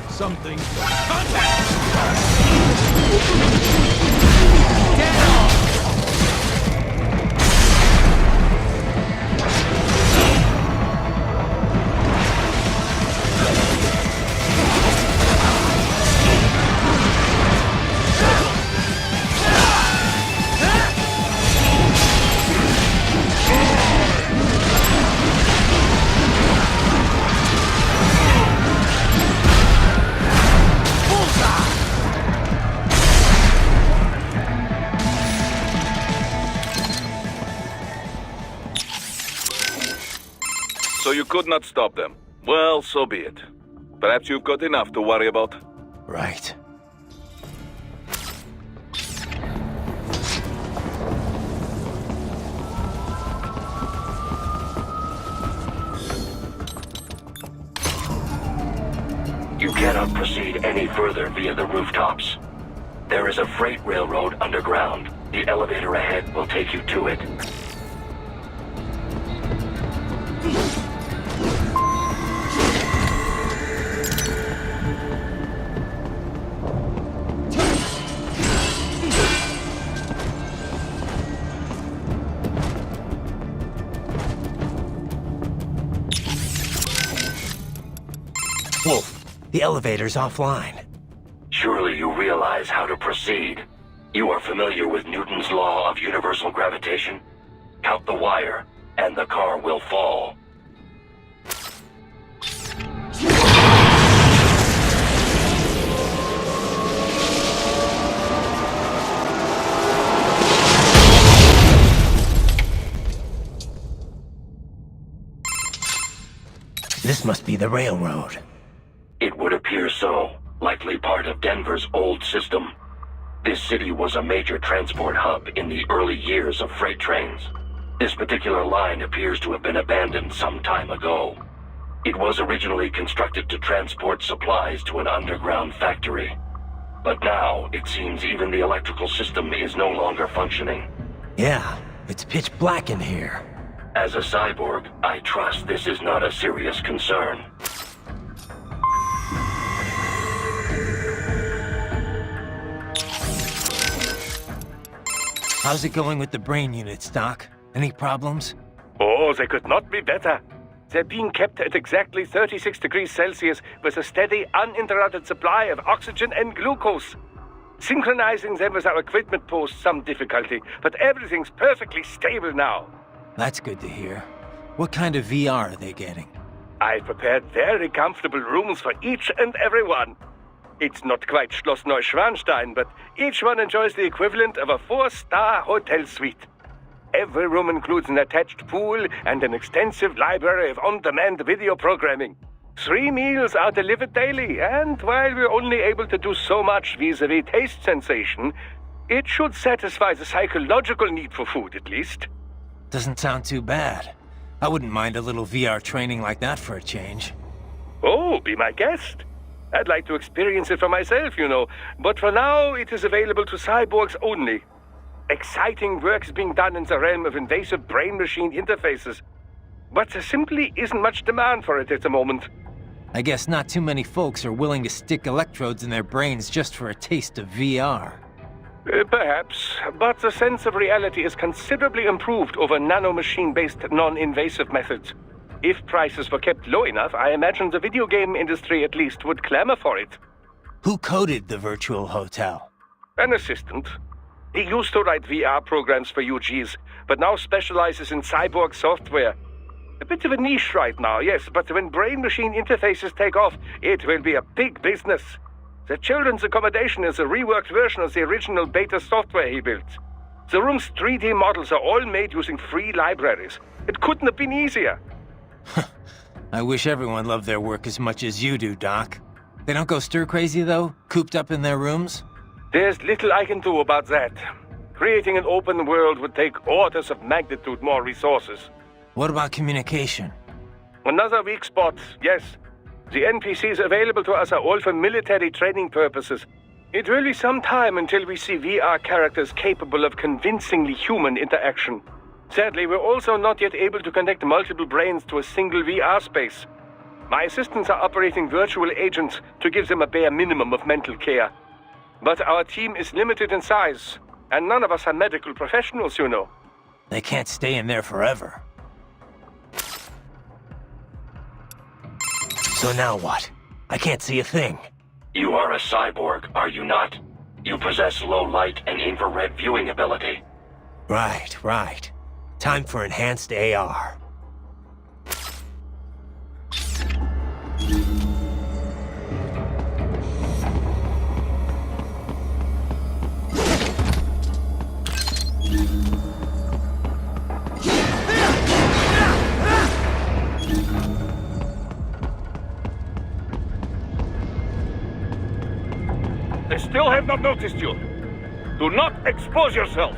Something. Contact! Get off! So you could not stop them. Well, so be it. Perhaps you've got enough to worry about. Right. You cannot proceed any further via the rooftops. There is a freight railroad underground. The elevator ahead will take you to it. Wolf, the elevator's offline. Surely you realize how to proceed. You are familiar with Newton's law of universal gravitation? Count the wire, and the car will fall. This must be the railroad. It would appear so, likely part of Denver's old system. This city was a major transport hub in the early years of freight trains. This particular line appears to have been abandoned some time ago. It was originally constructed to transport supplies to an underground factory. But now, it seems even the electrical system is no longer functioning. Yeah, it's pitch black in here. As a cyborg, I trust this is not a serious concern. How's it going with the brain units, Doc? Any problems? Oh, they could not be better. They're being kept at exactly 36 degrees Celsius with a steady, uninterrupted supply of oxygen and glucose. Synchronizing them with our equipment posed some difficulty, but everything's perfectly stable now. That's good to hear. What kind of VR are they getting? I prepared very comfortable rooms for each and every one. It's not quite Schloss Neuschwanstein, but each one enjoys the equivalent of a 4-star hotel suite. Every room includes an attached pool and an extensive library of on-demand video programming. 3 meals are delivered daily, and while we're only able to do so much vis-a-vis taste sensation, it should satisfy the psychological need for food, at least. Doesn't sound too bad. I wouldn't mind a little VR training like that for a change. Oh, be my guest. I'd like to experience it for myself, you know, but for now it is available to cyborgs only. Exciting work is being done in the realm of invasive brain-machine interfaces, but there simply isn't much demand for it at the moment. I guess not too many folks are willing to stick electrodes in their brains just for a taste of VR. Perhaps, but the sense of reality is considerably improved over nanomachine-based non-invasive methods. If prices were kept low enough, I imagine the video game industry at least would clamor for it. Who coded the virtual hotel? An assistant. He used to write VR programs for UGs, but now specializes in cyborg software. A bit of a niche right now, yes, but when brain-machine interfaces take off, it will be a big business. The children's accommodation is a reworked version of the original beta software he built. The room's 3D models are all made using free libraries. It couldn't have been easier. I wish everyone loved their work as much as you do, Doc. They don't go stir-crazy, though? Cooped up in their rooms? There's little I can do about that. Creating an open world would take orders of magnitude more resources. What about communication? Another weak spot, yes. The NPCs available to us are all for military training purposes. It will be some time until we see VR characters capable of convincingly human interaction. Sadly, we're also not yet able to connect multiple brains to a single VR space. My assistants are operating virtual agents to give them a bare minimum of mental care. But our team is limited in size, and none of us are medical professionals, you know. They can't stay in there forever. So now what? I can't see a thing. You are a cyborg, are you not? You possess low light and infrared viewing ability. Right. Time for enhanced AR. They still have not noticed you. Do not expose yourself.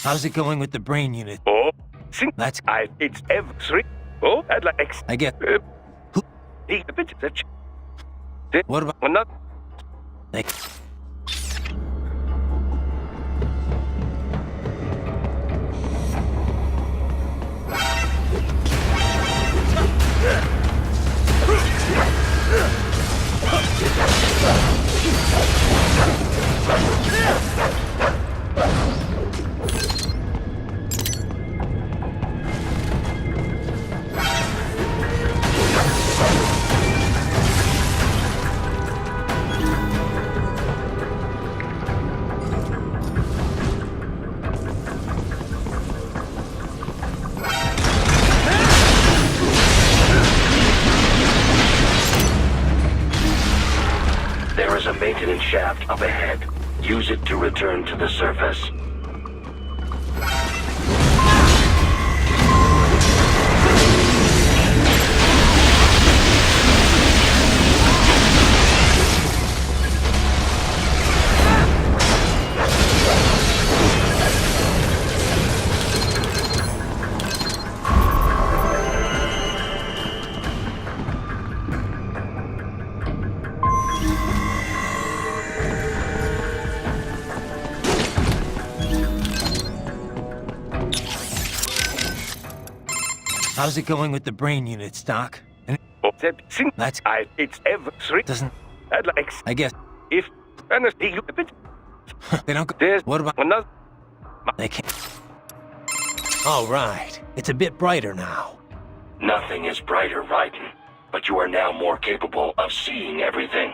How's it going with the brain unit? Oh, That's... it's R-03. Oh, I'd like X. I get... What about... Not... Like... There is a maintenance shaft up ahead. Use it to return to the surface. How's it going with the brain units, Doc? And... That's... It's R-03. Doesn't... I'd like X. I guess... If... They don't go... There's... What about... Another... They can't... All right. It's a bit brighter now. Nothing is brighter, Raiden, but you are now more capable of seeing everything.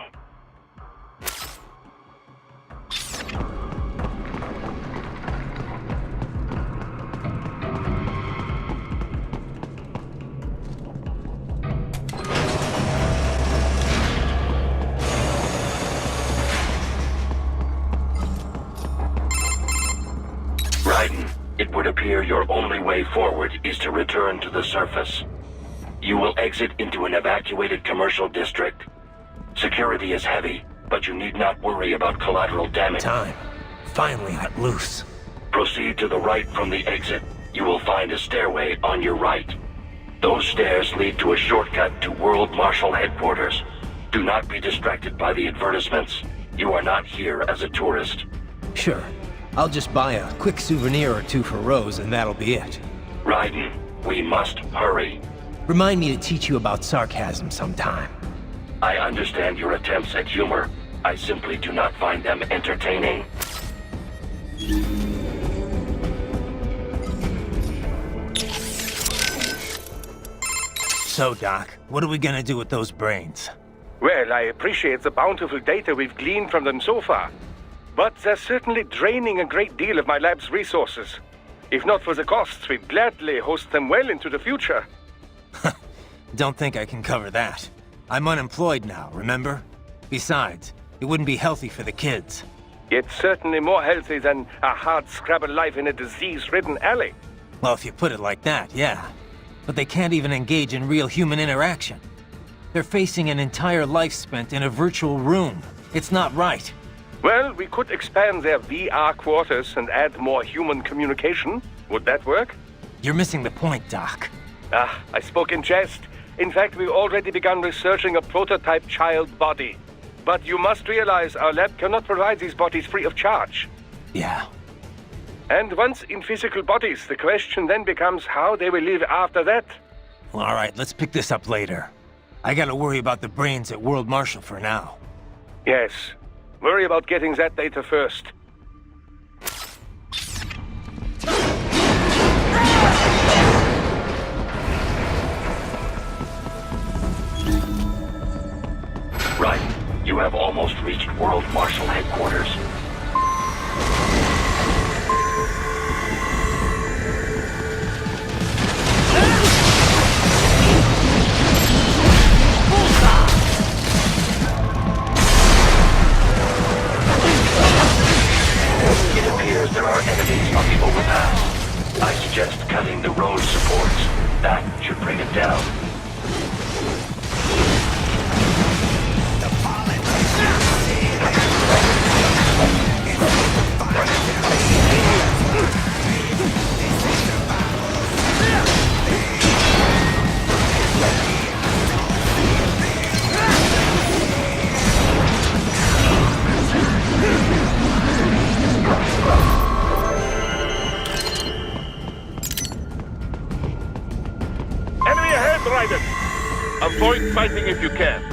Raiden, it would appear your only way forward is to return to the surface. You will exit into an evacuated commercial district. Security is heavy, but you need not worry about collateral damage. Time. Finally let loose. Proceed to the right from the exit. You will find a stairway on your right. Those stairs lead to a shortcut to World Marshal Headquarters. Do not be distracted by the advertisements. You are not here as a tourist. Sure. I'll just buy a quick souvenir or two for Rose and that'll be it. Raiden, we must hurry. Remind me to teach you about sarcasm sometime. I understand your attempts at humor. I simply do not find them entertaining. So, Doc, what are we gonna do with those brains? Well, I appreciate the bountiful data we've gleaned from them so far. But they're certainly draining a great deal of my lab's resources. If not for the costs, we'd gladly host them well into the future. Don't think I can cover that. I'm unemployed now, remember? Besides, it wouldn't be healthy for the kids. It's certainly more healthy than a hard-scrabble life in a disease-ridden alley. Well, if you put it like that, yeah. But they can't even engage in real human interaction. They're facing an entire life spent in a virtual room. It's not right. Well, we could expand their VR quarters and add more human communication. Would that work? You're missing the point, Doc. I spoke in jest. In fact, we've already begun researching a prototype child body. But you must realize our lab cannot provide these bodies free of charge. Yeah. And once in physical bodies, the question then becomes how they will live after that. Well, all right, let's pick this up later. I gotta worry about the brains at World Marshal for now. Yes. Worry about getting that data first. Right. You have almost reached World Marshal Headquarters. It appears there are enemies on the overpass. I suggest cutting the road supports. That should bring it down. Raiden. Avoid fighting if you can.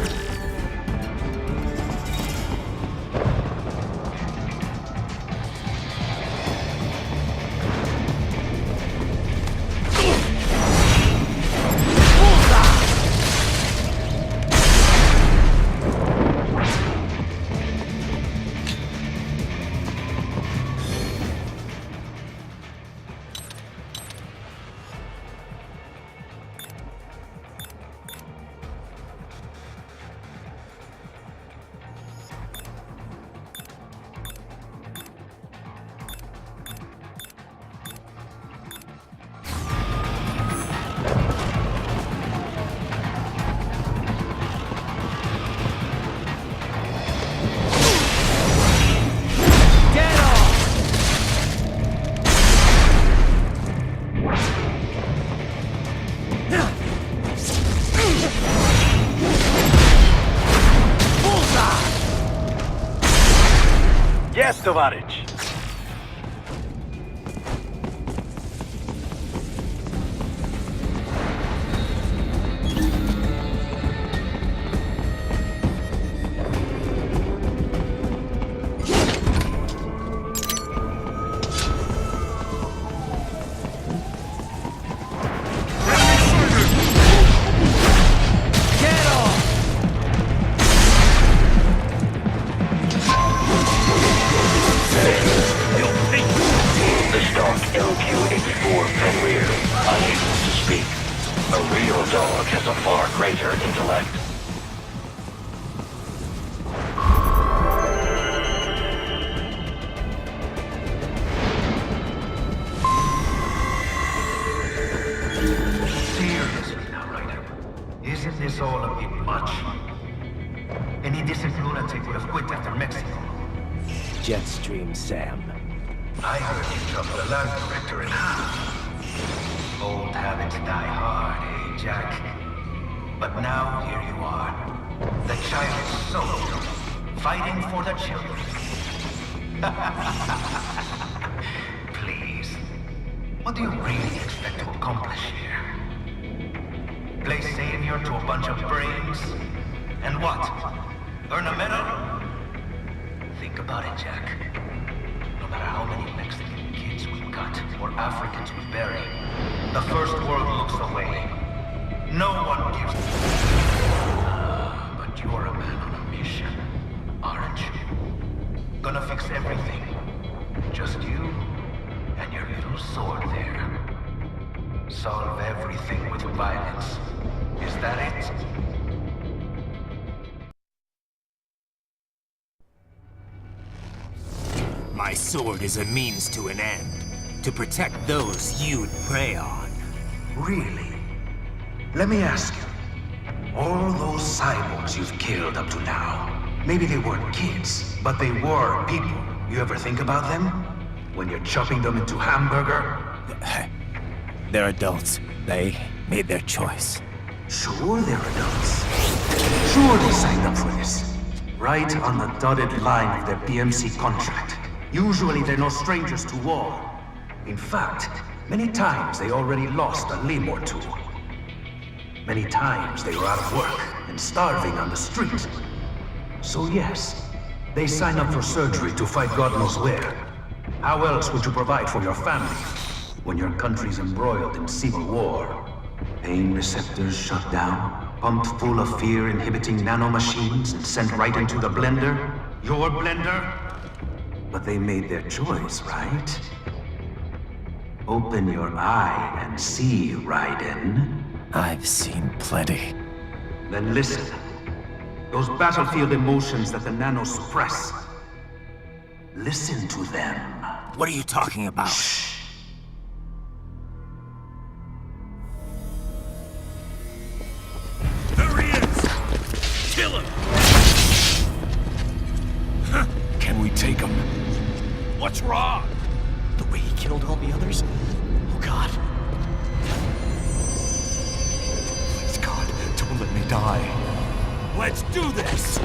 Yes, Tovarich. Isn't this all a bit much? Any decent lunatic would have quit after Mexico. Jetstream, Sam. I heard you chopped the lab director in half. Old habits die hard, eh, Jack? But now here you are. The child soldier, fighting for the children. Please. What do you really expect to accomplish here? Play savior to a bunch of brains? And what? Earn a medal? Think about it, Jack. No matter how many Mexican kids we cut, or Africans we bury, the first world looks away. No one gives... But you're a man on a mission, aren't you? Gonna fix everything. Just you and your little sword there. Solve everything with violence. Is that it? My sword is a means to an end. To protect those you'd prey on. Really? Let me ask you. All those cyborgs you've killed up to now, maybe they weren't kids, but they were people. You ever think about them? When you're chopping them into hamburger? They're adults. They made their choice. Sure they're adults. Sure they signed up for this. Right on the dotted line of their BMC contract. Usually they're no strangers to war. In fact, many times they already lost a limb or two. Many times they were out of work and starving on the street. So yes, they sign up for surgery to fight God knows where. How else would you provide for your family when your country's embroiled in civil war? Pain receptors shut down, pumped full of fear-inhibiting nanomachines and sent right into the blender? Your blender? But they made their choice, right? Open your eye and see, Raiden. I've seen plenty. Then listen. Those battlefield emotions that the nanos suppress. Listen to them. What are you talking about? Shh. There he is! Kill him! Can we take him? What's wrong? The way he killed all the others? Oh God. Please God, don't let me die. Let's do this!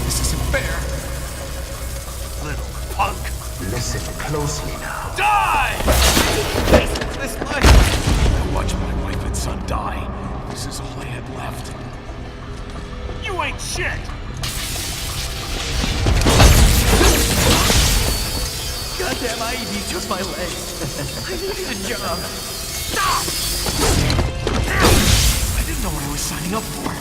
This isn't fair. Little punk. Listen closely now. Die! This life. son die. This is all I had left. You ain't shit! Goddamn IED took my leg. I needed a job. Stop! I didn't know what I was signing up for.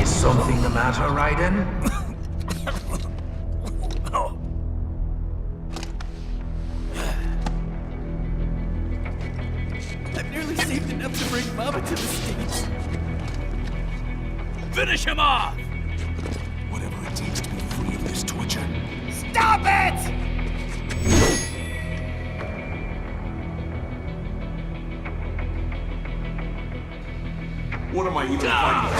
Is something the matter, Raiden? I've nearly saved enough to bring Mama to the States. Finish him off! Whatever it takes to be free of this torture. Stop it! What am I even fighting?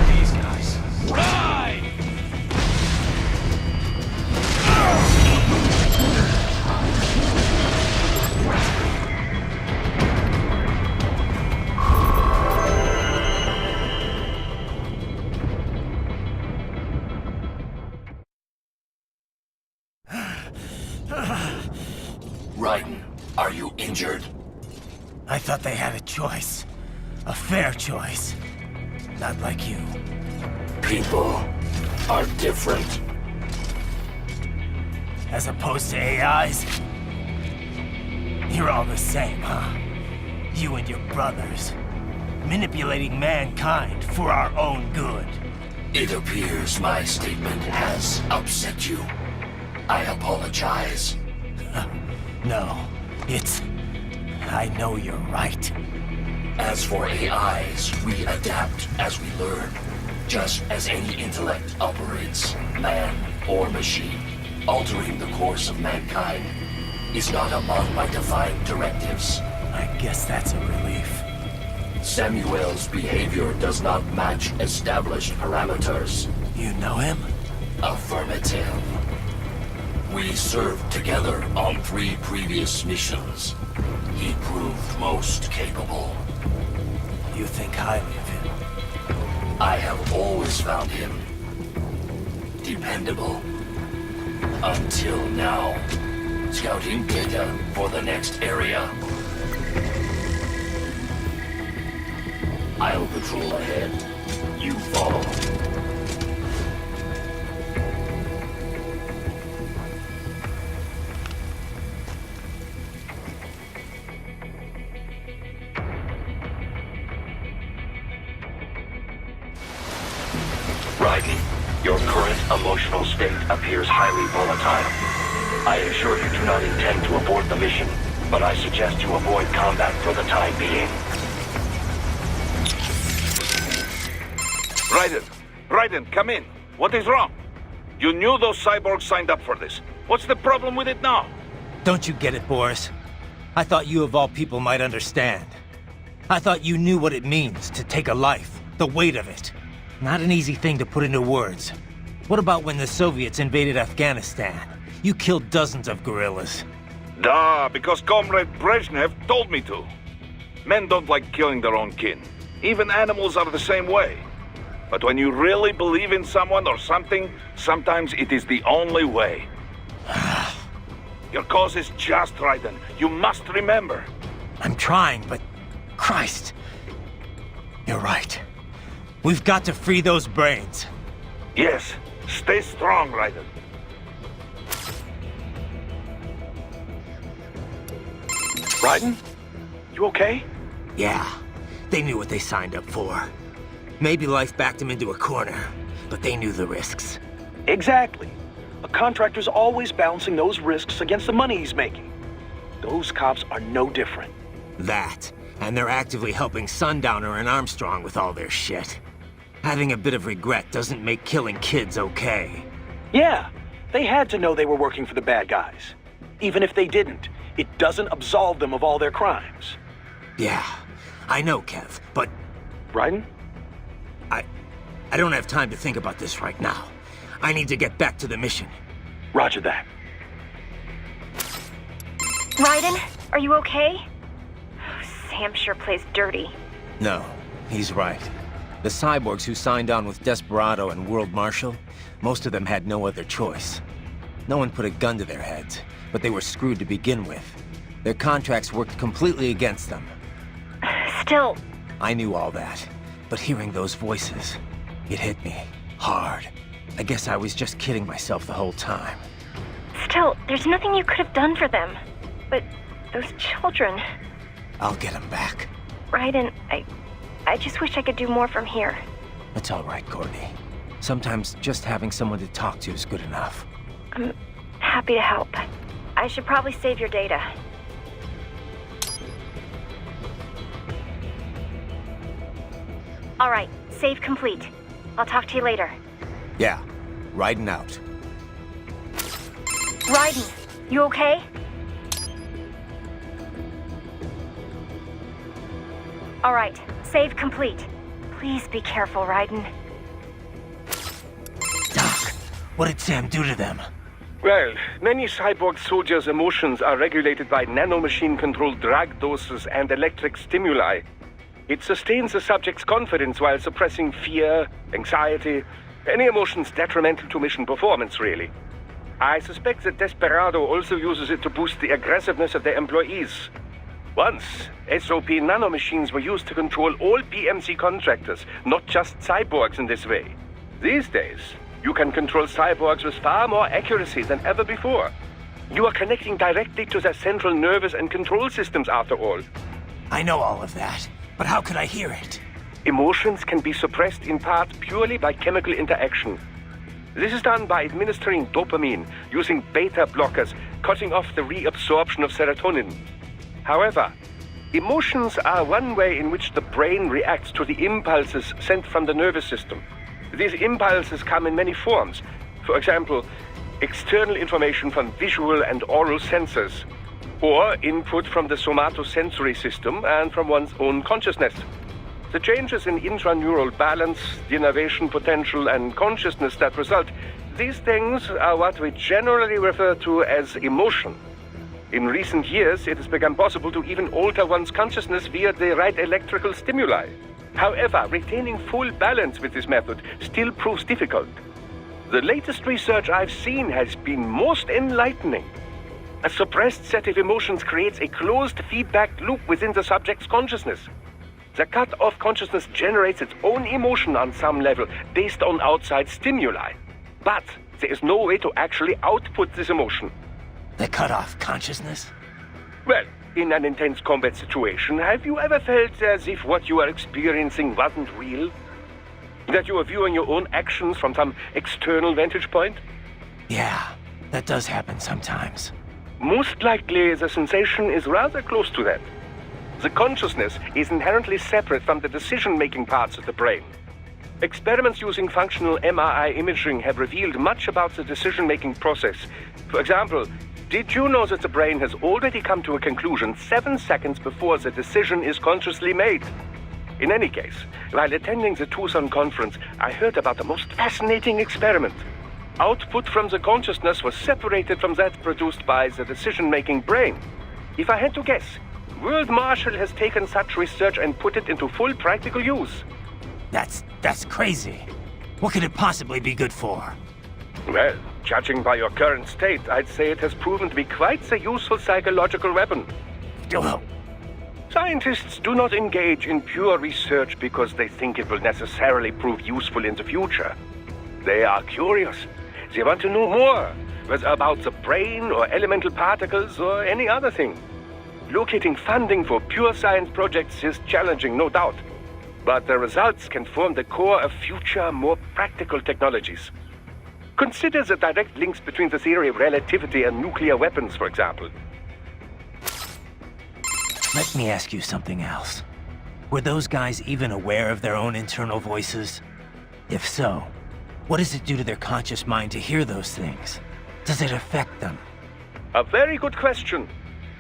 These guys. Right! Raiden, are you injured? I thought they had a choice. A fair choice. Not like you. People are different. As opposed to AIs? You're all the same, huh? You and your brothers. Manipulating mankind for our own good. It appears my statement has upset you. I apologize. No, it's... I know you're right. As for AIs, we adapt as we learn. Just as any intellect operates, man or machine. Altering the course of mankind is not among my defined directives. I guess that's a relief. Samuel's behavior does not match established parameters. You know him? Affirmative. We served together on 3 previous missions. He proved most capable. You think highly of him? I have always found him dependable. Until now. Scouting data for the next area. I'll patrol ahead. You follow. Raiden, your current emotional state appears highly volatile. I assure you do not intend to abort the mission, but I suggest you avoid combat for the time being. Raiden, come in. What is wrong? You knew those cyborgs signed up for this. What's the problem with it now? Don't you get it, Boris? I thought you of all people might understand. I thought you knew what it means to take a life, the weight of it. Not an easy thing to put into words. What about when the Soviets invaded Afghanistan? You killed dozens of guerrillas. Duh, because Comrade Brezhnev told me to. Men don't like killing their own kin. Even animals are the same way. But when you really believe in someone or something, sometimes it is the only way. Your cause is just, Raiden. You must remember. I'm trying, but... Christ. You're right. We've got to free those brains. Yes. Stay strong, Raiden. Raiden? You okay? Yeah. They knew what they signed up for. Maybe life backed them into a corner, but they knew the risks. Exactly. A contractor's always balancing those risks against the money he's making. Those cops are no different. That, and they're actively helping Sundowner and Armstrong with all their shit. Having a bit of regret doesn't make killing kids okay. Yeah, they had to know they were working for the bad guys. Even if they didn't, it doesn't absolve them of all their crimes. Yeah, I know, Kev, but... Raiden? I don't have time to think about this right now. I need to get back to the mission. Roger that. Raiden, are you okay? Sam sure plays dirty. No, he's right. The cyborgs who signed on with Desperado and World Marshal, most of them had no other choice. No one put a gun to their heads, but they were screwed to begin with. Their contracts worked completely against them. Still... I knew all that, but hearing those voices, it hit me hard. I guess I was just kidding myself the whole time. Still, there's nothing you could have done for them. But those children... I'll get them back. Raiden, I just wish I could do more from here. It's all right, Courtney. Sometimes just having someone to talk to is good enough. I'm happy to help. I should probably save your data. All right, save complete. I'll talk to you later. Yeah, Raiden out. Raiden, you okay? All right, save complete. Please be careful, Raiden. Doc, what did Sam do to them? Well, many cyborg soldiers' emotions are regulated by nanomachine-controlled drug doses and electric stimuli. It sustains the subject's confidence while suppressing fear, anxiety, any emotions detrimental to mission performance, really. I suspect that Desperado also uses it to boost the aggressiveness of their employees. Once, SOP nanomachines were used to control all PMC contractors, not just cyborgs in this way. These days, you can control cyborgs with far more accuracy than ever before. You are connecting directly to their central nervous and control systems, after all. I know all of that, but how could I hear it? Emotions can be suppressed in part purely by chemical interaction. This is done by administering dopamine, using beta blockers, cutting off the reabsorption of serotonin. However, emotions are one way in which the brain reacts to the impulses sent from the nervous system. These impulses come in many forms. For example, external information from visual and oral sensors, or input from the somatosensory system and from one's own consciousness. The changes in intraneural balance, the innervation potential, and consciousness that result, these things are what we generally refer to as emotion. In recent years, it has become possible to even alter one's consciousness via the right electrical stimuli. However, retaining full balance with this method still proves difficult. The latest research I've seen has been most enlightening. A suppressed set of emotions creates a closed feedback loop within the subject's consciousness. The cut-off consciousness generates its own emotion on some level, based on outside stimuli. But there is no way to actually output this emotion. The cut-off consciousness? Well, in an intense combat situation, have you ever felt as if what you are experiencing wasn't real? That you are viewing your own actions from some external vantage point? Yeah, that does happen sometimes. Most likely, the sensation is rather close to that. The consciousness is inherently separate from the decision-making parts of the brain. Experiments using functional MRI imaging have revealed much about the decision-making process. For example, did you know that the brain has already come to a conclusion 7 seconds before the decision is consciously made? In any case, while attending the Tucson conference, I heard about the most fascinating experiment. Output from the consciousness was separated from that produced by the decision-making brain. If I had to guess, World Marshal has taken such research and put it into full practical use. That's crazy. What could it possibly be good for? Well, judging by your current state, I'd say it has proven to be quite a useful psychological weapon. Oh. Scientists do not engage in pure research because they think it will necessarily prove useful in the future. They are curious. They want to know more, whether about the brain or elemental particles or any other thing. Locating funding for pure science projects is challenging, no doubt. But the results can form the core of future, more practical technologies. Consider the direct links between the theory of relativity and nuclear weapons, for example. Let me ask you something else. Were those guys even aware of their own internal voices? If so, what does it do to their conscious mind to hear those things? Does it affect them? A very good question.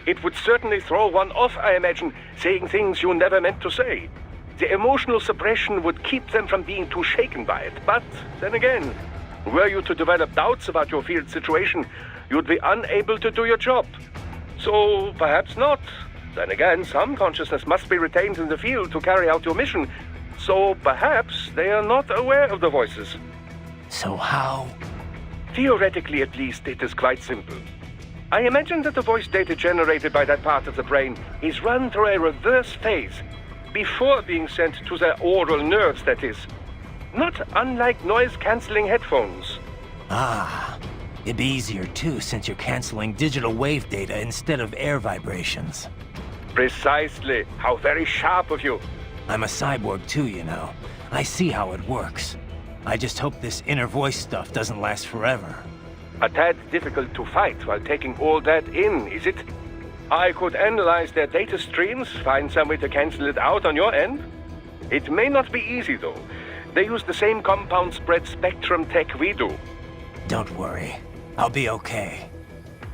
It would certainly throw one off, I imagine, saying things you never meant to say. The emotional suppression would keep them from being too shaken by it. But then again, were you to develop doubts about your field situation, you'd be unable to do your job. So, perhaps not. Then again, some consciousness must be retained in the field to carry out your mission. So, perhaps they are not aware of the voices. So how? Theoretically, at least, it is quite simple. I imagine that the voice data generated by that part of the brain is run through a reverse phase, before being sent to the oral nerves, that is. Not unlike noise-canceling headphones. Ah, it'd be easier too, since you're canceling digital wave data instead of air vibrations. Precisely. How very sharp of you. I'm a cyborg too, you know. I see how it works. I just hope this inner voice stuff doesn't last forever. A tad difficult to fight while taking all that in, is it? I could analyze their data streams, find some way to cancel it out on your end. It may not be easy, though. They use the same compound spread spectrum tech we do. Don't worry. I'll be okay.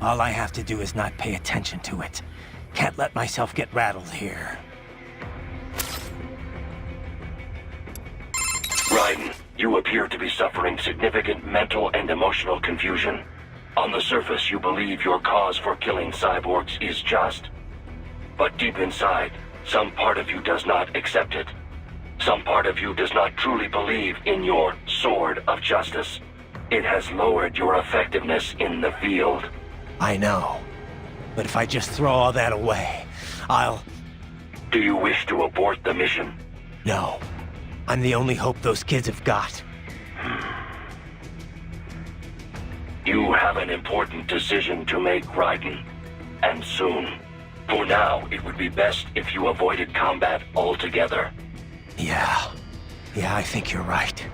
All I have to do is not pay attention to it. Can't let myself get rattled here. Raiden, you appear to be suffering significant mental and emotional confusion. On the surface, you believe your cause for killing cyborgs is just. But deep inside, some part of you does not accept it. Some part of you does not truly believe in your sword of justice. It has lowered your effectiveness in the field. I know. But if I just throw all that away, I'll... Do you wish to abort the mission? No. I'm the only hope those kids have got. You have an important decision to make, Raiden. And soon. For now, it would be best if you avoided combat altogether. Yeah, I think you're right.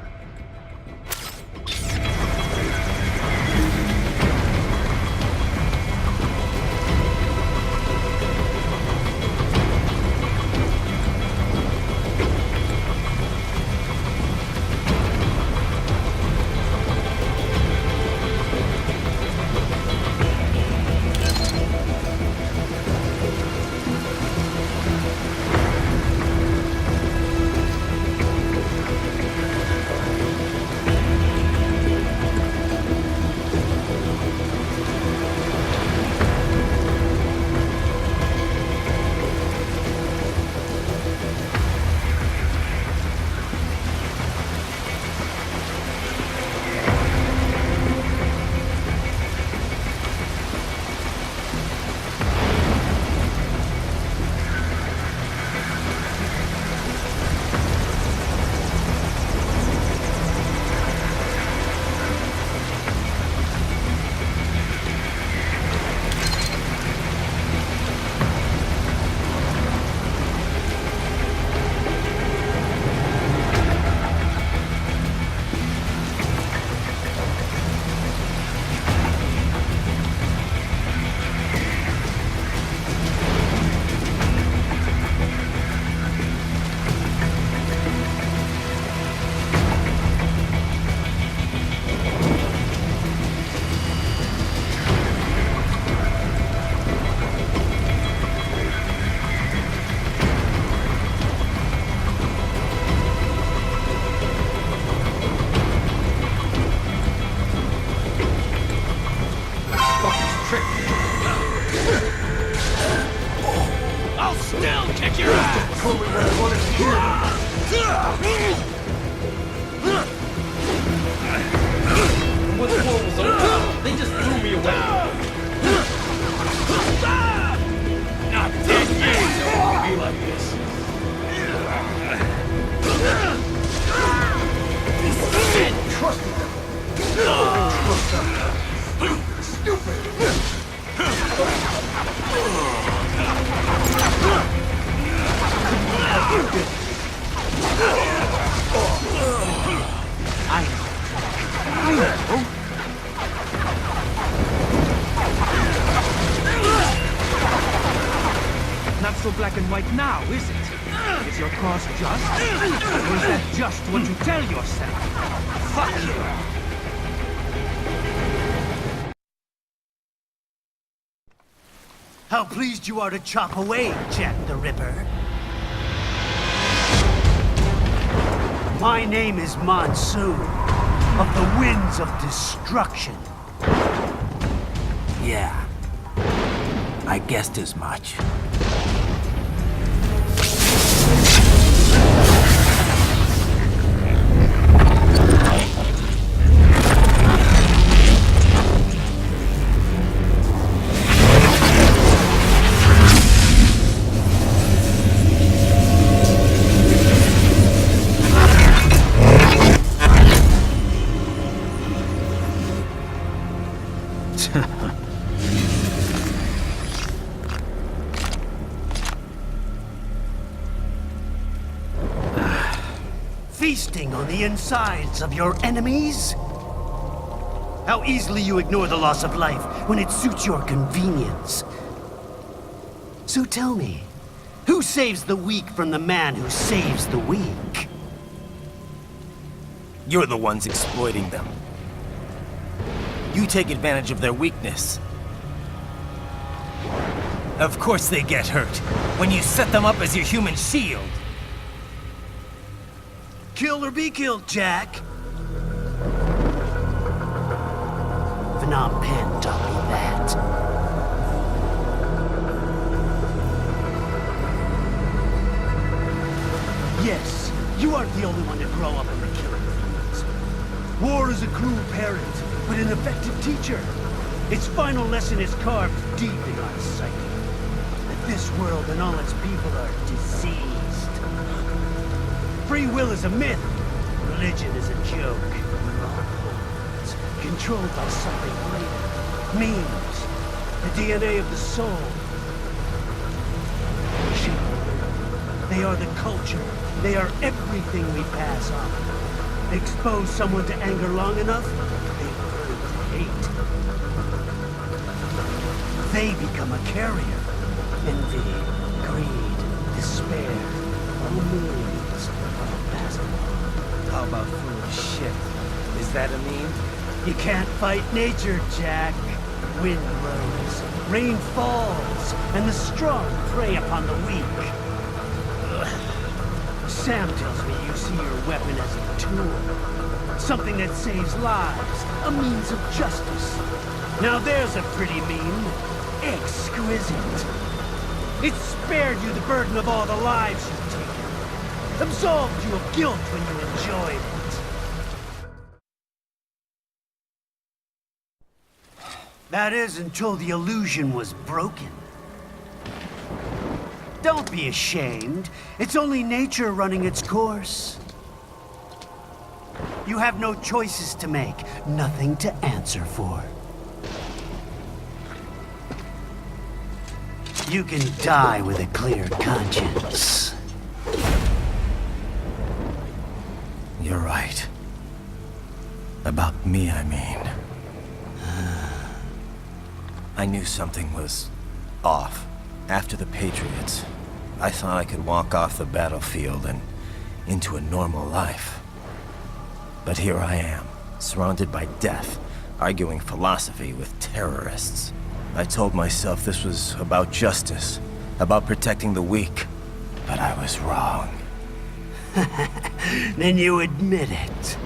Not so black and white now, is it? Is your cause just? Or is that just what you tell yourself? Fuck you! How pleased you are to chop away, Jack the Ripper. My name is Monsoon, of the Winds of Destruction. Yeah. I guessed as much. Feasting on the insides of your enemies? How easily you ignore the loss of life when it suits your convenience. So tell me, who saves the weak from the man who saves the weak? You're the ones exploiting them. You take advantage of their weakness. Of course they get hurt when you set them up as your human shield. Kill or be killed, Jack. Phnom Penh taught me that. Yes, you aren't the only one to grow up in the killing fields. War is a cruel parent, but an effective teacher. Its final lesson is carved deep in our psyche. That this world and all its people are diseased. Free will is a myth. Religion is a joke. We're all pawns, controlled by something greater. Memes. The DNA of the soul. They are the culture. They are everything we pass on. Expose someone to anger long enough, they learn to hate. They become a carrier. Envy, greed, despair, all memes of basketball. How about foolish shit? Is that a meme? You can't fight nature, Jack. Wind blows, rain falls, and the strong prey upon the weak. Sam tells me you see your weapon as a tool. Something that saves lives, a means of justice. Now there's a pretty meme. Exquisite. It spared you the burden of all the lives you've taken. Absolved you of guilt when you enjoyed it. That is until the illusion was broken. Don't be ashamed. It's only nature running its course. You have no choices to make, nothing to answer for. You can die with a clear conscience. You're right. About me, I mean. I knew something was off. After the Patriots, I thought I could walk off the battlefield and into a normal life. But here I am, surrounded by death, arguing philosophy with terrorists. I told myself this was about justice, about protecting the weak, but I was wrong. Then you admit it.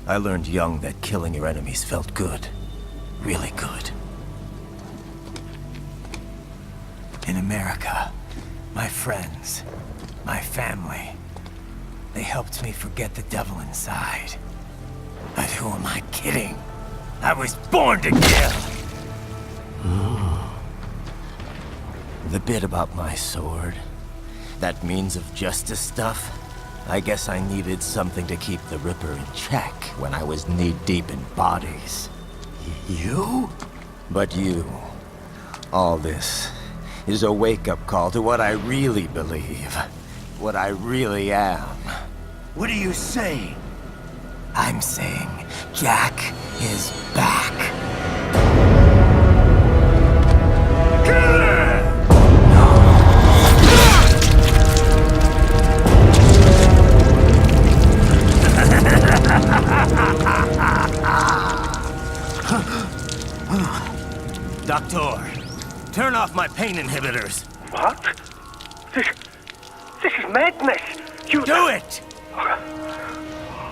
I learned young that killing your enemies felt good. Really good. In America, my friends, my family, they helped me forget the devil inside. But who am I kidding? I was born to kill! The bit about my sword, that means of justice stuff, I guess I needed something to keep the Ripper in check when I was knee-deep in bodies. You? But you, all this, is a wake-up call to what I really believe. What I really am. What are you saying? I'm saying Jack is back. Doctor, turn off my pain inhibitors. What? This is madness. You do it!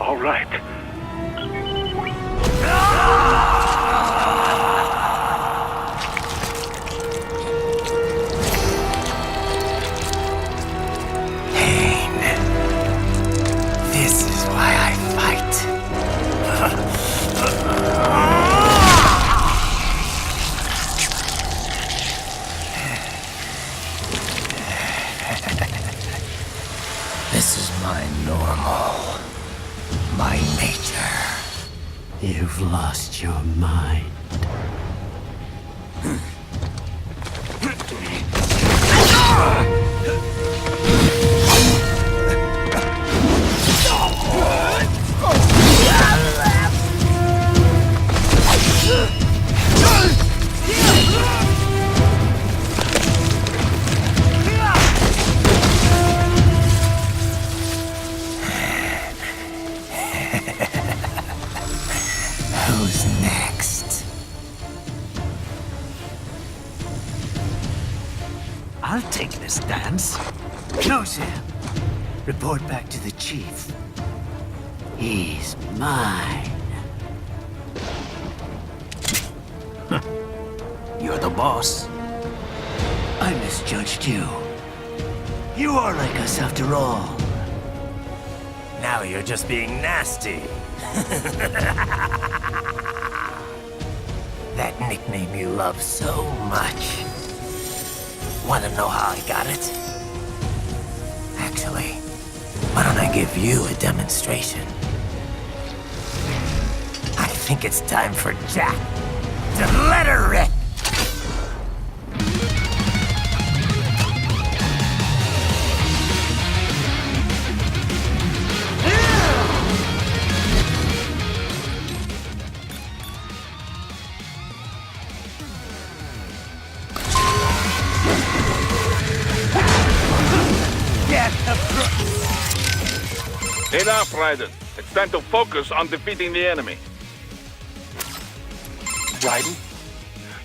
All right. by nature. You've lost your mind. Who's next? I'll take this dance. Close him. Report back to the chief. He's mine. You're the boss. I misjudged you. You are like us after all. Now you're just being nasty. That nickname you love so much. Want to know how I got it? Actually, why don't I give you a demonstration? I think it's time for Jack to let her rip. Enough, Raiden. It's time to focus on defeating the enemy. Raiden?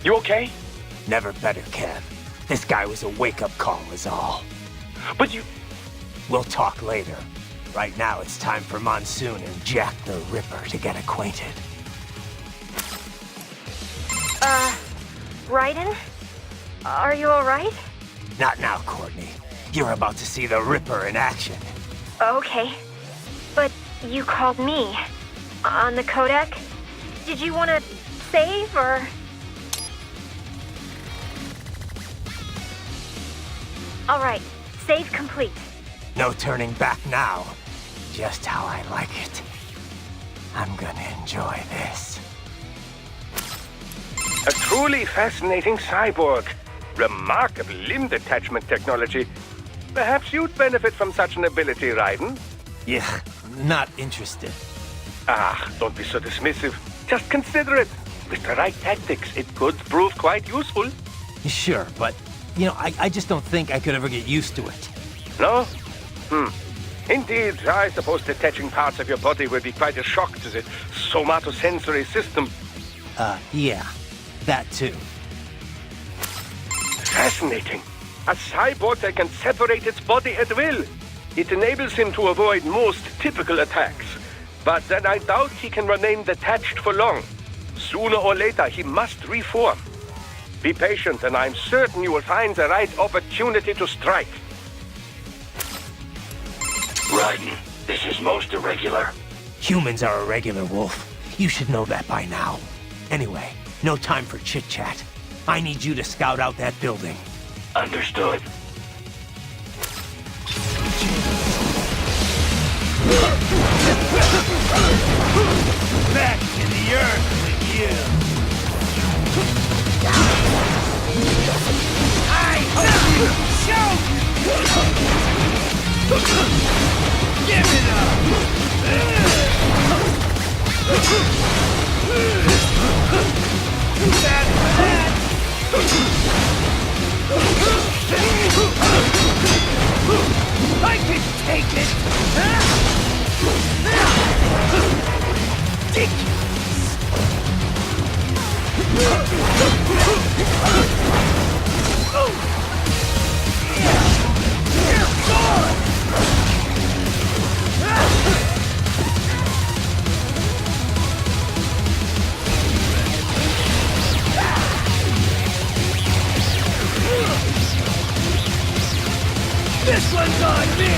You okay? Never better, Kev. This guy was a wake-up call is all. But you... We'll talk later. Right now, it's time for Monsoon and Jack the Ripper to get acquainted. Raiden? Are you alright? Not now, Courtney. You're about to see the Ripper in action. Okay. But you called me. On the codec? Did you want to save, or...? Alright, save complete. No turning back now. Just how I like it. I'm gonna enjoy this. A truly fascinating cyborg. Remarkable limb detachment technology. Perhaps you'd benefit from such an ability, Raiden? Yeah, not interested. Ah, don't be so dismissive. Just consider it. With the right tactics, it could prove quite useful. Sure, but, you know, I just don't think I could ever get used to it. No? Indeed, I suppose detaching parts of your body would be quite a shock to the somatosensory system. Yeah, that too. Fascinating. A cyborg that can separate its body at will. It enables him to avoid most typical attacks. But then I doubt he can remain detached for long. Sooner or later, he must reform. Be patient, and I'm certain you will find the right opportunity to strike. Raiden, this is most irregular. Humans are irregular, Wolf. You should know that by now. Anyway, no time for chit-chat. I need you to scout out that building. Understood. Back to the earth with you. I hope you choke! Give it up! Bad for that! I can take it! This one's on me!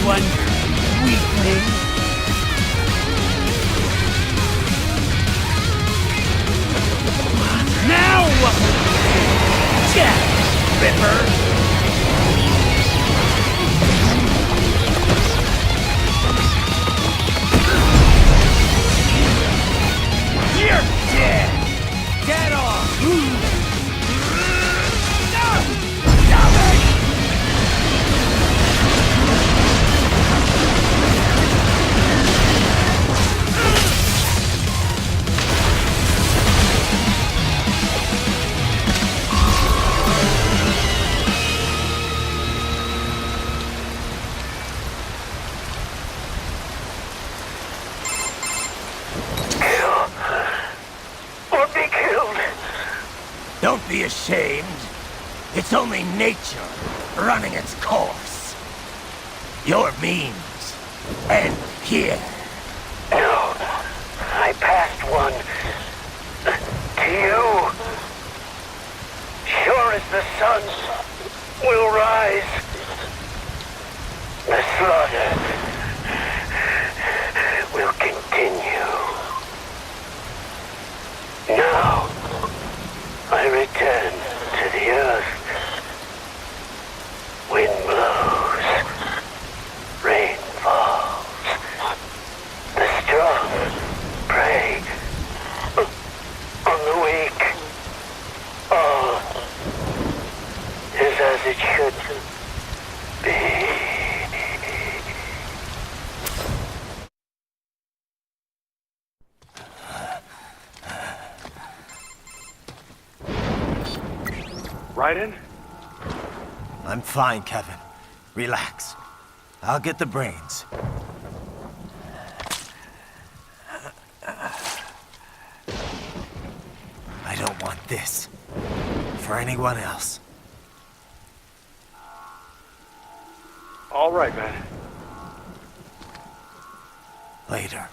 wonder, weakling? Now what will you do? Jack, Ripper! You're dead! Get off! Don't be ashamed. It's only nature running its course. Your means end here. No, I passed one to you. Sure as the sun will rise, the slaughter will continue. Now, I return to the earth. Wind blows, rain falls. The strong prey on the weak. All is as it should be. Raiden? I'm fine, Kevin. Relax. I'll get the brains. I don't want this for anyone else. All right, man. Later.